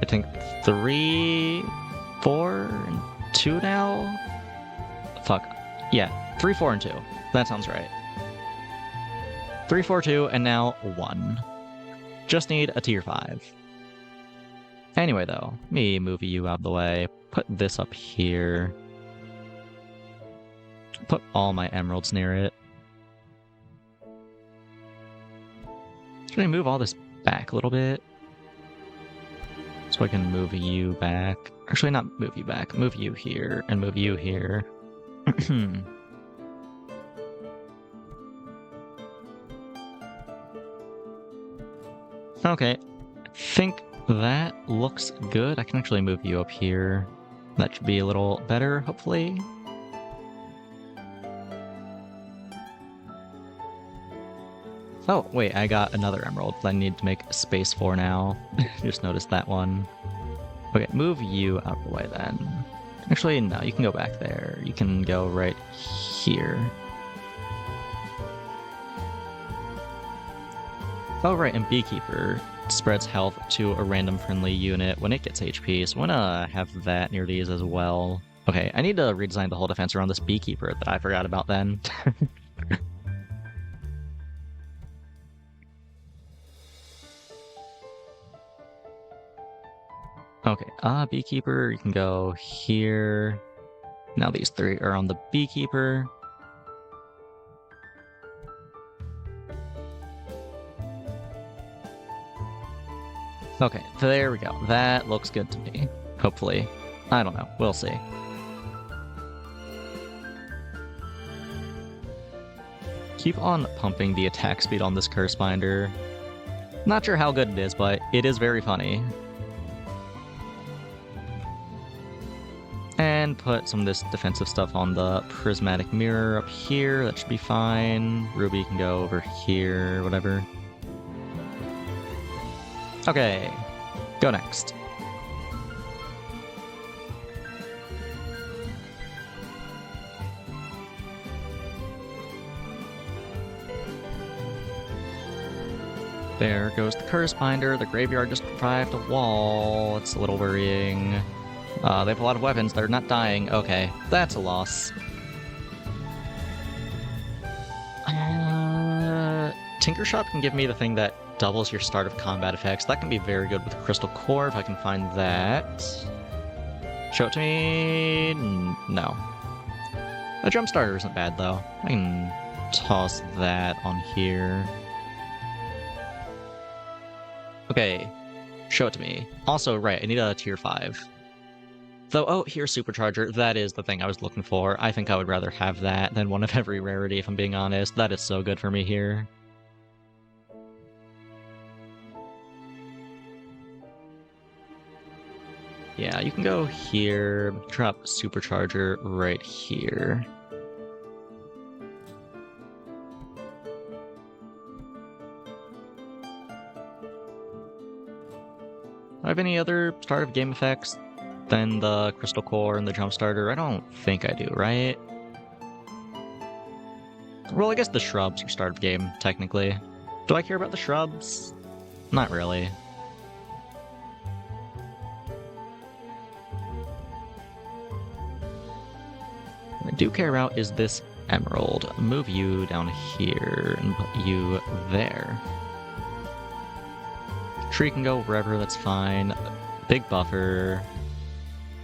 I think, 3, 4, and 2 now? Fuck. Yeah, 3, 4, and 2. That sounds right. 3, 4, 2, and now 1. Just need a tier 5. Anyway, though, let me move you out of the way. Put this up here. Put all my emeralds near it. Should I move all this back a little bit? So I can move you back. Actually, not move you back. Move you here and move you here. Okay. I think that looks good. I can actually move you up here. That should be a little better, hopefully. Oh, wait, I got another emerald that I need to make space for now. Just noticed that one. Okay, move you out of the way then. Actually, no, you can go back there. You can go right here. Oh, right, and Beekeeper spreads health to a random friendly unit when it gets HP, so I want to have that near these as well. Okay, I need to redesign the whole defense around this beekeeper that I forgot about then. Okay, beekeeper, you can go here. Now these three are on the beekeeper. Okay, there we go. That looks good to me. Hopefully. I don't know. We'll see. Keep on pumping the attack speed on this curse binder. Not sure how good it is, but it is very funny. And put some of this defensive stuff on the prismatic mirror up here. That should be fine. Ruby can go over here, whatever. Okay, go next. There goes the curse binder. The graveyard just revived a wall. It's a little worrying. They have a lot of weapons. They're not dying. Okay, that's a loss. Tinker Shop can give me the thing that doubles your start of combat effects. That can be very good with Crystal Core if I can find that. Show it to me. No. A jump starter isn't bad though. I can toss that on here. Okay, show it to me. Also, right, I need a tier 5. Though, oh, here's Supercharger. That is the thing I was looking for. I think I would rather have that than one of every rarity, if I'm being honest. That is so good for me here. Yeah, you can go here, drop Supercharger right here. Do I have any other start of game effects than the Crystal Core and the Jump Starter? I don't think I do, right? Well, I guess the shrubs are start of game, technically. Do I care about the shrubs? Not really. What I do care about is this emerald. Move you down here and put you there. Tree can go wherever, that's fine. Big buffer.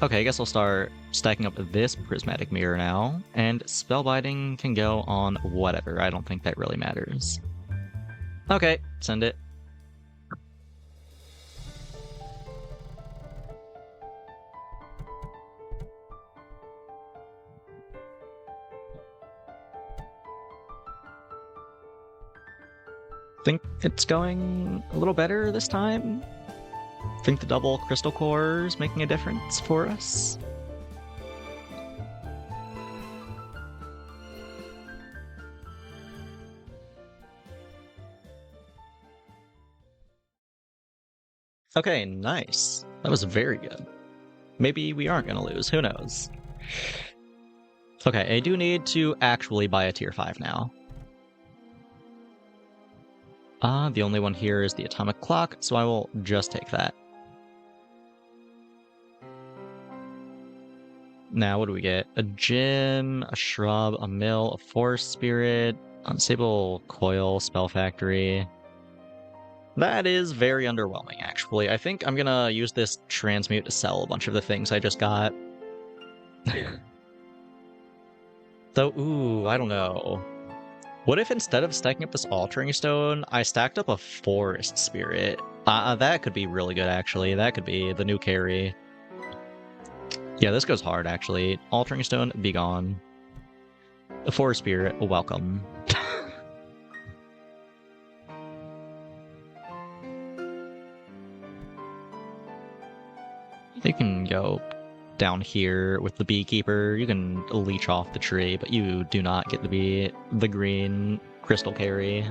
Okay, I guess I'll start stacking up this prismatic mirror now, and spellbinding can go on whatever. I don't think that really matters. Okay, send it. Think it's going a little better this time. Think the double crystal core is making a difference for us. Okay, nice. That was very good. Maybe we aren't gonna lose, who knows? Okay, I do need to actually buy a tier 5 now. The only one here is the atomic clock, so I will just take that. Now, what do we get? A gem, a shrub, a mill, a forest spirit, unstable coil, spell factory. That is very underwhelming, actually. I think I'm gonna use this transmute to sell a bunch of the things I just got. Though, ooh, I don't know. What if instead of stacking up this altering stone, I stacked up a forest spirit? That could be really good, actually. That could be the new carry. Yeah, this goes hard, actually. Altering stone, be gone. The forest spirit, welcome. You can go down here with the beekeeper. You can leech off the tree, but you do not get to be the green crystal carry.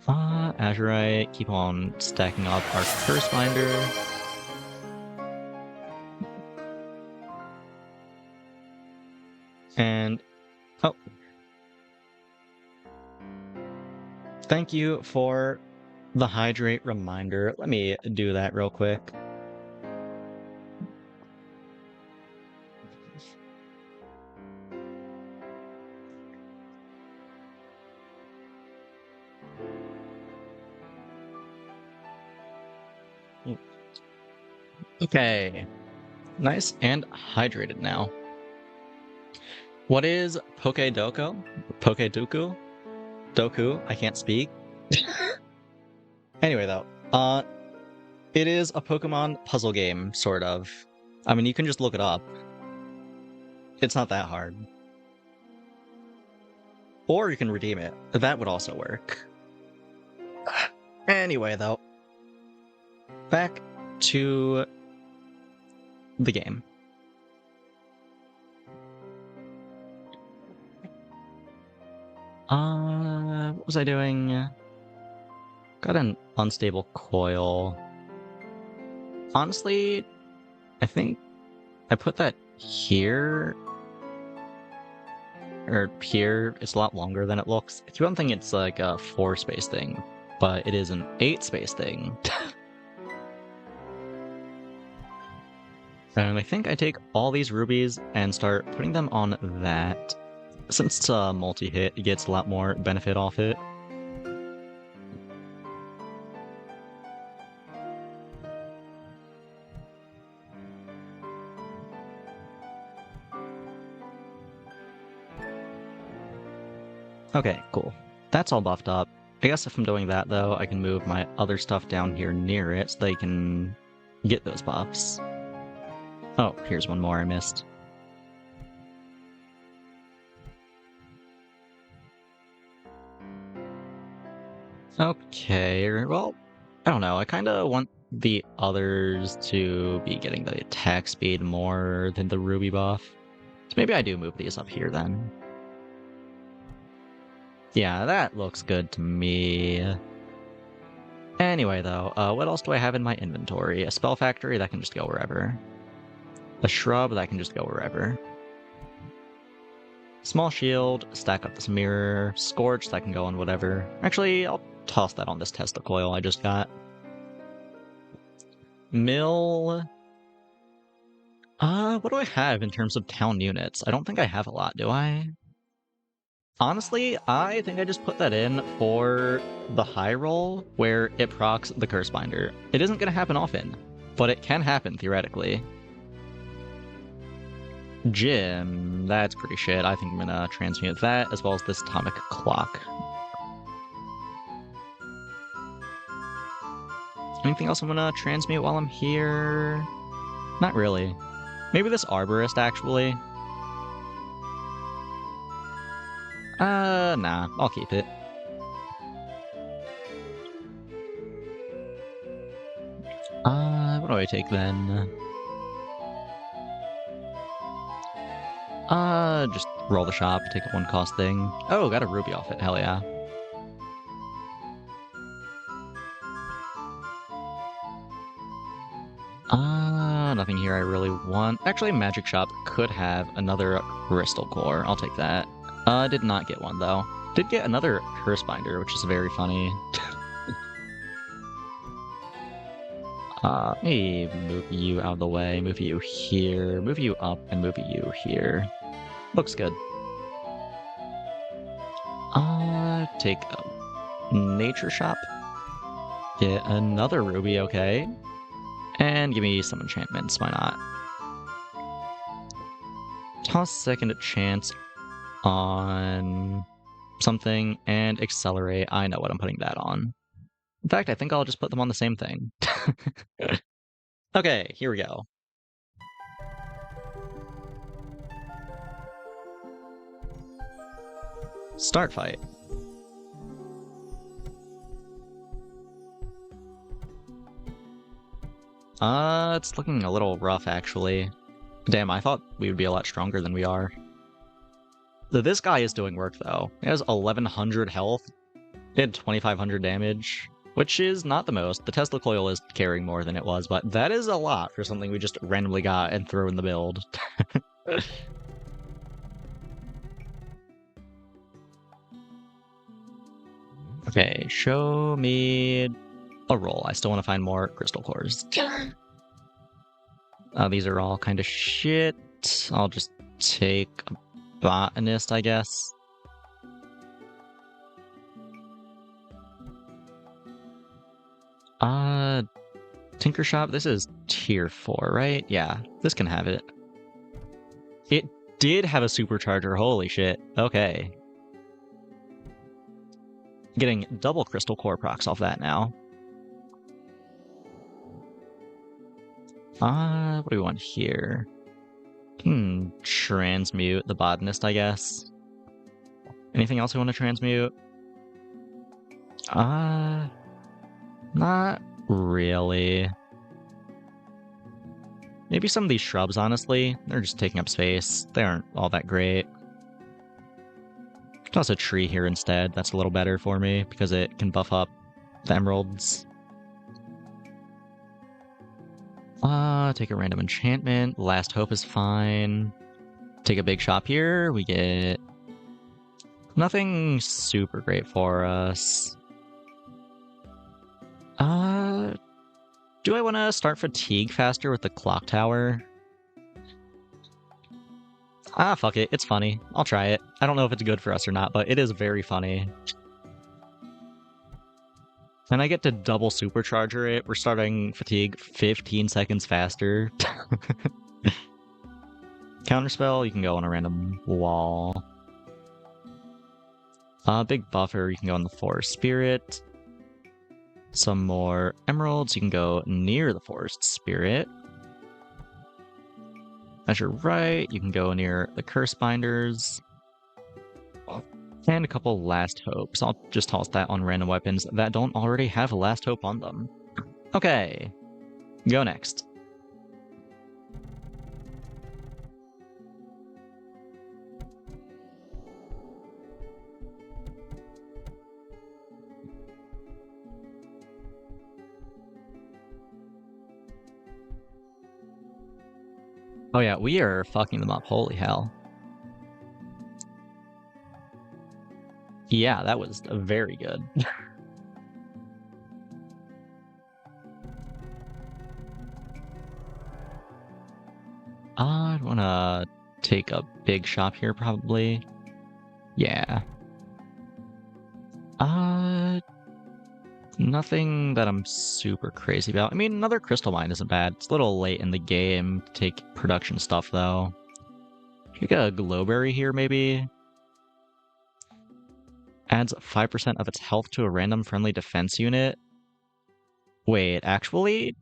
Azurite, keep on stacking up our curse binder. And oh, thank you for the hydrate reminder. Let me do that real quick. Okay. Nice and hydrated now. What is Pokedoku? Pokedoku? Doku? I can't speak. Anyway, though, it is a Pokemon puzzle game, sort of. I mean, you can just look it up. It's not that hard. Or you can redeem it. That would also work. Anyway, though, back to the game. What was I doing? Got an unstable coil. Honestly, I think I put that here. Or here. It's a lot longer than it looks. If you don't think it's like a 4-space thing, but it is an 8-space thing. And I think I take all these rubies and start putting them on that. Since it's a multi-hit, it gets a lot more benefit off it. Okay, cool. That's all buffed up. I guess if I'm doing that, though, I can move my other stuff down here near it so they can get those buffs. Oh, here's one more I missed. Okay, well, I don't know. I kind of want the others to be getting the attack speed more than the ruby buff. So maybe I do move these up here then. Yeah, that looks good to me. Anyway, though, what else do I have in my inventory? A spell factory that can just go wherever. A shrub that can just go wherever. Small shield, stack up this mirror, scorch that can go on whatever. Actually, I'll toss that on this Tesla coil I just got. Mill. What do I have in terms of town units? I don't think I have a lot, do I? Honestly, I think I just put that in for the high roll where it procs the curse binder. It isn't going to happen often, but it can happen theoretically. Gym, that's pretty shit. I think I'm going to transmute that as well as this atomic clock. Anything else I'm going to transmute while I'm here? Not really. Maybe this arborist, actually. Nah, I'll keep it. What do I take then? Just roll the shop, take a 1-cost thing. Oh, got a ruby off it, hell yeah. Nothing here I really want. Actually, Magic Shop could have another crystal core. I'll take that. Did not get one, though. Did get another curse binder, which is very funny. Let me move you out of the way, move you here, move you up, and move you here. Looks good. Take a nature shop. Get another ruby, okay. And give me some enchantments, why not? Toss second chance on something and accelerate. I know what I'm putting that on. In fact, I think I'll just put them on the same thing. Okay, here we go. Start fight. It's looking a little rough, actually. Damn, I thought we would be a lot stronger than we are. This guy is doing work, though. He has 1100 health. He had 2500 damage, which is not the most. The Tesla coil is carrying more than it was, but that is a lot for something we just randomly got and threw in the build. Okay, show me a roll. I still want to find more crystal cores. These are all kind of shit. I'll just take a botanist, I guess. Tinker Shop, this is tier 4, right? Yeah, this can have it. It did have a supercharger, holy shit. Okay. Getting double crystal core procs off that now. What do we want here? Transmute the botanist, I guess. Anything else we want to transmute? Not really. Maybe some of these shrubs, honestly. They're just taking up space. They aren't all that great. Toss a tree here instead. That's a little better for me because it can buff up the emeralds. Take a random enchantment. Last Hope is fine. Take a big shop here. We get nothing super great for us. Do I want to start Fatigue faster with the clock tower? Fuck it. It's funny. I'll try it. I don't know if it's good for us or not, but it is very funny. And I get to double supercharger it. We're starting Fatigue 15 seconds faster. Counterspell, you can go on a random wall. Big buffer, you can go on the Forest Spirit. Some more emeralds, you can go near the Forest Spirit. As you're right, you can go near the Curse Binders. And a couple Last Hopes. I'll just toss that on random weapons that don't already have a Last Hope on them. Okay, go next. Oh yeah, we are fucking them up, holy hell. Yeah, that was very good. I'd wanna take a big shop here, probably. Yeah. Nothing that I'm super crazy about. I mean, another crystal mine isn't bad. It's a little late in the game to take production stuff, though. Take a glowberry here, maybe? Adds 5% of its health to a random friendly defense unit. Wait, actually?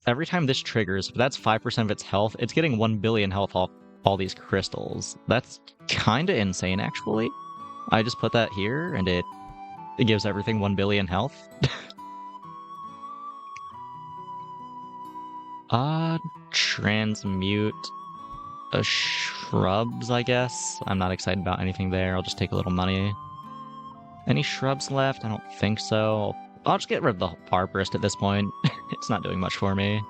Every time this triggers, if that's 5% of its health, it's getting 1 billion health off all these crystals. That's kinda insane, actually. I just put that here, and it gives everything 1 billion health. Transmute shrubs, I guess. I'm not excited about anything there. I'll just take a little money. Any shrubs left? I don't think so. I'll just get rid of the arborist at this point. It's not doing much for me.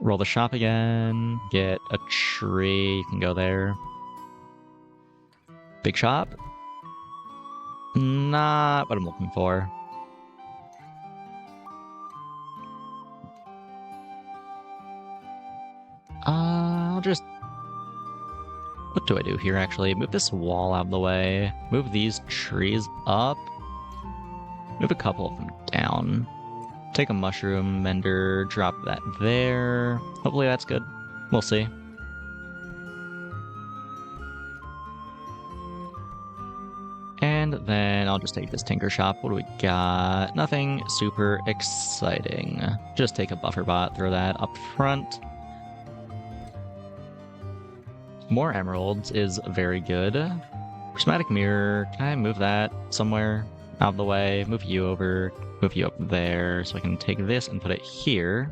Roll the shop again. Get a tree. You can go there. Big shop. Not what I'm looking for. I'll just... What do I do here, actually? Move this wall out of the way. Move these trees up. Move a couple of them down. Take a mushroom mender, drop that there. Hopefully that's good. We'll see. And then I'll just take this Tinker Shop. What do we got? Nothing super exciting. Just take a buffer bot, throw that up front. More emeralds is very good. Prismatic Mirror, can I move that somewhere out of the way? Move you over, move you up there, so I can take this and put it here.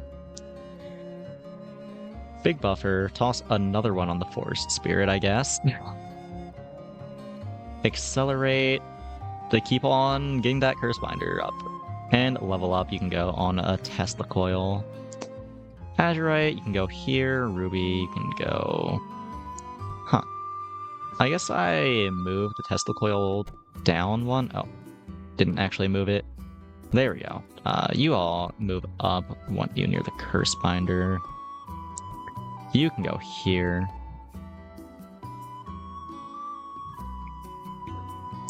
Big buffer, toss another one on the Forest Spirit, I guess. Accelerate to keep on getting that Curse Binder up. And level up, you can go on a Tesla Coil. Azurite, you can go here. Ruby, you can go... Huh. I guess I moved the Tesla Coil down one. Oh, didn't actually move it. There we go. You all move up. Want you near the Curse Binder. You can go here.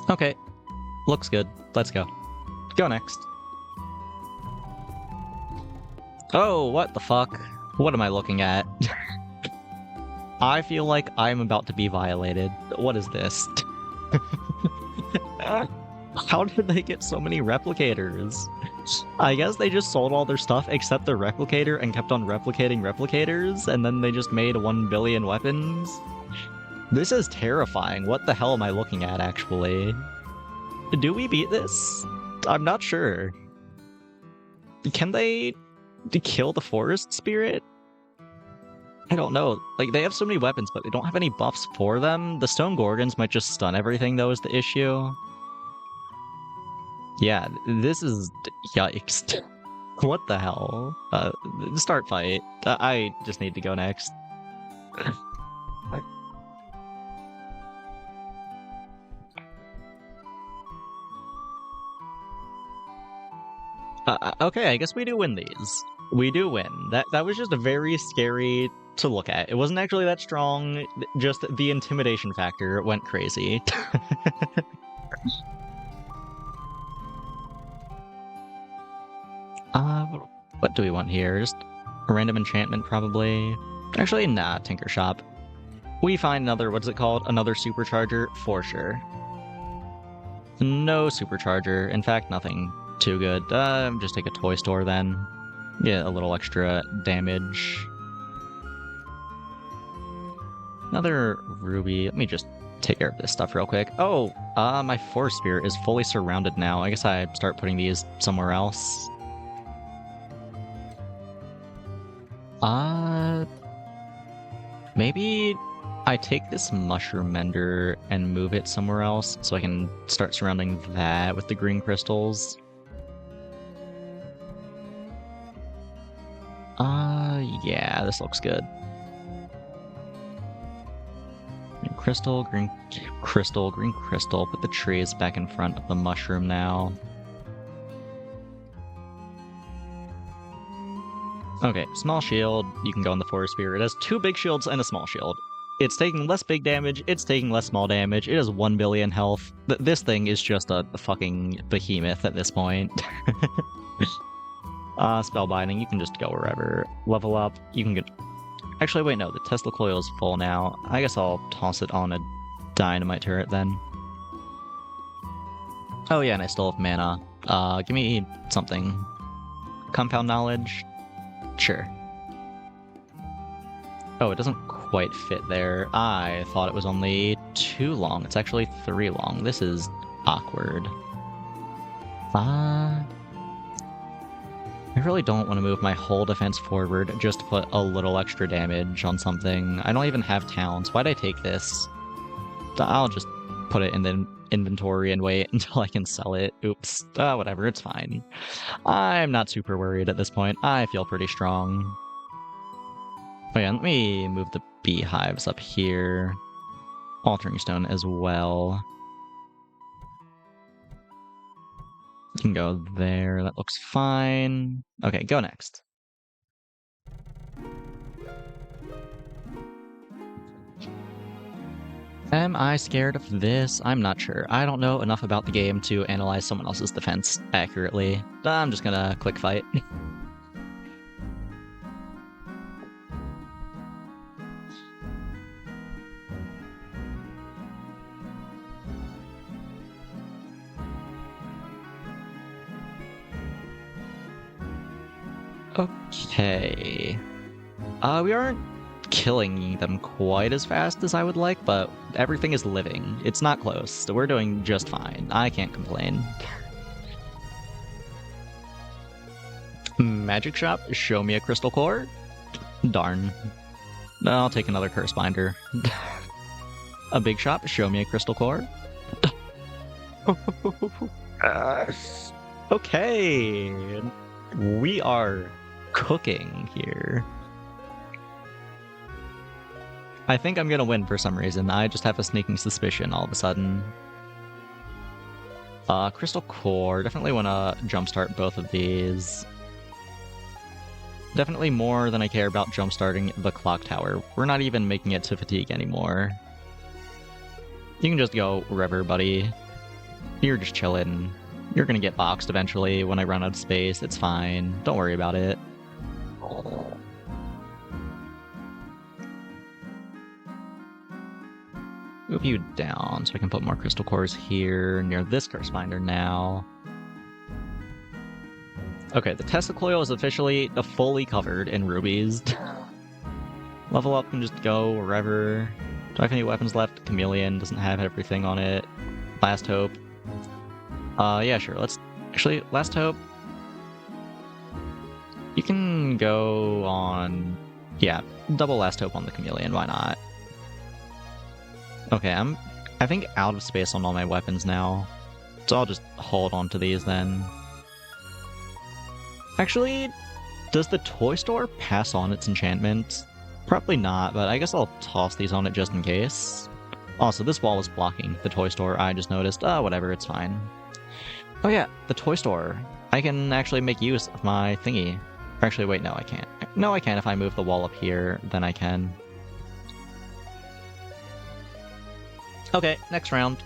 Okay, looks good. Let's go. Go next. Oh, what the fuck? What am I looking at? I feel like I'm about to be violated. What is this? How did they get so many replicators? I guess they just sold all their stuff except the replicator and kept on replicating replicators, and then they just made 1 billion weapons. This is terrifying. What the hell am I looking at, actually? Do we beat this? I'm not sure. Can they kill the forest spirit? I don't know. Like, they have so many weapons, but they don't have any buffs for them. The stone gorgons might just stun everything, though, is the issue. Yeah, this is... yikes. What the hell? Start fight. I just need to go next. Okay, I guess we do win these. We do win. That was just very scary to look at. It wasn't actually that strong, just the intimidation factor went crazy. What do we want here? Just a random enchantment, probably. Actually, nah, Tinker Shop. We find another, what's it called? Another supercharger, for sure. No supercharger. In fact, nothing too good. Just take a toy store then. Get a little extra damage. Another ruby. Let me just take care of this stuff real quick. Oh, my forest spirit is fully surrounded now. I guess I start putting these somewhere else. Maybe I take this mushroom mender and move it somewhere else so I can start surrounding that with the green crystals. Yeah, this looks good. Green crystal, green crystal, green crystal. Put the trees back in front of the mushroom now. Okay, small shield. You can go in the forest sphere. It has 2 big shields and a small shield. It's taking less big damage, it's taking less small damage, it has 1 billion health. This thing is just a fucking behemoth at this point. Spellbinding, you can just go wherever. Level up, you can get... Actually, wait, no, the Tesla coil is full now. I guess I'll toss it on a dynamite turret then. Oh yeah, and I still have mana. Give me something. Compound knowledge? Sure. Oh, it doesn't quite fit there. I thought it was only 2 long. It's actually 3 long. This is awkward. I really don't want to move my whole defense forward just to put a little extra damage on something. I don't even have towns. Why'd I take this? I'll just put it in the inventory and wait until I can sell it. Oops. Whatever, it's fine. I'm not super worried at this point. I feel pretty strong. Oh yeah, let me move the beehives up here. Altering stone as well. You can go there, that looks fine. Okay, go next. Am I scared of this? I'm not sure. I don't know enough about the game to analyze someone else's defense accurately. I'm just gonna click fight. Okay. We aren't killing them quite as fast as I would like, but everything is living. It's not close, so we're doing just fine. I can't complain. Magic shop, show me a crystal core? Darn. I'll take another curse binder. A big shop, show me a crystal core? Okay. We are cooking here. I think I'm gonna win for some reason. I just have a sneaking suspicion all of a sudden. Crystal core. Definitely want to jumpstart both of these. Definitely more than I care about jumpstarting the clock tower. We're not even making it to fatigue anymore. You can just go wherever, buddy. You're just chilling. You're gonna get boxed eventually when I run out of space. It's fine. Don't worry about it. Move you down so I can put more crystal cores here near this curse binder now. Okay, the Tesla coil is officially fully covered in rubies. Level up and just go wherever. Do I have any weapons left? Chameleon doesn't have everything on it. Last Hope. Yeah, sure. Let's actually Last Hope. You can go on. Yeah, double Last Hope on the Chameleon. Why not? Okay, I think out of space on all my weapons now, so I'll just hold on to these then. Actually, does the toy store pass on its enchantments? Probably not, but I guess I'll toss these on it just in case. Also, this wall is blocking the toy store, I just noticed. Whatever, it's fine. Oh yeah, the toy store. I can actually make use of my thingy. Actually, wait, no, I can't. No, I can. If I move the wall up here, then I can. Okay, next round.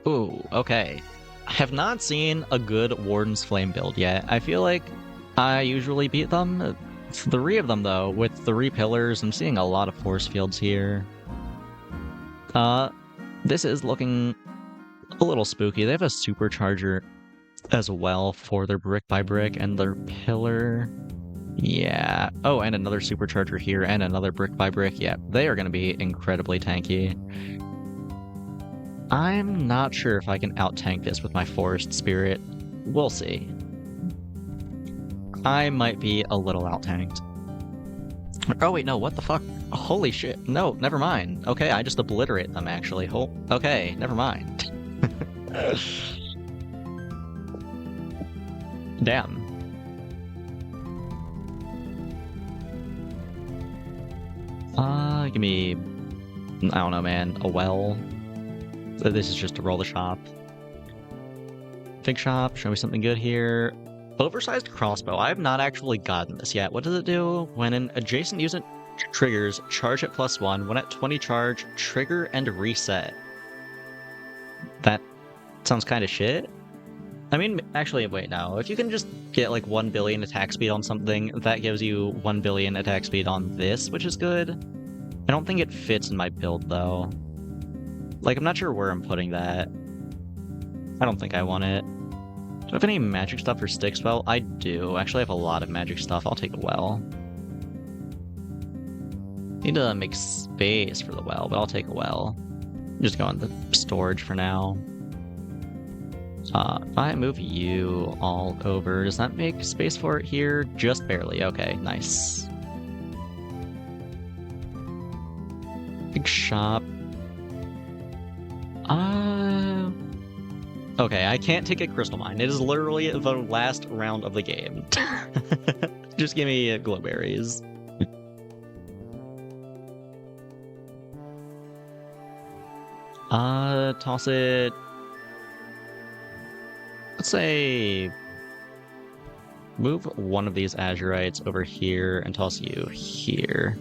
Ooh, okay. I have not seen a good Warden's Flame build yet. I feel like I usually beat them. 3 of them, though, with 3 pillars. I'm seeing a lot of force fields here. This is looking a little spooky. They have a supercharger as well for their brick by brick and their pillar. Yeah. Oh, and another supercharger here and another brick by brick. Yeah, they are going to be incredibly tanky. I'm not sure if I can out-tank this with my Forest Spirit. We'll see. I might be a little out-tanked. Oh wait, no, what the fuck? Holy shit. No, never mind. Okay, I just obliterate them, actually. Okay, never mind. Damn. Give me... I don't know, man. A well. This is just to roll the shop. Big shop, show me something good here. Oversized crossbow. I have not actually gotten this yet. What does it do? When an adjacent unit triggers, charge at +1. When at 20 charge, trigger and reset. That sounds kind of shit. I mean, actually, wait, no. If you can just get like 1 billion attack speed on something, that gives you 1 billion attack speed on this, which is good. I don't think it fits in my build, though. Like, I'm not sure where I'm putting that. I don't think I want it. Do I have any magic stuff for sticks? Well, I do. Actually, I have a lot of magic stuff. I'll take a well. Need to make space for the well, but I'll take a well. Just go in the storage for now. If I move you all over, does that make space for it here? Just barely. Okay, nice. Big shop. Okay, I can't take a crystal mine. It is literally the last round of the game. Just give me glowberries. Toss it. Let's say move one of these azurites over here and toss you here.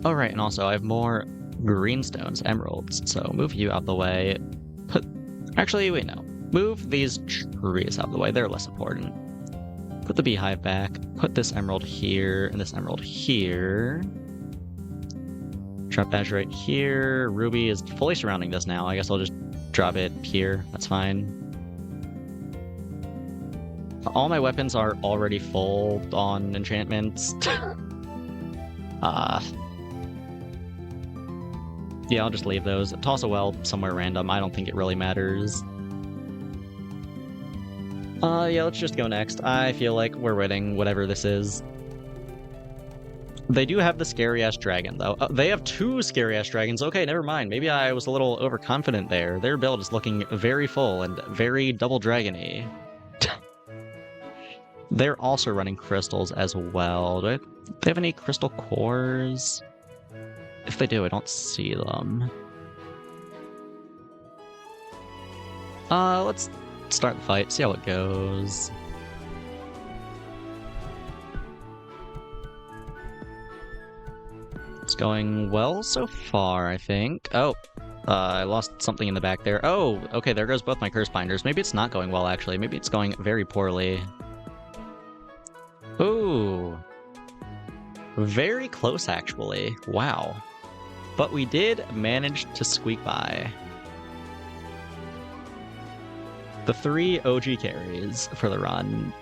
Oh, right, and also I have more greenstones, emeralds, so move you out the way. Actually, wait, no. Move these trees out of the way, they're less important. Put the beehive back, put this emerald here, and this emerald here. Drop azurite here. Ruby is fully surrounding this now. I guess I'll just drop it here. That's fine. All my weapons are already full on enchantments. Yeah, I'll just leave those. Toss a well somewhere random. I don't think it really matters. Yeah, let's just go next. I feel like we're winning whatever this is. They do have the scary-ass dragon, though. They have 2 scary-ass dragons. Okay, never mind. Maybe I was a little overconfident there. Their build is looking very full and very double dragon-y. They're also running crystals as well. Do they have any crystal cores? If they do, I don't see them. Let's start the fight, see how it goes. It's going well so far, I think. Oh, I lost something in the back there. Oh, okay, there goes both my curse binders. Maybe it's not going well, actually. Maybe it's going very poorly. Ooh. Very close, actually. Wow. But we did manage to squeak by. The 3 OG carries for the run.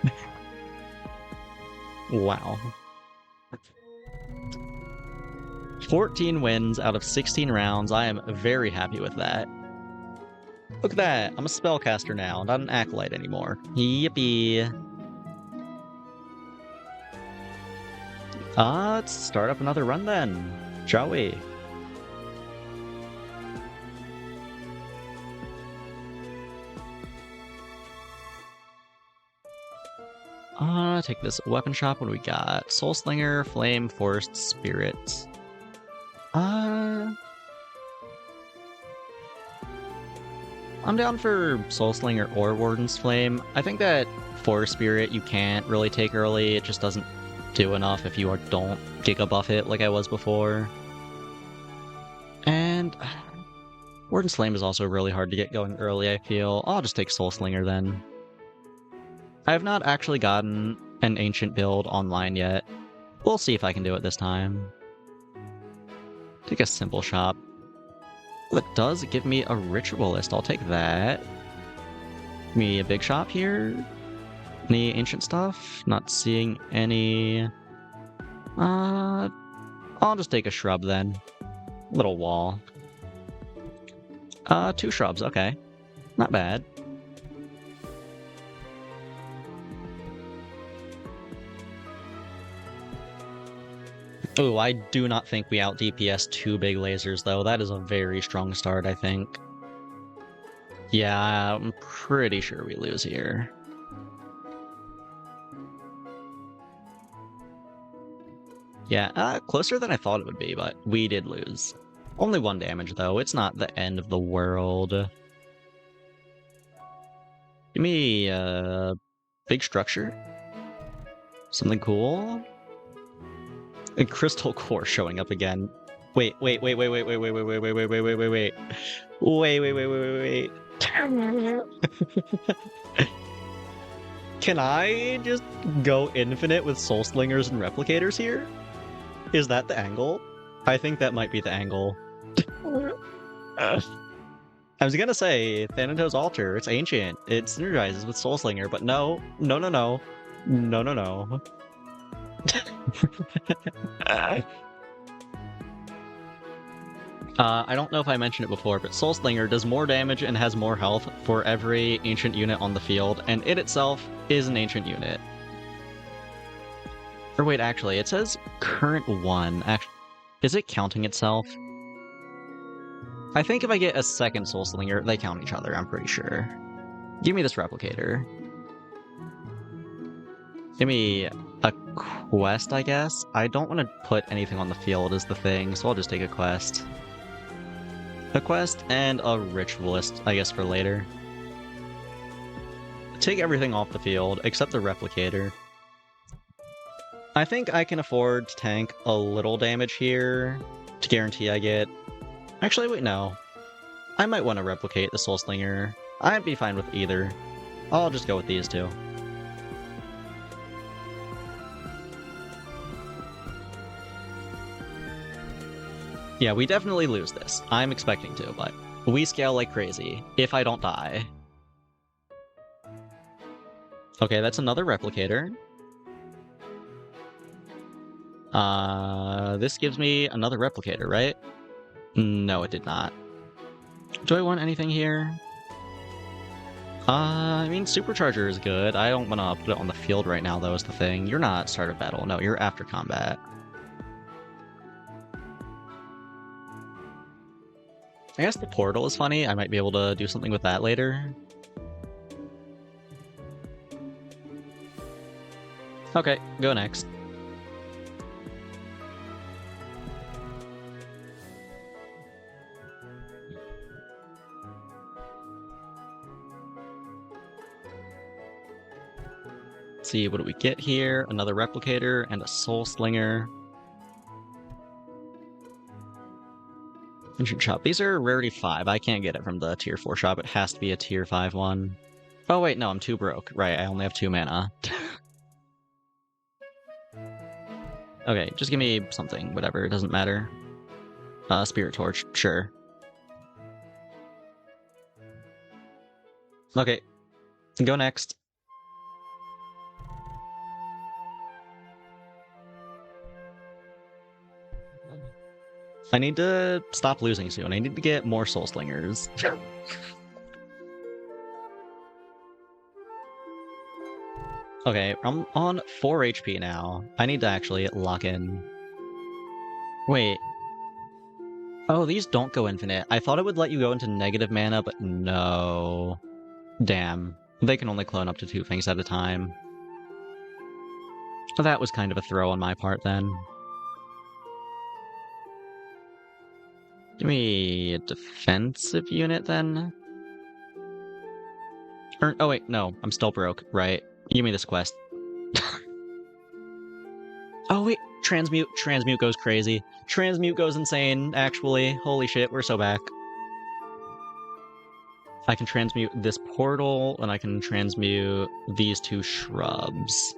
Wow. 14 wins out of 16 rounds. I am very happy with that. Look at that. I'm a spellcaster now, not an acolyte anymore. Yippee. Let's start up another run then, shall we? Take this weapon shop. What do we got? Soul Slinger, Flame, Forest, Spirit. I'm down for Soul Slinger or Warden's Flame. I think that Forest Spirit you can't really take early. It just doesn't do enough if you don't Giga buff it like I was before. And Warden's Flame is also really hard to get going early, I feel. I'll just take Soul Slinger then. I have not actually gotten an Ancient build online yet. We'll see if I can do it this time. Take a simple shop. Well, it does give me a Ritualist. I'll take that. Give me a big shop here. Any ancient stuff? Not seeing any. I'll just take a shrub then. Little wall. 2 shrubs, okay. Not bad. Ooh, I do not think we out DPS 2 big lasers, though. That is a very strong start, I think. Yeah, I'm pretty sure we lose here. Yeah, closer than I thought it would be, but we did lose. Only 1 damage, though. It's not the end of the world. Give me a big structure. Something cool. A crystal core showing up again. Wait. Can I just go infinite with Soul Slingers and Replicators here? Is that the angle? I think that might be the angle. I was gonna say, Thanatos Altar, it's ancient. It synergizes with Soul Slinger, but no. I don't know if I mentioned it before, but Soul Slinger does more damage and has more health for every ancient unit on the field, and it itself is an ancient unit. Or wait, actually, it says current 1. Is it counting itself? I think if I get a second Soul Slinger, they count each other, I'm pretty sure. Give me this Replicator. Give me a quest, I guess? I don't want to put anything on the field is the thing, so I'll just take a quest. A quest and a Ritualist, I guess, for later. Take everything off the field, except the Replicator. I think I can afford to tank a little damage here, to guarantee I get... Actually, wait, no. I might want to replicate the Soul Slinger. I'd be fine with either. I'll just go with these 2. Yeah, we definitely lose this. I'm expecting to, but we scale like crazy, if I don't die. Okay, that's another Replicator. This gives me another Replicator, right? No, it did not. Do I want anything here? I mean, Supercharger is good. I don't want to put it on the field right now, though, is the thing. You're not start of battle. No, you're after combat. I guess the portal is funny. I might be able to do something with that later. Okay, go next. Let's see, what do we get here? Another Replicator and a Soul Slinger. Ancient shop. These are rarity 5. I can't get it from the tier 4 shop. It has to be a tier 5 one. Oh wait, no, I'm too broke. Right, I only have 2 mana. Okay, just give me something, whatever, it doesn't matter. Spirit Torch, sure. Okay, go next. I need to stop losing soon. I need to get more Soul Slingers. Okay, I'm on 4 HP now. I need to actually lock in. Wait. Oh, these don't go infinite. I thought it would let you go into negative mana, but no. Damn. They can only clone up to 2 things at a time. That was kind of a throw on my part then. Give me a defensive unit then? Oh wait, no, I'm still broke, right? Give me this quest. Oh wait, Transmute. Transmute goes crazy. Transmute goes insane, actually. Holy shit, we're so back. I can transmute this portal, and I can transmute these 2 shrubs.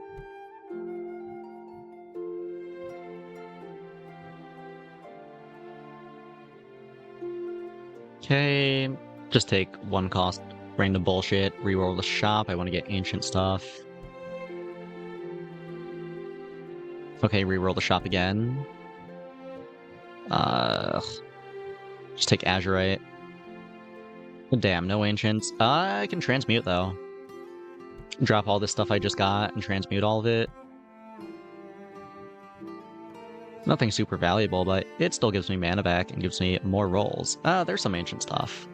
Okay, just take 1 cost random bullshit, reroll the shop. I want to get ancient stuff. Okay, reroll the shop again. Just take Azurite. Damn, no ancients. I can transmute though. Drop all this stuff I just got and transmute all of it. Nothing super valuable, but it still gives me mana back and gives me more rolls. There's some ancient stuff.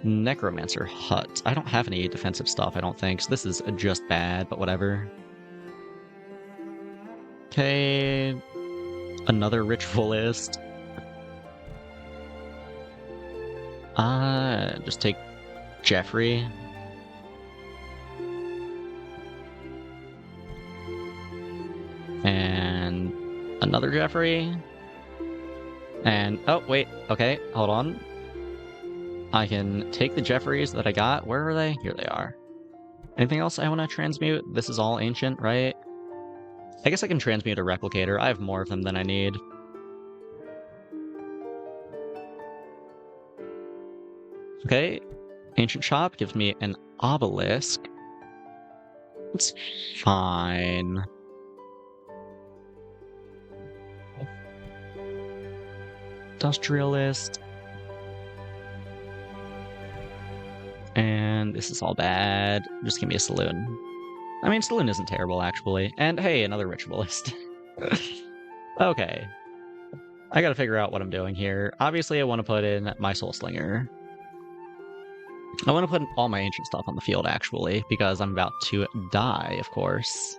Necromancer Hut. I don't have any defensive stuff, I don't think, so this is just bad, but whatever. Okay, another ritualist. Just take Jeffrey. And another Jeffrey. And, oh, wait, okay, hold on. I can take the Jeffreys that I got. Where are they? Here they are. Anything else I want to transmute? This is all ancient, right? I guess I can transmute a replicator. I have more of them than I need. Okay, ancient shop gives me an obelisk. It's fine. Industrialist. And this is all bad. Just give me a saloon. I mean, saloon isn't terrible, actually. And hey, another ritualist. Okay. I gotta figure out what I'm doing here. Obviously, I want to put in my Soul Slinger. I want to put all my ancient stuff on the field, actually, because I'm about to die, of course.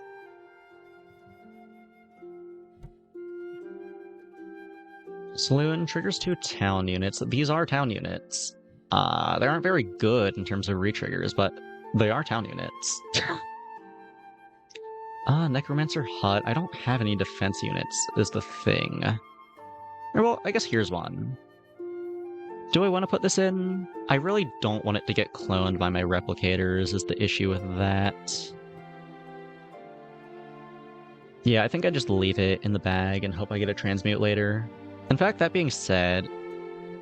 Saloon triggers 2 town units. These are town units. They aren't very good in terms of re-triggers, but they are town units. Necromancer Hut. I don't have any defense units, is the thing. Or, well, I guess here's one. Do I want to put this in? I really don't want it to get cloned by my replicators, is the issue with that. Yeah, I think I just leave it in the bag and hope I get a transmute later. In fact, that being said,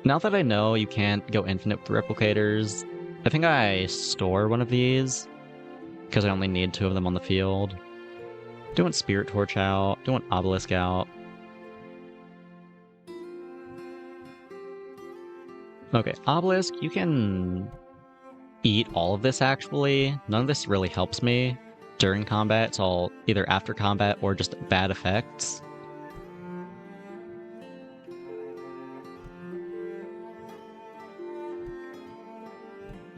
now that I know you can't go infinite with replicators, I think I store one of these, because I only need 2 of them on the field. Do want Spirit Torch out, do want Obelisk out. Okay, Obelisk, you can eat all of this, actually. None of this really helps me during combat. It's all either after combat or just bad effects.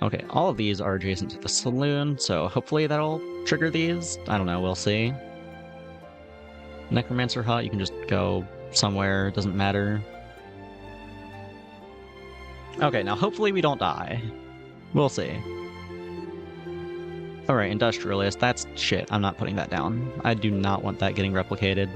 Okay, all of these are adjacent to the saloon, so hopefully that'll trigger these. I don't know, we'll see. Necromancer Hut, you can just go somewhere, it doesn't matter. Okay, now hopefully we don't die. We'll see. Alright, Industrialist, that's shit. I'm not putting that down. I do not want that getting replicated.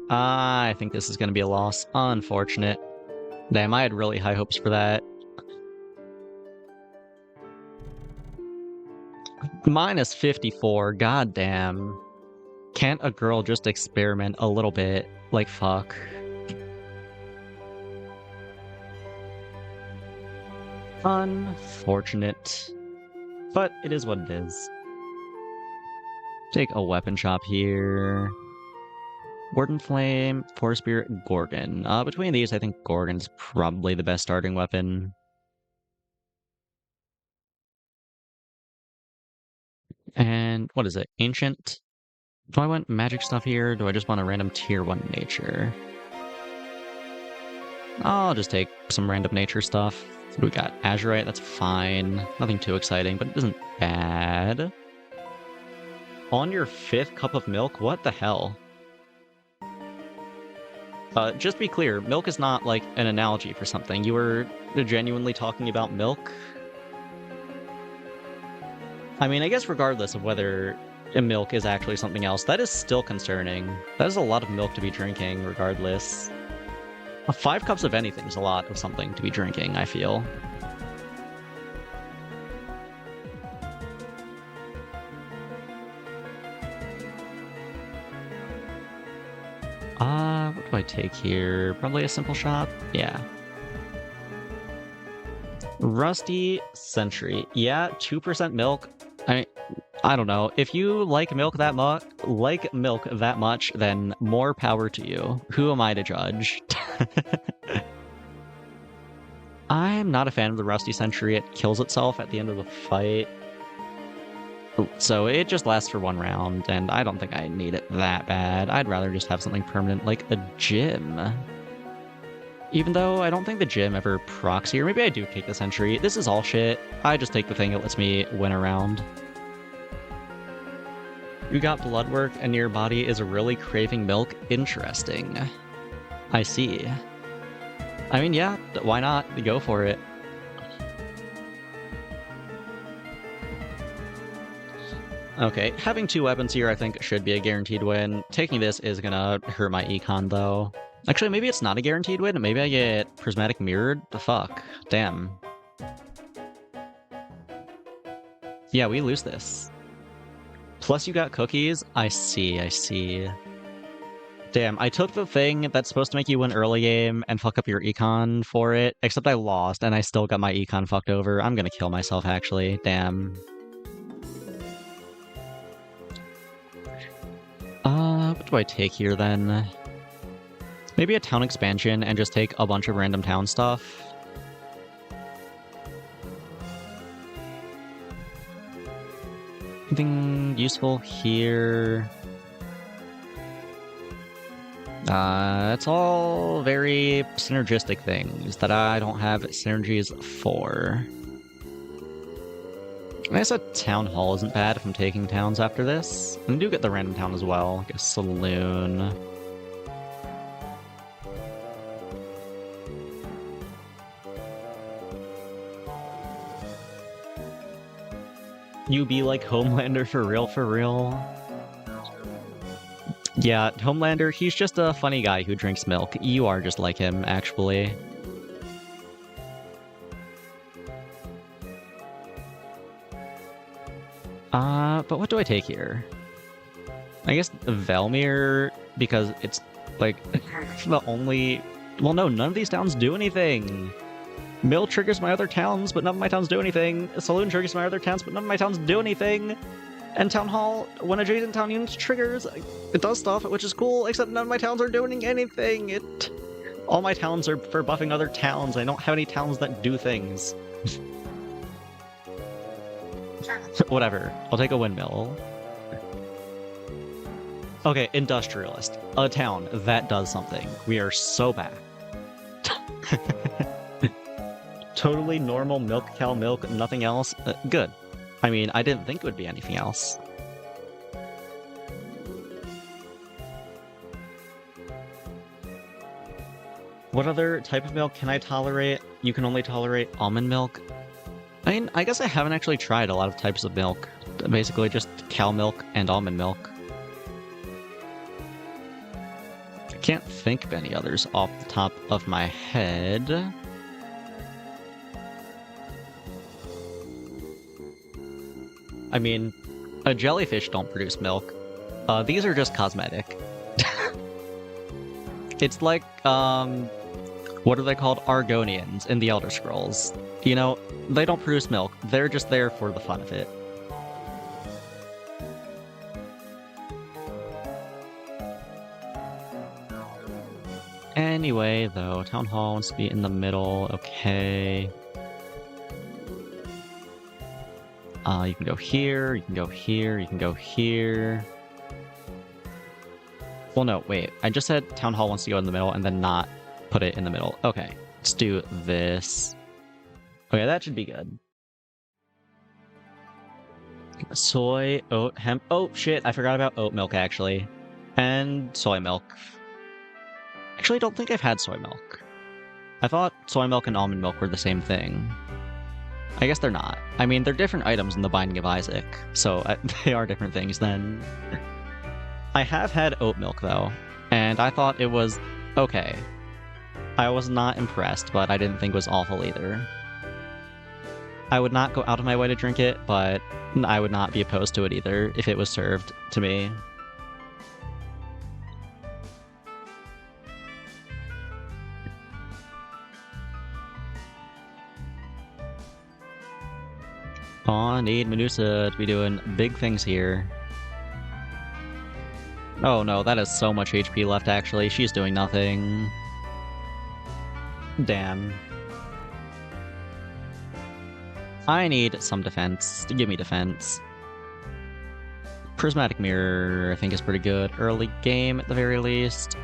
I think this is going to be a loss. Unfortunate. Damn, I had really high hopes for that. Minus 54, goddamn. Can't a girl just experiment a little bit? Like, fuck. Unfortunate. But it is what it is. Take a weapon shop here. Warden Flame, Forest Spirit, Gorgon. Between these, I think Gorgon's probably the best starting weapon. And what is it? Ancient? Do I want magic stuff here? Do I just want a random tier 1 nature? I'll just take some random nature stuff. We got Azurite, that's fine. Nothing too exciting, but it isn't bad. On your 5th cup of milk? What the hell? Just to be clear, milk is not like an analogy for something. You were genuinely talking about milk? I mean, I guess regardless of whether milk is actually something else, that is still concerning. That is a lot of milk to be drinking, regardless. 5 cups of anything is a lot of something to be drinking, I feel. What do I take here? Probably a simple shot? Yeah. Rusty Sentry. Yeah, 2% milk. I don't know. If you like milk that much, then more power to you. Who am I to judge? I'm not a fan of the Rusty Sentry. It kills itself at the end of the fight. So it just lasts for 1 round, and I don't think I need it that bad. I'd rather just have something permanent like a gym. Even though I don't think the gym ever procs here. Maybe I do take the Sentry. This is all shit. I just take the thing that lets me win a round. You got blood work and your body is really craving milk? Interesting. I see. I mean, yeah, why not? Go for it. Okay, having 2 weapons here I think should be a guaranteed win. Taking this is gonna hurt my econ though. Actually, maybe it's not a guaranteed win. Maybe I get Prismatic Mirrored? The fuck? Damn. Yeah, we lose this. Plus you got cookies? I see, I see. Damn, I took the thing that's supposed to make you win early game and fuck up your econ for it, except I lost and I still got my econ fucked over. I'm gonna kill myself, actually. Damn. What do I take here, then? Maybe a town expansion and just take a bunch of random town stuff. Anything useful here? It's all very synergistic things that I don't have synergies for. I guess a town hall isn't bad if I'm taking towns after this. And I do get the random town as well, like a saloon. You be like Homelander for real, for real? Yeah, Homelander, he's just a funny guy who drinks milk. You are just like him, actually. But what do I take here? I guess Velmir, because it's, like, the only... Well, no, none of these towns do anything! Mill triggers my other towns, but none of my towns do anything. Saloon triggers my other towns, but none of my towns do anything. And Town Hall, when adjacent town units triggers, it does stuff, which is cool, except none of my towns are doing anything. All my towns are for buffing other towns. I don't have any towns that do things. Whatever. I'll take a windmill. Okay, Industrialist. A town that does something. We are so bad. Totally normal milk cow milk, nothing else. Good. I mean, I didn't think it would be anything else. What other type of milk can I tolerate? You can only tolerate almond milk. I mean, I guess I haven't actually tried a lot of types of milk. Basically just cow milk and almond milk. think of any others off the top of my head. I mean, a jellyfish don't produce milk. These are just cosmetic. It's like, what are they called? Argonians in the Elder Scrolls. You know, they don't produce milk. They're just there for the fun of it. Anyway, though, Town Hall wants to be in the middle. Okay. You can go here, you can go here, you can go here. Well, no, wait. I just said Town Hall wants to go in the middle and then not put it in the middle. Okay, let's do this. Okay, that should be good. Soy, oat, hemp. Oh, shit, I forgot about oat milk, actually. And soy milk. Actually, I don't think I've had soy milk. I thought soy milk and almond milk were the same thing. I guess they're not. I mean, they're different items in the Binding of Isaac, so they are different things then. I have had oat milk, though, and I thought it was okay. I was not impressed, but I didn't think it was awful either. I would not go out of my way to drink it, but I would not be opposed to it either if it was served to me. Aw, need Menusa to be doing big things here. Oh no, that has so much HP left actually. She's doing nothing. Damn. I need some defense. Give me defense. Prismatic Mirror, I think, is pretty good. Early game, at the very least.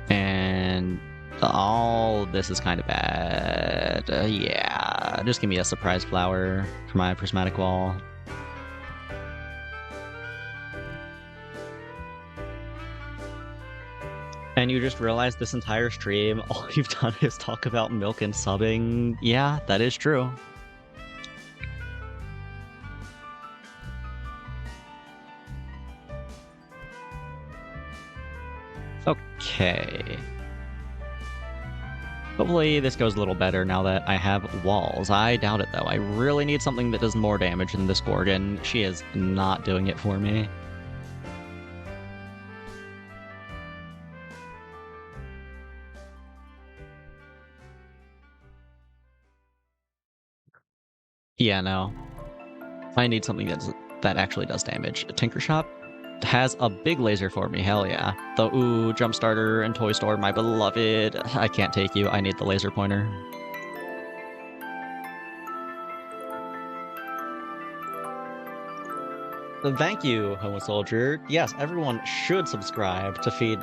And all this is kind of bad. Yeah, just give me a Surprise Flower for my Prismatic Wall. And you just realized this entire stream, all you've done is talk about milk and subbing. Yeah, that is true. Okay. Hopefully this goes a little better now that I have walls. I doubt it though. I really need something that does more damage than this Gorgon. She is not doing it for me. Yeah, no. I need something that actually does damage. A Tinker Shop has a big laser for me, hell yeah. The ooh, Jumpstarter and Toy Store, my beloved. I can't take you, I need the laser pointer. Thank you, Homo Soldier. Yes, everyone should subscribe to feed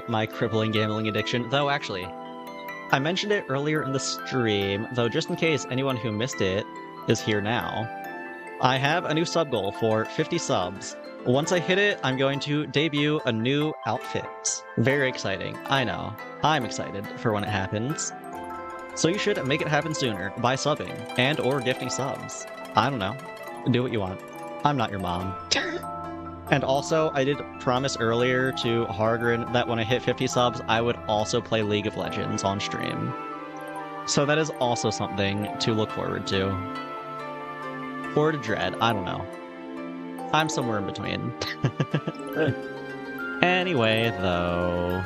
my crippling gambling addiction. Though, actually, I mentioned it earlier in the stream, though just in case anyone who missed it is here now. I have a new sub goal for 50 subs. Once I hit it, I'm going to debut a new outfit. Very exciting. I know. I'm excited for when it happens. So you should make it happen sooner by subbing and or gifting subs. I don't know. Do what you want. I'm not your mom. And also, I did promise earlier to Hargren that when I hit 50 subs, I would also play League of Legends on stream. So that is also something to look forward to. Or to dread, I don't know. I'm somewhere in between. Anyway, though...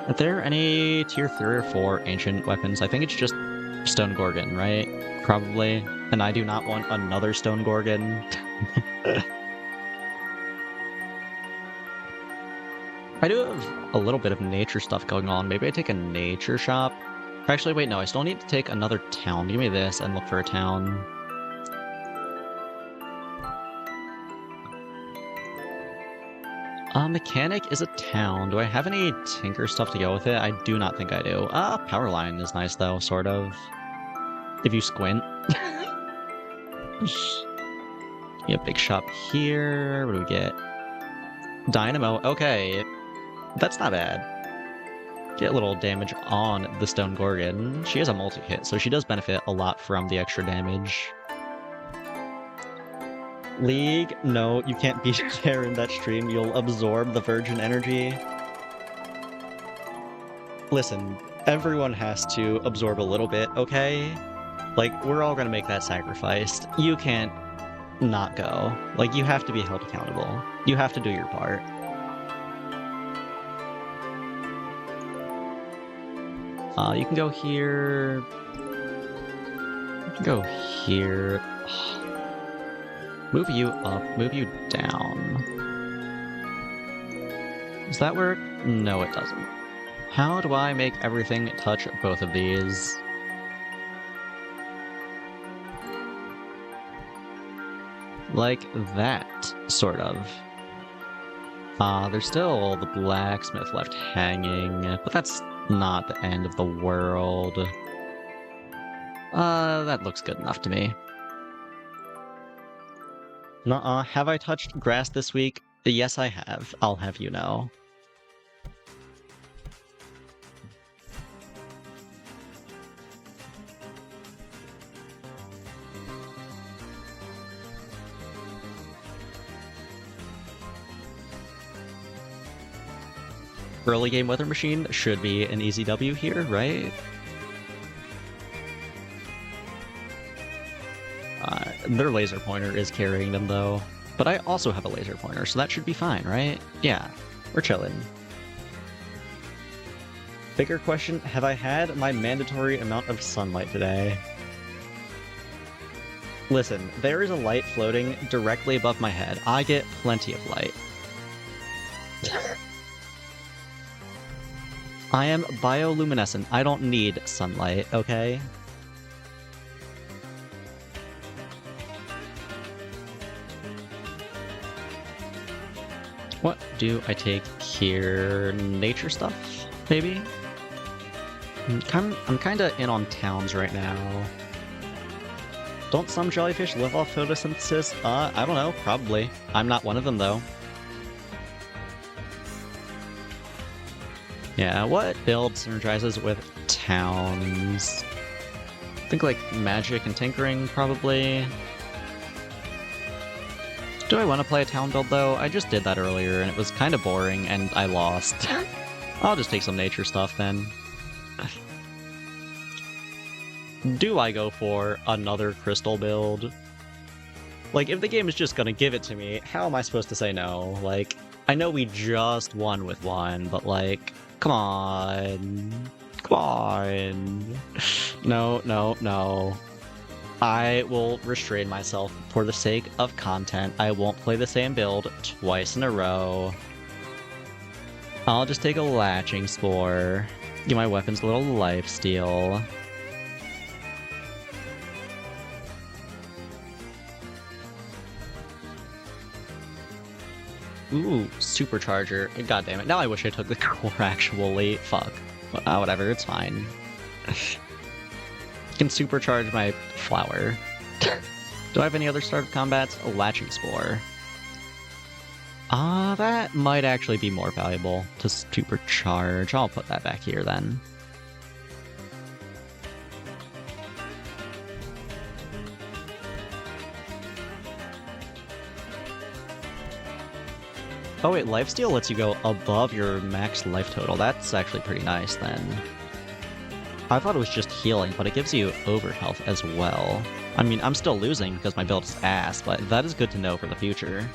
Are there any tier 3 or 4 ancient weapons? I think it's just Stone Gorgon, right? Probably. And I do not want another Stone Gorgon. I do have a little bit of nature stuff going on. Maybe I take a nature shop. Actually, wait, no, I still need to take another town. Give me this and look for a town. Mechanic is a town. Do I have any tinker stuff to go with it? I do not think I do. Power line is nice though, sort of. If you squint. Yeah, big shop here. What do we get? Dynamo. Okay. That's not bad. Get a little damage on the Stone Gorgon. She has a multi-hit, so she does benefit a lot from the extra damage. League? No, you can't be there in that stream. You'll absorb the virgin energy. Listen, everyone has to absorb a little bit, okay? Like, we're all gonna make that sacrifice. You can't not go. Like, you have to be held accountable. You have to do your part. You can go here. You can go here. Move you up, move you down. Does that work? No, it doesn't. How do I make everything touch both of these? Like that, sort of. There's still the blacksmith left hanging, but that's not the end of the world. That looks good enough to me. Nuh-uh, have I touched grass this week? Yes, I have. I'll have you know. Early game weather machine should be an easy W here, right? Their laser pointer is carrying them though. But I also have a laser pointer, so that should be fine, right? Yeah, we're chilling. Bigger question, have I had my mandatory amount of sunlight today? Listen, there is a light floating directly above my head. I get plenty of light. I am bioluminescent. I don't need sunlight, okay? What do I take here? Nature stuff, maybe? I'm kinda in on towns right now. Don't some jellyfish live off photosynthesis? I don't know, probably. I'm not one of them, though. Yeah, what build synergizes with towns? I think like magic and tinkering, probably. Do I want to play a town build though? I just did that earlier and it was kind of boring and I lost. I'll just take some nature stuff then. Do I go for another crystal build? Like, if the game is just gonna give it to me, how am I supposed to say no? Like, I know we just won with one, but like, come on. Come on. No, no, no. I will restrain myself for the sake of content. I won't play the same build twice in a row. I'll just take a latching spore. Give my weapons a little lifesteal. Ooh, supercharger. God damn it. Now I wish I took the core actually. Fuck. Whatever, it's fine. Can supercharge my flower. Do I have any other startup combats? A latching spore. That might actually be more valuable to supercharge. I'll put that back here then. Oh wait, lifesteal lets you go above your max life total. That's actually pretty nice then. I thought it was just healing, but it gives you over health as well. I mean, I'm still losing because my build is ass, but that is good to know for the future.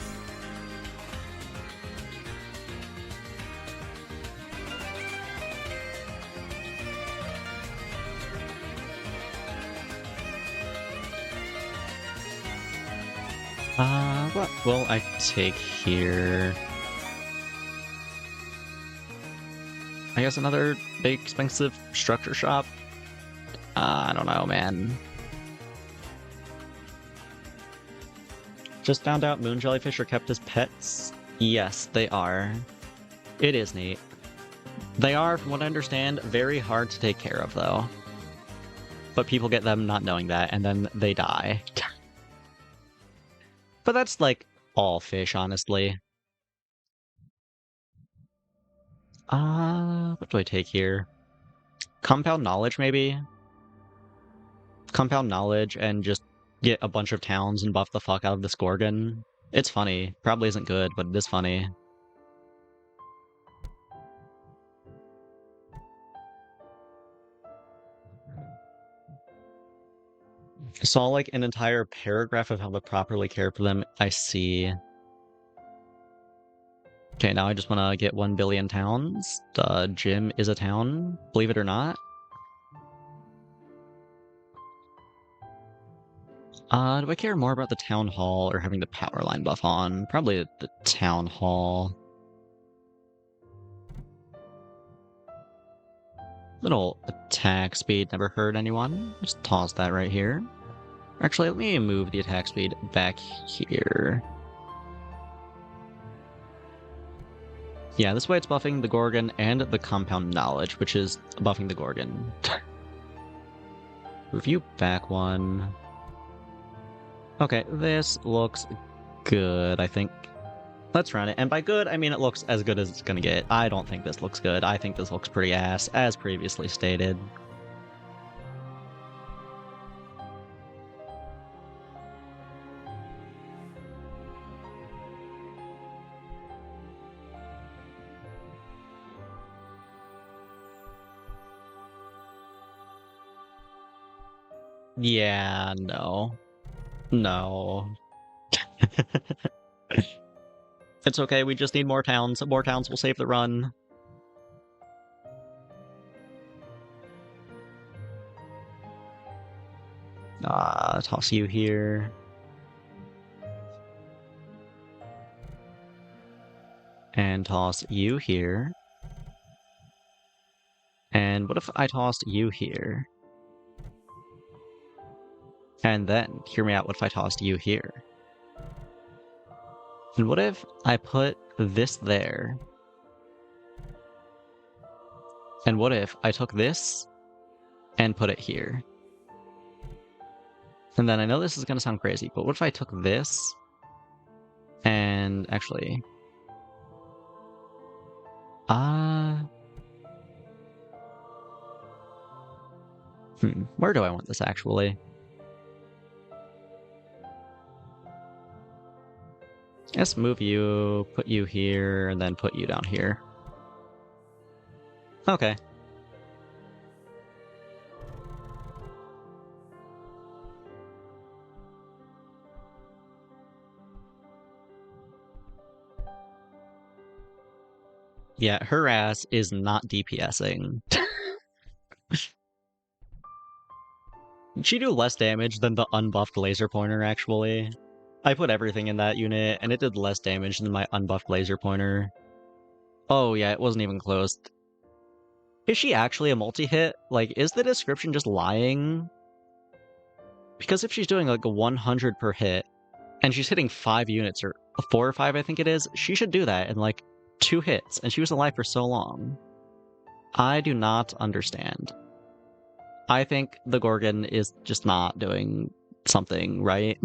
What will I take here? I guess another big expensive structure shop? I don't know, man. Just found out moon jellyfish are kept as pets? Yes, they are. It is neat. They are, from what I understand, very hard to take care of, though. But people get them not knowing that, and then they die. But that's, like, all fish, honestly. What do I take here? Compound knowledge, maybe? Compound knowledge and just get a bunch of towns and buff the fuck out of this Gorgon. It's funny. Probably isn't good, but it is funny. I saw like an entire paragraph of how to properly care for them. I see. Okay, now I just want to get 1 billion towns. The gym is a town, believe it or not. Do I care more about the town hall or having the power line buff on? Probably the town hall. Little attack speed never hurt anyone. Just toss that right here. Actually, let me move the attack speed back here. Yeah, this way it's buffing the Gorgon and the compound knowledge, which is buffing the Gorgon. Review back one. Okay, this looks good, I think. Let's run it. And by good, I mean it looks as good as it's gonna get. I don't think this looks good. I think this looks pretty ass, as previously stated. Yeah, no. No. It's okay, we just need more towns. More towns will save the run. Toss you here. And toss you here. And what if I tossed you here? And then, hear me out, what if I tossed you here? And what if I put this there? And what if I took this and put it here? And then I know this is going to sound crazy, but what if I took this and actually... where do I want this actually? Let's move you, put you here, and then put you down here. Okay. Yeah, her ass is not DPSing. She do less damage than the unbuffed laser pointer, actually. I put everything in that unit, and it did less damage than my unbuffed laser pointer. Oh yeah, it wasn't even close. Is she actually a multi-hit? Like, is the description just lying? Because if she's doing like a 100 per hit, and she's hitting 5 units, or 4 or 5 I think it is, she should do that in like 2 hits, and she was alive for so long. I do not understand. I think the Gorgon is just not doing something right.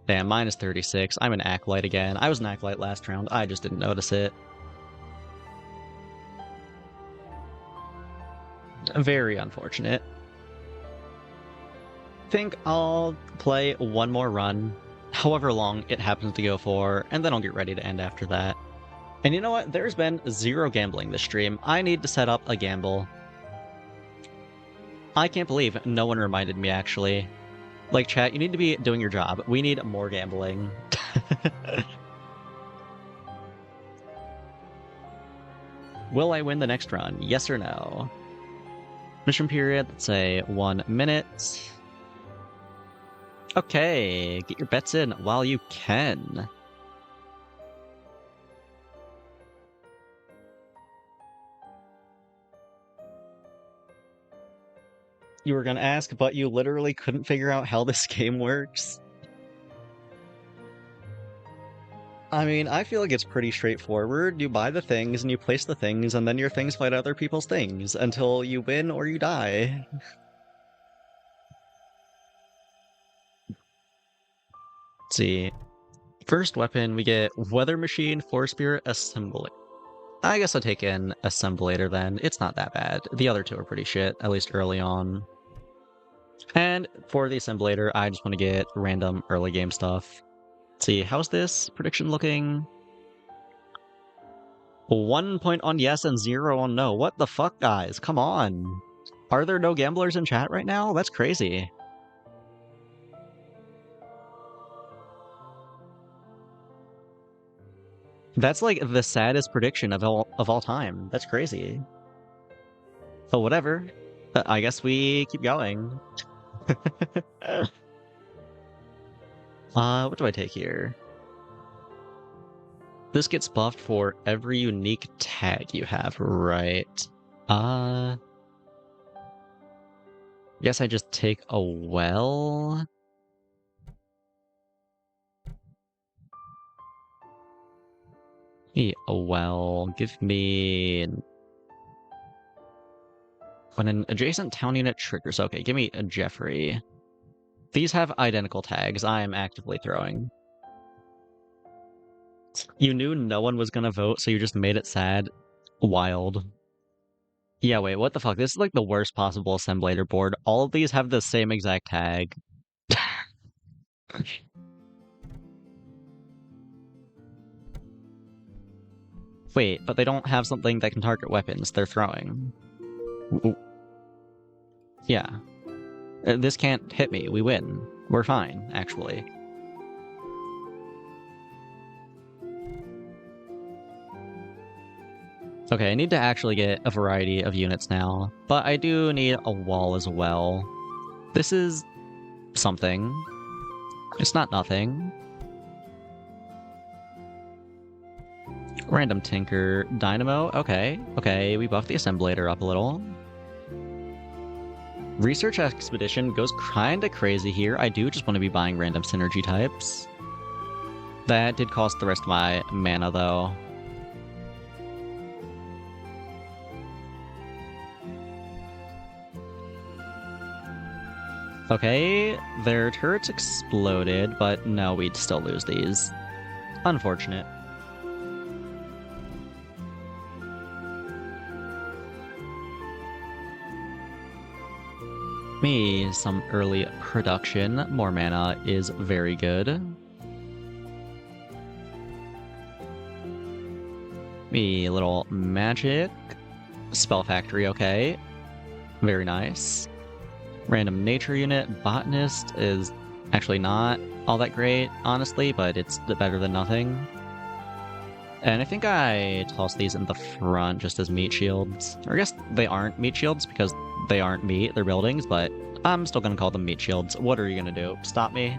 Damn, minus 36. I'm an Acolyte again. I was an Acolyte last round. I just didn't notice it. Very unfortunate. Think I'll play one more run, however long it happens to go for, and then I'll get ready to end after that. And you know what? There's been 0 gambling this stream. I need to set up a gamble. I can't believe no one reminded me, actually. Like, chat, you need to be doing your job. We need more gambling. Will I win the next run? Yes or no? Mission period, let's say 1 minute. Okay, get your bets in while you can. You were gonna ask, but you literally couldn't figure out how this game works? I mean, I feel like it's pretty straightforward. You buy the things and you place the things, and then your things fight other people's things until you win or you die. Let's see. First weapon, we get Weather Machine, Force Spirit, Assembly. I guess I'll take an Assemblator then. It's not that bad. The other two are pretty shit, at least early on. And for the assemblator, I just want to get random early game stuff. Let's see, how's this prediction looking? 1 point on yes and 0 on no. What the fuck, guys? Come on. Are there no gamblers in chat right now? That's crazy. That's like the saddest prediction of all time. That's crazy. So whatever. I guess we keep going. What do I take here? This gets buffed for every unique tag you have, right? Guess I just take a well. A well. Give me when an adjacent town unit triggers. Okay, give me a Jeffrey. These have identical tags. I am actively throwing. You knew no one was gonna vote, so you just made it sad. Wild. Yeah, wait, what the fuck? This is like the worst possible assemblator board. All of these have the same exact tag. Wait, but they don't have something that can target weapons. They're throwing. Yeah. This can't hit me. We win. We're fine, actually. Okay, I need to actually get a variety of units now, but I do need a wall as well. This is something. It's not nothing. Random Tinker, Dynamo, okay. Okay, we buffed the Assemblator up a little. Research Expedition goes kinda crazy here. I do just want to be buying random synergy types. That did cost the rest of my mana, though. Okay, their turrets exploded, but no, we'd still lose these. Unfortunate. Me, some early production. More mana is very good. Me, a little magic. Spell Factory, okay. Very nice. Random nature unit. Botanist is actually not all that great, honestly, but it's better than nothing. And I think I toss these in the front just as meat shields. Or I guess they aren't meat shields because they aren't meat, they're buildings, but I'm still gonna call them meat shields. What are you gonna do? Stop me?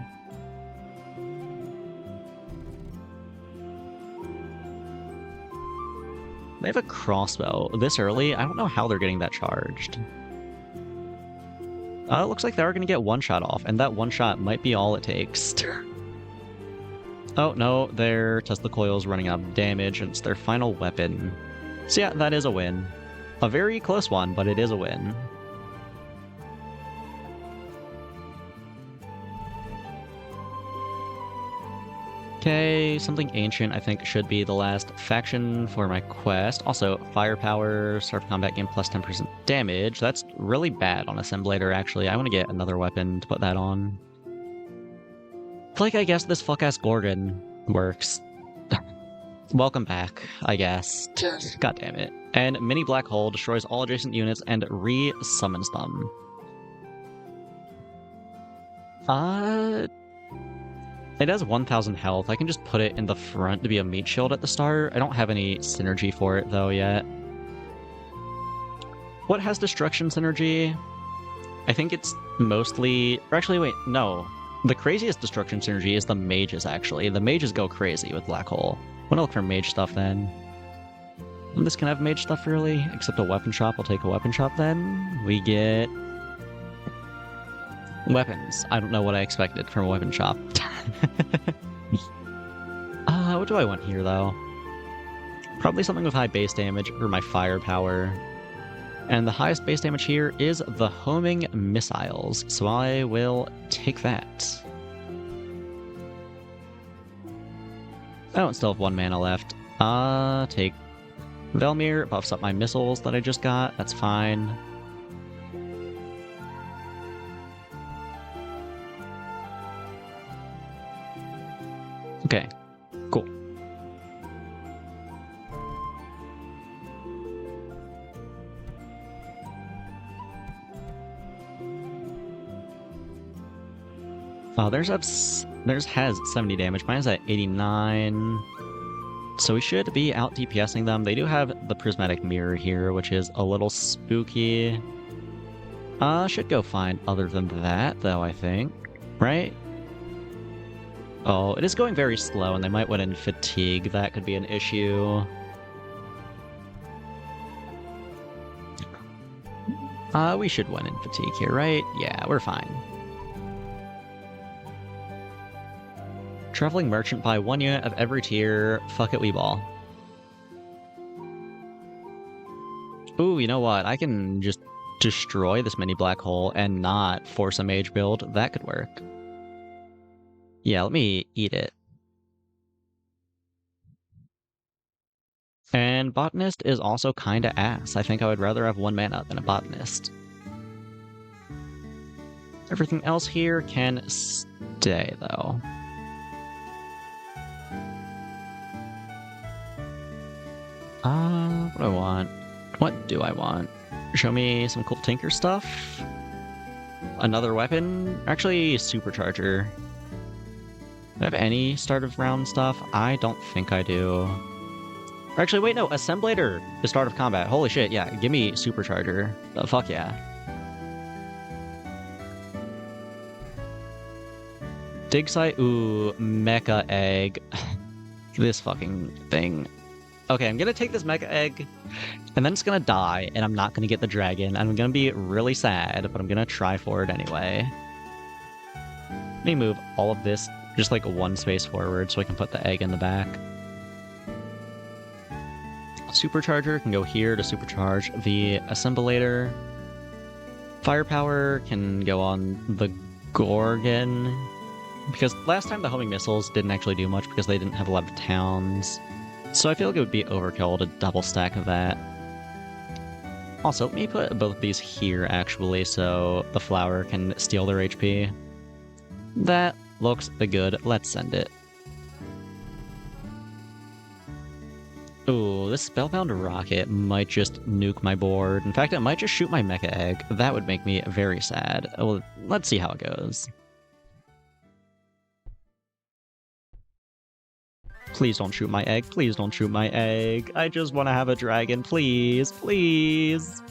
They have a crossbow. This early? I don't know how they're getting that charged. It looks like they are gonna get one shot off, and that one shot might be all it takes. Oh no, their Tesla coil's running out of damage, and it's their final weapon. So yeah, that is a win. A very close one, but it is a win. Okay, something ancient I think should be the last faction for my quest. Also, firepower, start of combat game plus 10% damage. That's really bad on Assemblator, actually. I want to get another weapon to put that on. Like, I guess this fuck-ass Gorgon works. Welcome back, I guess. God damn it. And Mini Black Hole destroys all adjacent units and re-summons them. It has 1000 health. I can just put it in the front to be a meat shield at the start. I don't have any synergy for it, though, yet. What has destruction synergy? I think it's mostly... Or actually, wait, no. The craziest destruction synergy is the mages, actually. The mages go crazy with Black Hole. I'm gonna look for mage stuff, then. And this can have mage stuff, really? Except a weapon shop. I'll take a weapon shop, then. We get... weapons. I don't know what I expected from a weapon shop. What do I want here, though? Probably something with high base damage or my firepower. And the highest base damage here is the homing missiles, so I will take that. I don't still have 1 mana left. Take Velmir, buffs up my missiles that I just got, that's fine. Oh, theirs has 70 damage. Mine's at 89. So we should be out DPSing them. They do have the prismatic mirror here, which is a little spooky. Should go fine other than that, though, I think. Right? Oh, it is going very slow, and they might win in fatigue. That could be an issue. We should win in fatigue here, right? Yeah, we're fine. Traveling merchant, buy 1 unit of every tier. Fuck it, we ball. Ooh, you know what? I can just destroy this mini black hole and not force a mage build. That could work. Yeah, let me eat it. And botanist is also kinda ass. I think I would rather have 1 mana than a botanist. Everything else here can stay, though. What do I want? What do I want? Show me some cool Tinker stuff. Another weapon? Actually, Supercharger. Do I have any start of round stuff? I don't think I do. Actually, wait, no. Assemblator is start of combat. Holy shit, yeah. Give me Supercharger. Fuck yeah. Dig site? Ooh, Mecha Egg. This fucking thing. Okay, I'm gonna take this Mecha Egg, and then it's gonna die, and I'm not gonna get the dragon. I'm gonna be really sad, but I'm gonna try for it anyway. Let me move all of this just like 1 space forward so I can put the egg in the back. Supercharger can go here to supercharge the Assemblator. Firepower can go on the Gorgon, because last time the homing missiles didn't actually do much because they didn't have a lot of towns. So I feel like it would be overkill to double stack of that. Also, let me put both of these here, actually, so the flower can steal their HP. That looks good. Let's send it. Ooh, this Spellbound Rocket might just nuke my board. In fact, it might just shoot my Mecha Egg. That would make me very sad. Well, let's see how it goes. Please don't shoot my egg. Please don't shoot my egg. I just want to have a dragon. Please. Please.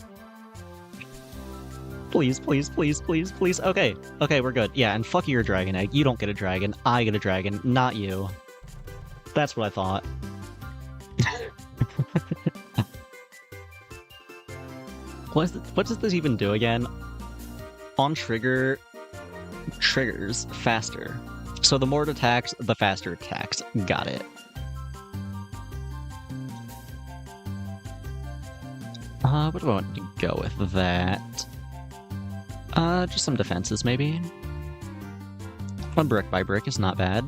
Please, please, please, please, please. Okay. Okay, we're good. Yeah, and fuck your dragon egg. You don't get a dragon. I get a dragon, not you. That's what I thought. What does this even do again? On trigger, triggers faster. So the more it attacks, the faster it attacks. Got it. What do I want to go with that? Just some defenses, maybe? 1 brick by brick is not bad.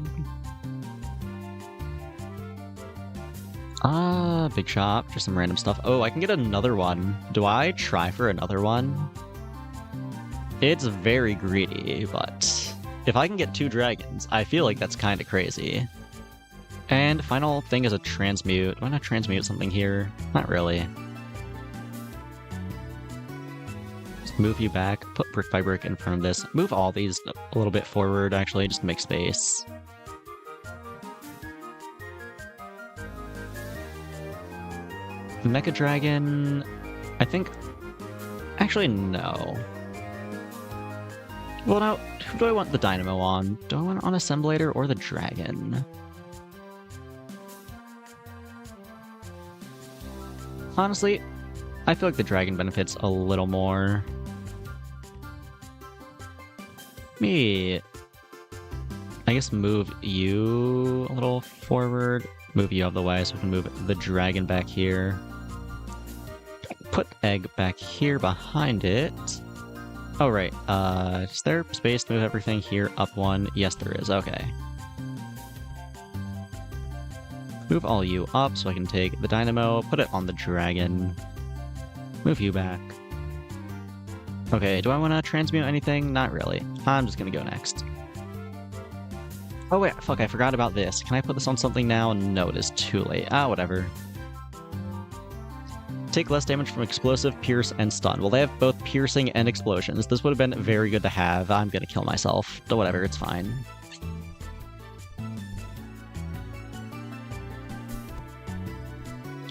Big shop, just some random stuff. Oh, I can get another one. Do I try for another one? It's very greedy, but if I can get 2 dragons, I feel like that's kind of crazy. And final thing is a transmute. Do I not transmute something here? Not really. Just move you back, put brick by brick in front of this. Move all these a little bit forward, actually, just to make space. Mecha Dragon, I think... Actually, no. Well, now, who do I want the Dynamo on? Do I want it on Assemblator or the Dragon? Honestly, I feel like the Dragon benefits a little more. Me, I guess move you a little forward. Move you out of the way so we can move the Dragon back here. Put egg back here behind it. Oh, right. Is there space to move everything here up 1? Yes, there is. Okay. Move all you up so I can take the Dynamo, put it on the Dragon. Move you back. Okay, do I want to transmute anything? Not really. I'm just gonna go next. Oh wait, fuck, I forgot about this. Can I put this on something now? No, it is too late. Whatever. Take less damage from explosive, pierce, and stun. Well, they have both piercing and explosions. This would have been very good to have. I'm gonna kill myself. But whatever, it's fine.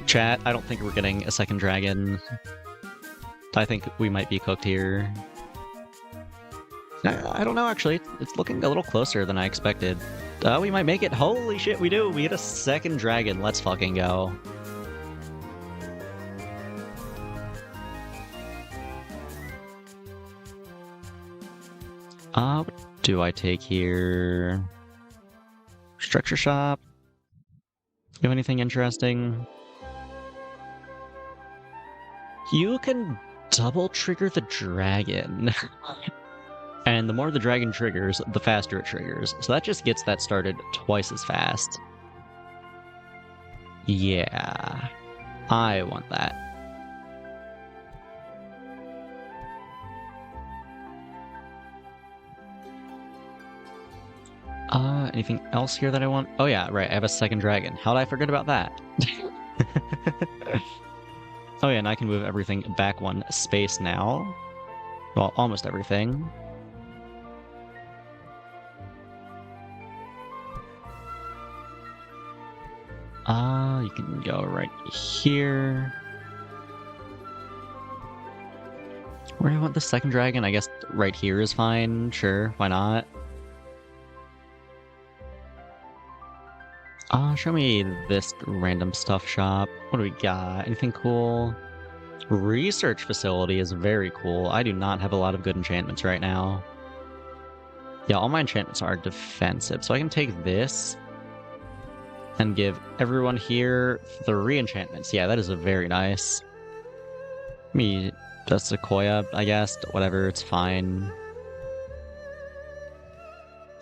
Chat, I don't think we're getting a second dragon. I think we might be cooked here. I don't know, actually. It's looking a little closer than I expected. We might make it. Holy shit, we do! We get a second dragon. Let's fucking go. What do I take here? Structure shop? You have anything interesting? You can double trigger the dragon. And the more the dragon triggers, the faster it triggers. So that just gets that started twice as fast. Yeah. I want that. Anything else here that I want? Oh yeah, right, I have a second dragon. How did I forget about that? Oh yeah, and I can move everything back one space now. Well, almost everything. You can go right here. Where do I want the second dragon? I guess right here is fine. Sure, why not? Show me this random stuff shop. What do we got? Anything cool? Research facility is very cool. I do not have a lot of good enchantments right now. Yeah, all my enchantments are defensive, so I can take this and give everyone here 3 enchantments. Yeah, that is a very nice. Me, just Sequoia, I guess. Whatever, it's fine.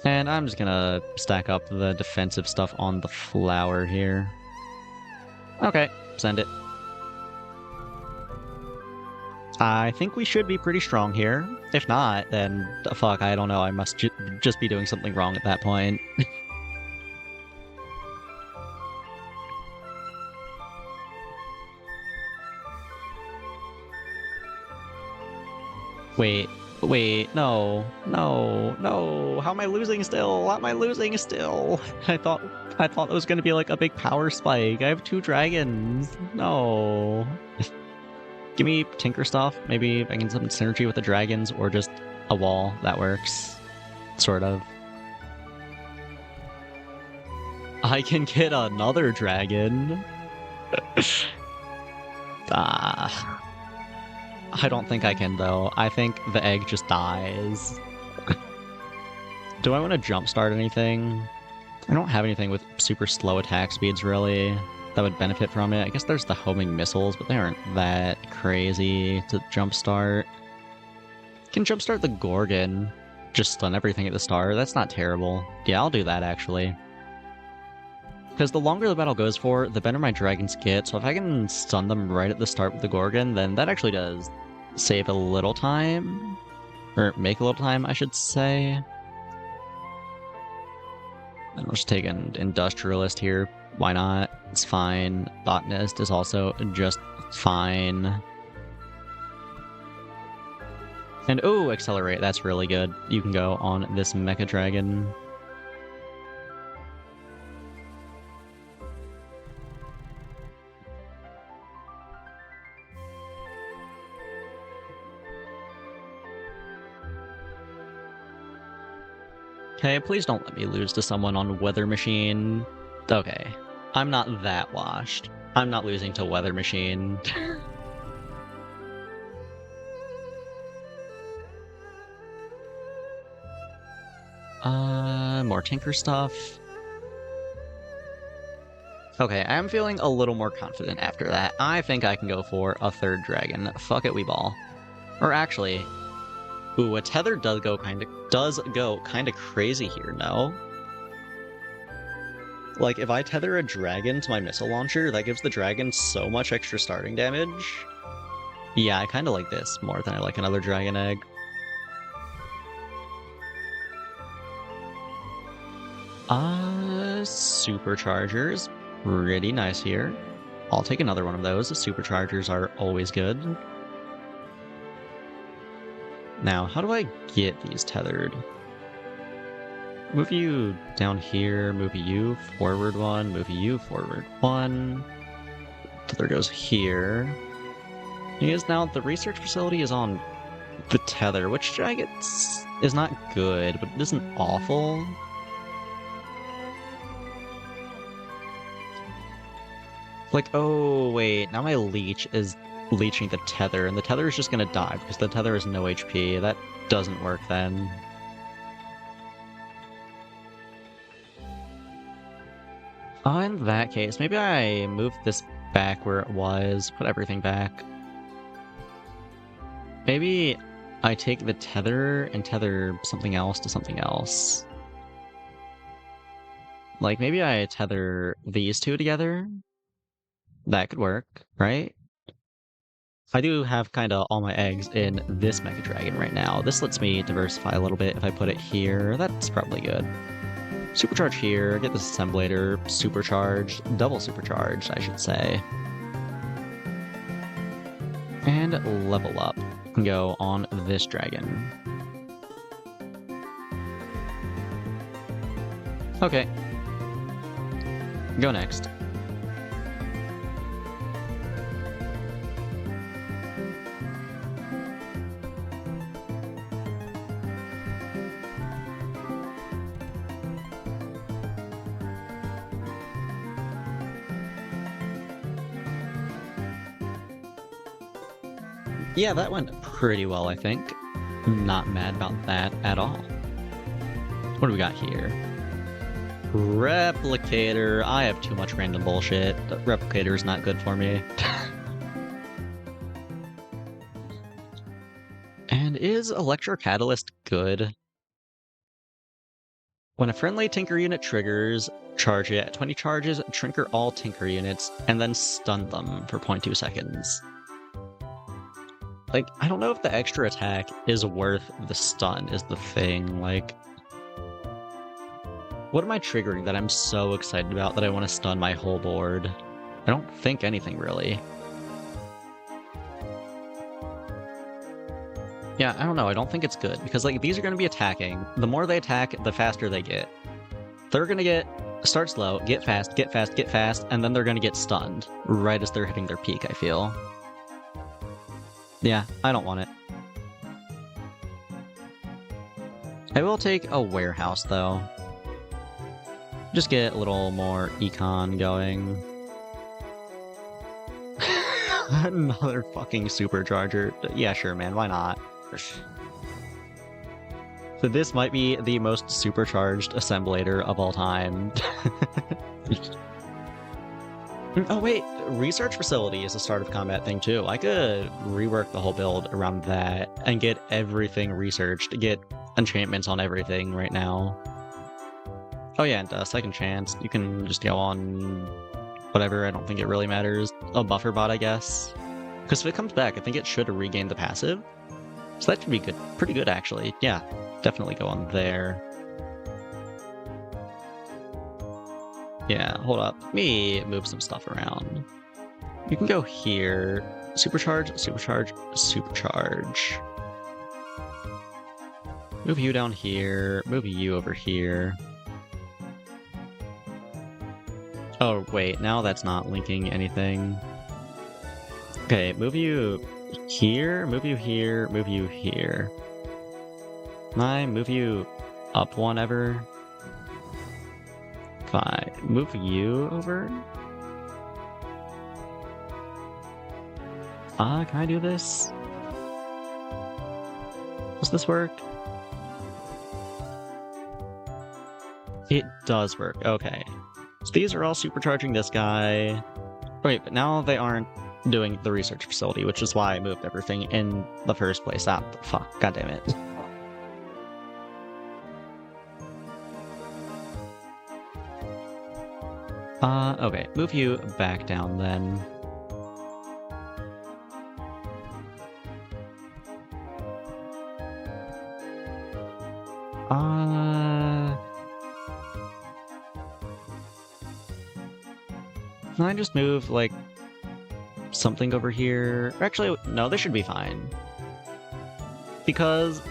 And I'm just gonna stack up the defensive stuff on the flower here. Okay, send it. I think we should be pretty strong here. If not, then fuck, I don't know. I must just be doing something wrong at that point. Wait, no, how am I losing still? How am I losing still? I thought it was gonna be like a big power spike. I have 2 dragons. No. Give me Tinker stuff. Maybe I can get some synergy with the dragons or just a wall. That works. Sort of. I can get another dragon. I don't think I can, though. I think the egg just dies. Do I want to jumpstart anything? I don't have anything with super slow attack speeds, really, that would benefit from it. I guess there's the homing missiles, but they aren't that crazy to jumpstart. Can jumpstart the Gorgon. Just stun everything at the start. That's not terrible. Yeah, I'll do that, actually. Because the longer the battle goes for, the better my dragons get, so if I can stun them right at the start with the Gorgon, then that actually does save a little time. Or make a little time, I should say. I'll just take an Industrialist here. Why not? It's fine. Botanist is also just fine. And oh, Accelerate, that's really good. You can go on this Mecha Dragon. Okay, please don't let me lose to someone on Weather Machine. Okay, I'm not that washed. I'm not losing to Weather Machine. More Tinker stuff. Okay, I am feeling a little more confident after that. I think I can go for a 3rd dragon. Fuck it, we ball. Or actually, ooh, a tether does go kind of crazy here, no? Like, if I tether a dragon to my missile launcher, that gives the dragon so much extra starting damage. Yeah, I kind of like this more than I like another dragon egg. Superchargers. Pretty nice here. I'll take another one of those. The superchargers are always good. Now, how do I get these tethered? Move you down here, move you forward one, move you forward one. Tether goes here. Because now the research facility is on the tether, which I guess is not good, but it isn't awful. Like, oh wait, now my leech is leeching the tether, and the tether is just gonna die because the tether has no HP. That doesn't work then. In that case, maybe I move this back where it was, put everything back. Maybe I take the tether and tether something else to something else. Like, maybe I tether these two together? That could work, right? I do have kind of all my eggs in this Mega Dragon right now. This lets me diversify a little bit if I put it here. That's probably good. Supercharge here, get this Assemblator supercharged, double supercharged, I should say. And level up and go on this dragon. Okay. Go next. Yeah, that went pretty well, I think. Not mad about that at all. What do we got here? Replicator. I have too much random bullshit. The Replicator is not good for me. And is Electrocatalyst good? When a friendly Tinker unit triggers, charge it at 20 charges, trigger all Tinker units, and then stun them for 0.2 seconds. Like, I don't know if the extra attack is worth the stun is the thing, like... What am I triggering that I'm so excited about that I want to stun my whole board? I don't think anything, really. Yeah, I don't know, I don't think it's good, because, like, these are going to be attacking. The more they attack, the faster they get. They're going to start slow, get fast, get fast, get fast, and then they're going to get stunned right as they're hitting their peak, I feel. Yeah, I don't want it. I will take a warehouse, though. Just get a little more econ going. Another fucking supercharger. Yeah, sure, man, why not? So this might be the most supercharged Assemblator of all time. Oh wait, research facility is a start of combat thing too. I could rework the whole build around that and get everything researched, get enchantments on everything right now. Oh yeah, and second chance, you can just go on whatever, I don't think it really matters. A buffer bot, I guess. Because if it comes back, I think it should regain the passive. So that should be good, pretty good actually. Yeah, definitely go on there. Yeah, hold up. Let me move some stuff around. You can go here. Supercharge, supercharge, supercharge. Move you down here. Move you over here. Oh, wait. Now that's not linking anything. Okay, move you here. Move you here. Move you here. Can I move you up one ever? Fine. Move you over? Can I do this? Does this work? It does work, okay. So these are all supercharging this guy. Wait, but now they aren't doing the research facility, which is why I moved everything in the first place. Ah, fuck, god damn it. Okay, move you back down then. Can I just move, like, something over here. Actually, no, this should be fine. Because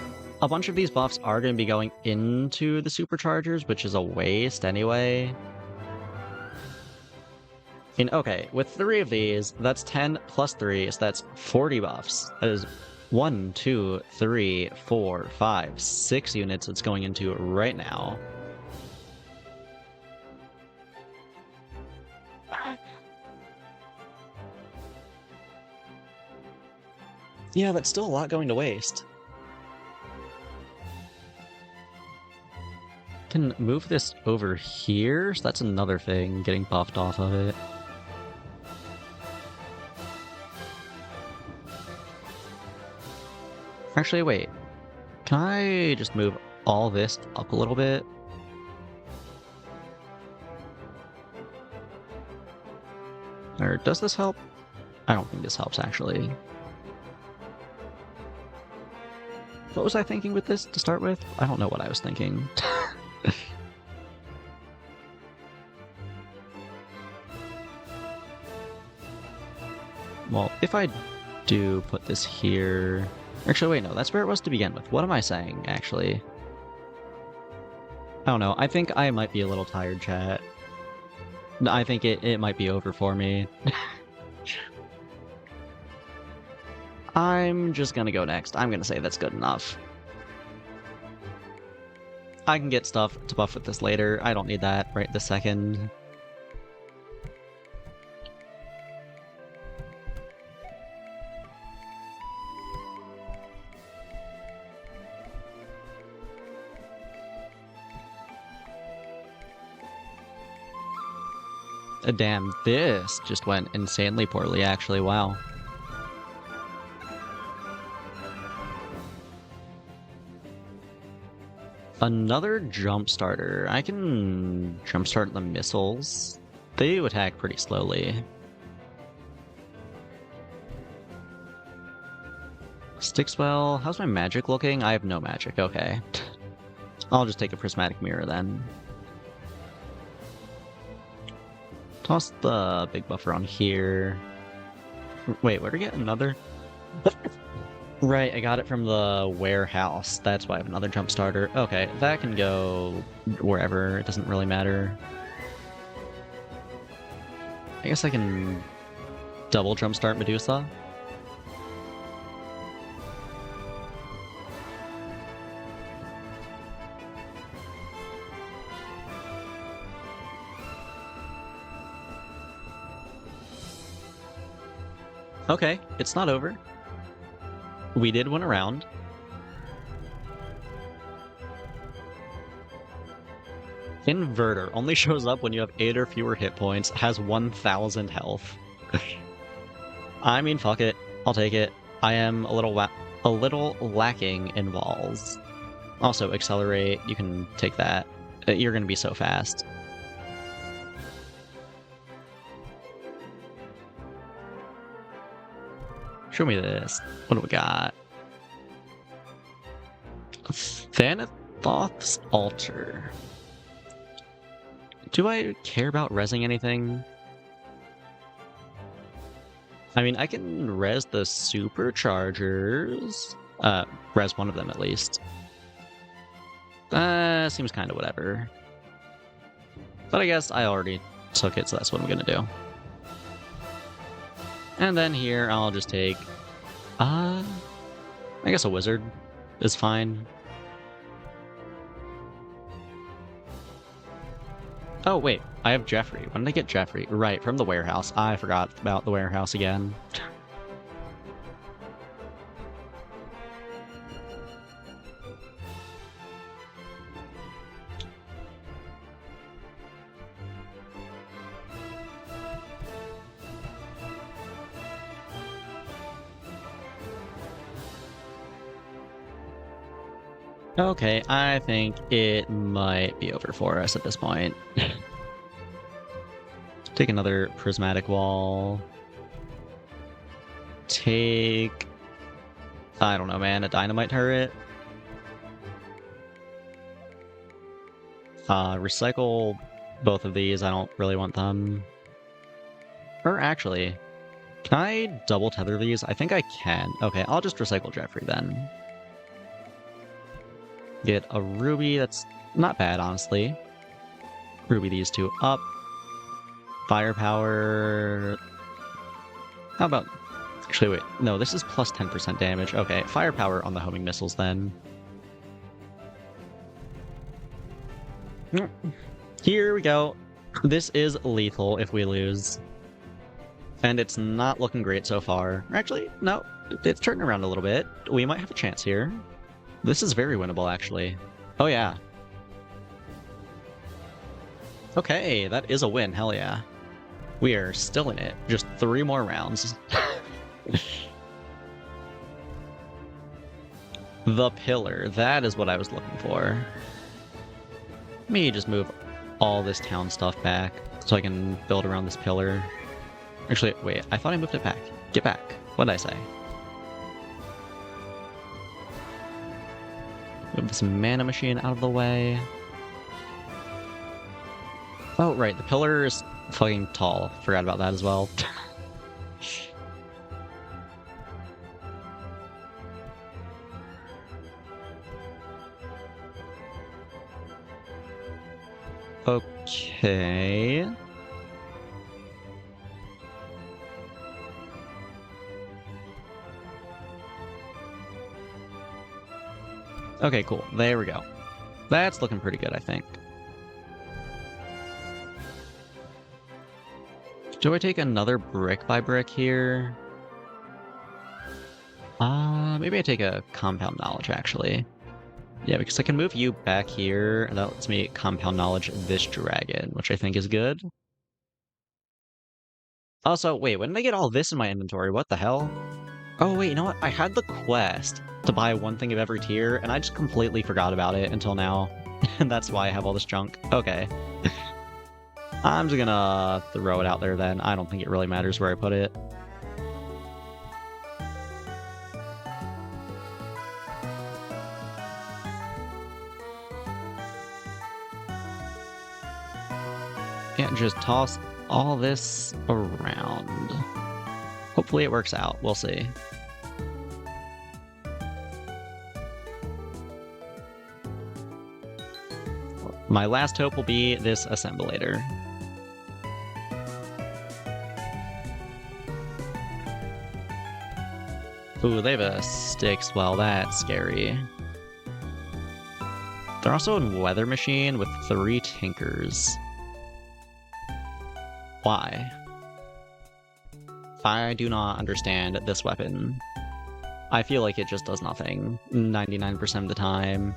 a bunch of these buffs are going to be going into the superchargers, which is a waste anyway. Okay, with 3 of these, that's 10 plus 3, so that's 40 buffs. That is 1, 2, 3, 4, 5, 6 units it's going into right now. Yeah, that's still a lot going to waste. Can move this over here, so that's another thing getting buffed off of it. Actually, wait. Can I just move all this up a little bit? Or does this help? I don't think this helps, actually. What was I thinking with this to start with? I don't know what I was thinking. Well, if I do put this here... Actually, wait, no, that's where it was to begin with. What am I saying, actually? I don't know. I think I might be a little tired, chat. I think it might be over for me. I'm just gonna go next. I'm gonna say that's good enough. I can get stuff to buff with this later. I don't need that right this second. Damn, this just went insanely poorly, actually. Wow. Another jump starter. I can jumpstart the missiles. They do attack pretty slowly. Stickswell, how's my magic looking? I have no magic, okay. I'll just take a prismatic mirror then. Toss the big buffer on here. Wait, where did I get another? Right, I got it from the warehouse. That's why I have another jump starter. Okay, that can go wherever. It doesn't really matter. I guess I can double jumpstart Medusa. Okay, it's not over. We did win a round. Inverter only shows up when you have 8 or fewer hit points, has 1,000 health. I mean, fuck it. I'll take it. I am a little lacking in walls. Also, accelerate. You can take that. You're gonna be so fast. Show me this. What do we got? Thanathoth's Altar. Do I care about rezzing anything? I mean, I can res the superchargers. Res one of them at least. Seems kind of whatever. But I guess I already took it, so that's what I'm gonna do. And then here, I'll just take... I guess a wizard is fine. Oh, wait. I have Jeffrey. When did I get Jeffrey? Right, from the warehouse. I forgot about the warehouse again. Okay, I think it might be over for us at this point. Take another prismatic wall. Take... I don't know, man, a dynamite turret. Recycle both of these, I don't really want them. Or actually, Can I double tether these? I think I can. Okay, I'll just recycle Jeffrey then. Get a ruby. That's not bad, honestly. Ruby these two up. Firepower. How about... Actually, wait. No, this is plus 10% damage. Okay, firepower on the homing missiles then. Here we go. This is lethal if we lose. And it's not looking great so far. Actually, no. It's turning around a little bit. We might have a chance here. This is very winnable, actually. Oh, yeah. Okay, that is a win. Hell yeah. We are still in it. Just 3 more rounds. The pillar. That is what I was looking for. Let me just move all this town stuff back so I can build around this pillar. Actually, wait. I thought I moved it back. Get back. What did I say? Move this mana machine out of the way. Oh, right. The pillar is fucking tall. Forgot about that as well. Okay. Okay, cool. There we go. That's looking pretty good, I think. Do I take another brick by brick here? Maybe I take a compound knowledge, actually. Yeah, because I can move you back here, and that lets me compound knowledge this dragon, which I think is good. Also, wait, when did I get all this in my inventory? What the hell? Oh, wait, you know what? I had the quest to buy one thing of every tier, and I just completely forgot about it until now. And that's why I have all this junk. Okay. I'm just gonna throw it out there then. I don't think it really matters where I put it. Yeah, just toss all this around. Hopefully it works out. We'll see. My last hope will be this assemblator. Ooh, they have a Styx. Well, that's scary. They're also in Weather Machine with 3 Tinkers. Why? I do not understand this weapon. I feel like it just does nothing 99% of the time.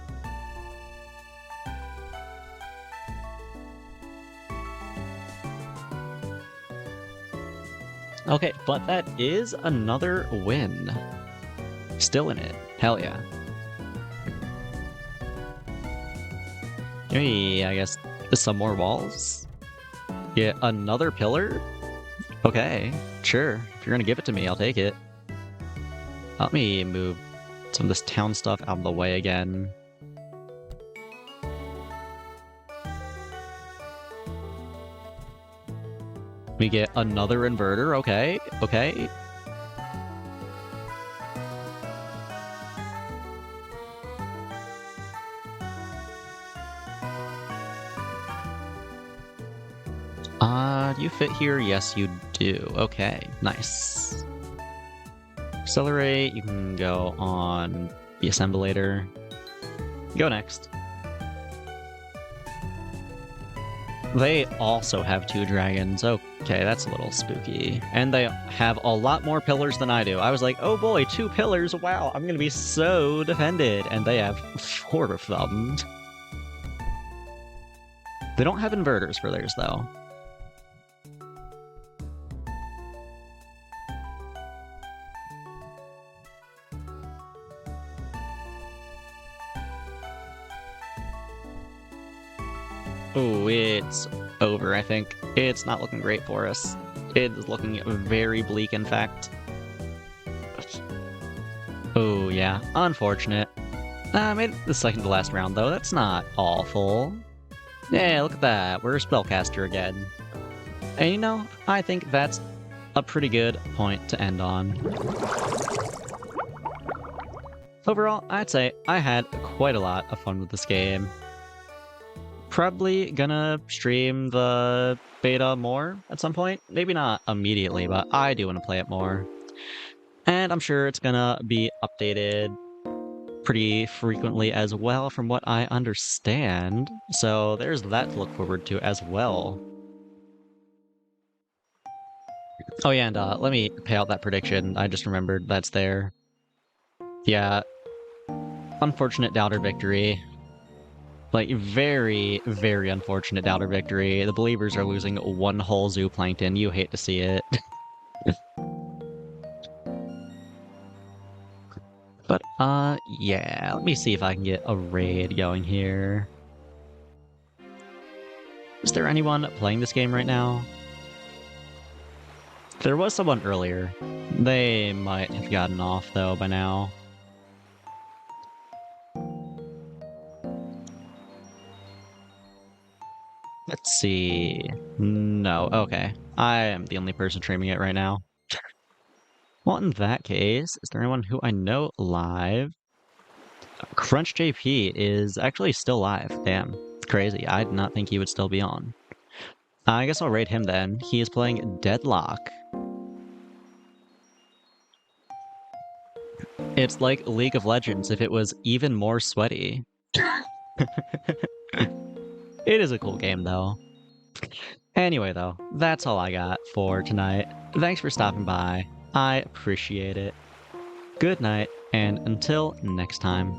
Okay, but that is another win. Still in it. Hell yeah. Hey, I guess some more walls? Get another pillar? Okay, sure. If you're gonna give it to me, I'll take it. Let me move some of this town stuff out of the way again. We get another inverter, okay, okay. Do you fit here? Yes, you do. Okay, nice. Accelerate, you can go on the assemblator. Go next. They also have 2 dragons. Okay, that's a little spooky. And they have a lot more pillars than I do. I was like, oh boy, 2 pillars, wow, I'm gonna be so defended. And they have 4 of them. They don't have inverters for theirs, though. Oh, it's over, I think. It's not looking great for us. It is looking very bleak, in fact. Oh, yeah. Unfortunate. Made it the second to last round, though. That's not awful. Yeah, look at that. We're a spellcaster again. And you know, I think that's a pretty good point to end on. Overall, I'd say I had quite a lot of fun with this game. Probably gonna stream the beta more at some point. Maybe not immediately, but I do want to play it more. And I'm sure it's gonna be updated pretty frequently as well, from what I understand. So there's that to look forward to as well. Oh yeah, and let me pay out that prediction. I just remembered that's there. Yeah. Unfortunate doubter victory. Like, very, very unfortunate doubter victory. The believers are losing one whole zooplankton. You hate to see it. But, yeah. Let me see if I can get a raid going here. Is there anyone playing this game right now? There was someone earlier. They might have gotten off, though, by now. Let's see. No, okay. I am the only person streaming it right now. Well, in that case, is there anyone who I know live? Crunch JP is actually still live. Damn, crazy. I did not think he would still be on. I guess I'll rate him then. He is playing Deadlock. It's like League of Legends if it was even more sweaty. It is a cool game, though. Anyway, though, that's all I got for tonight. Thanks for stopping by. I appreciate it. Good night, and until next time.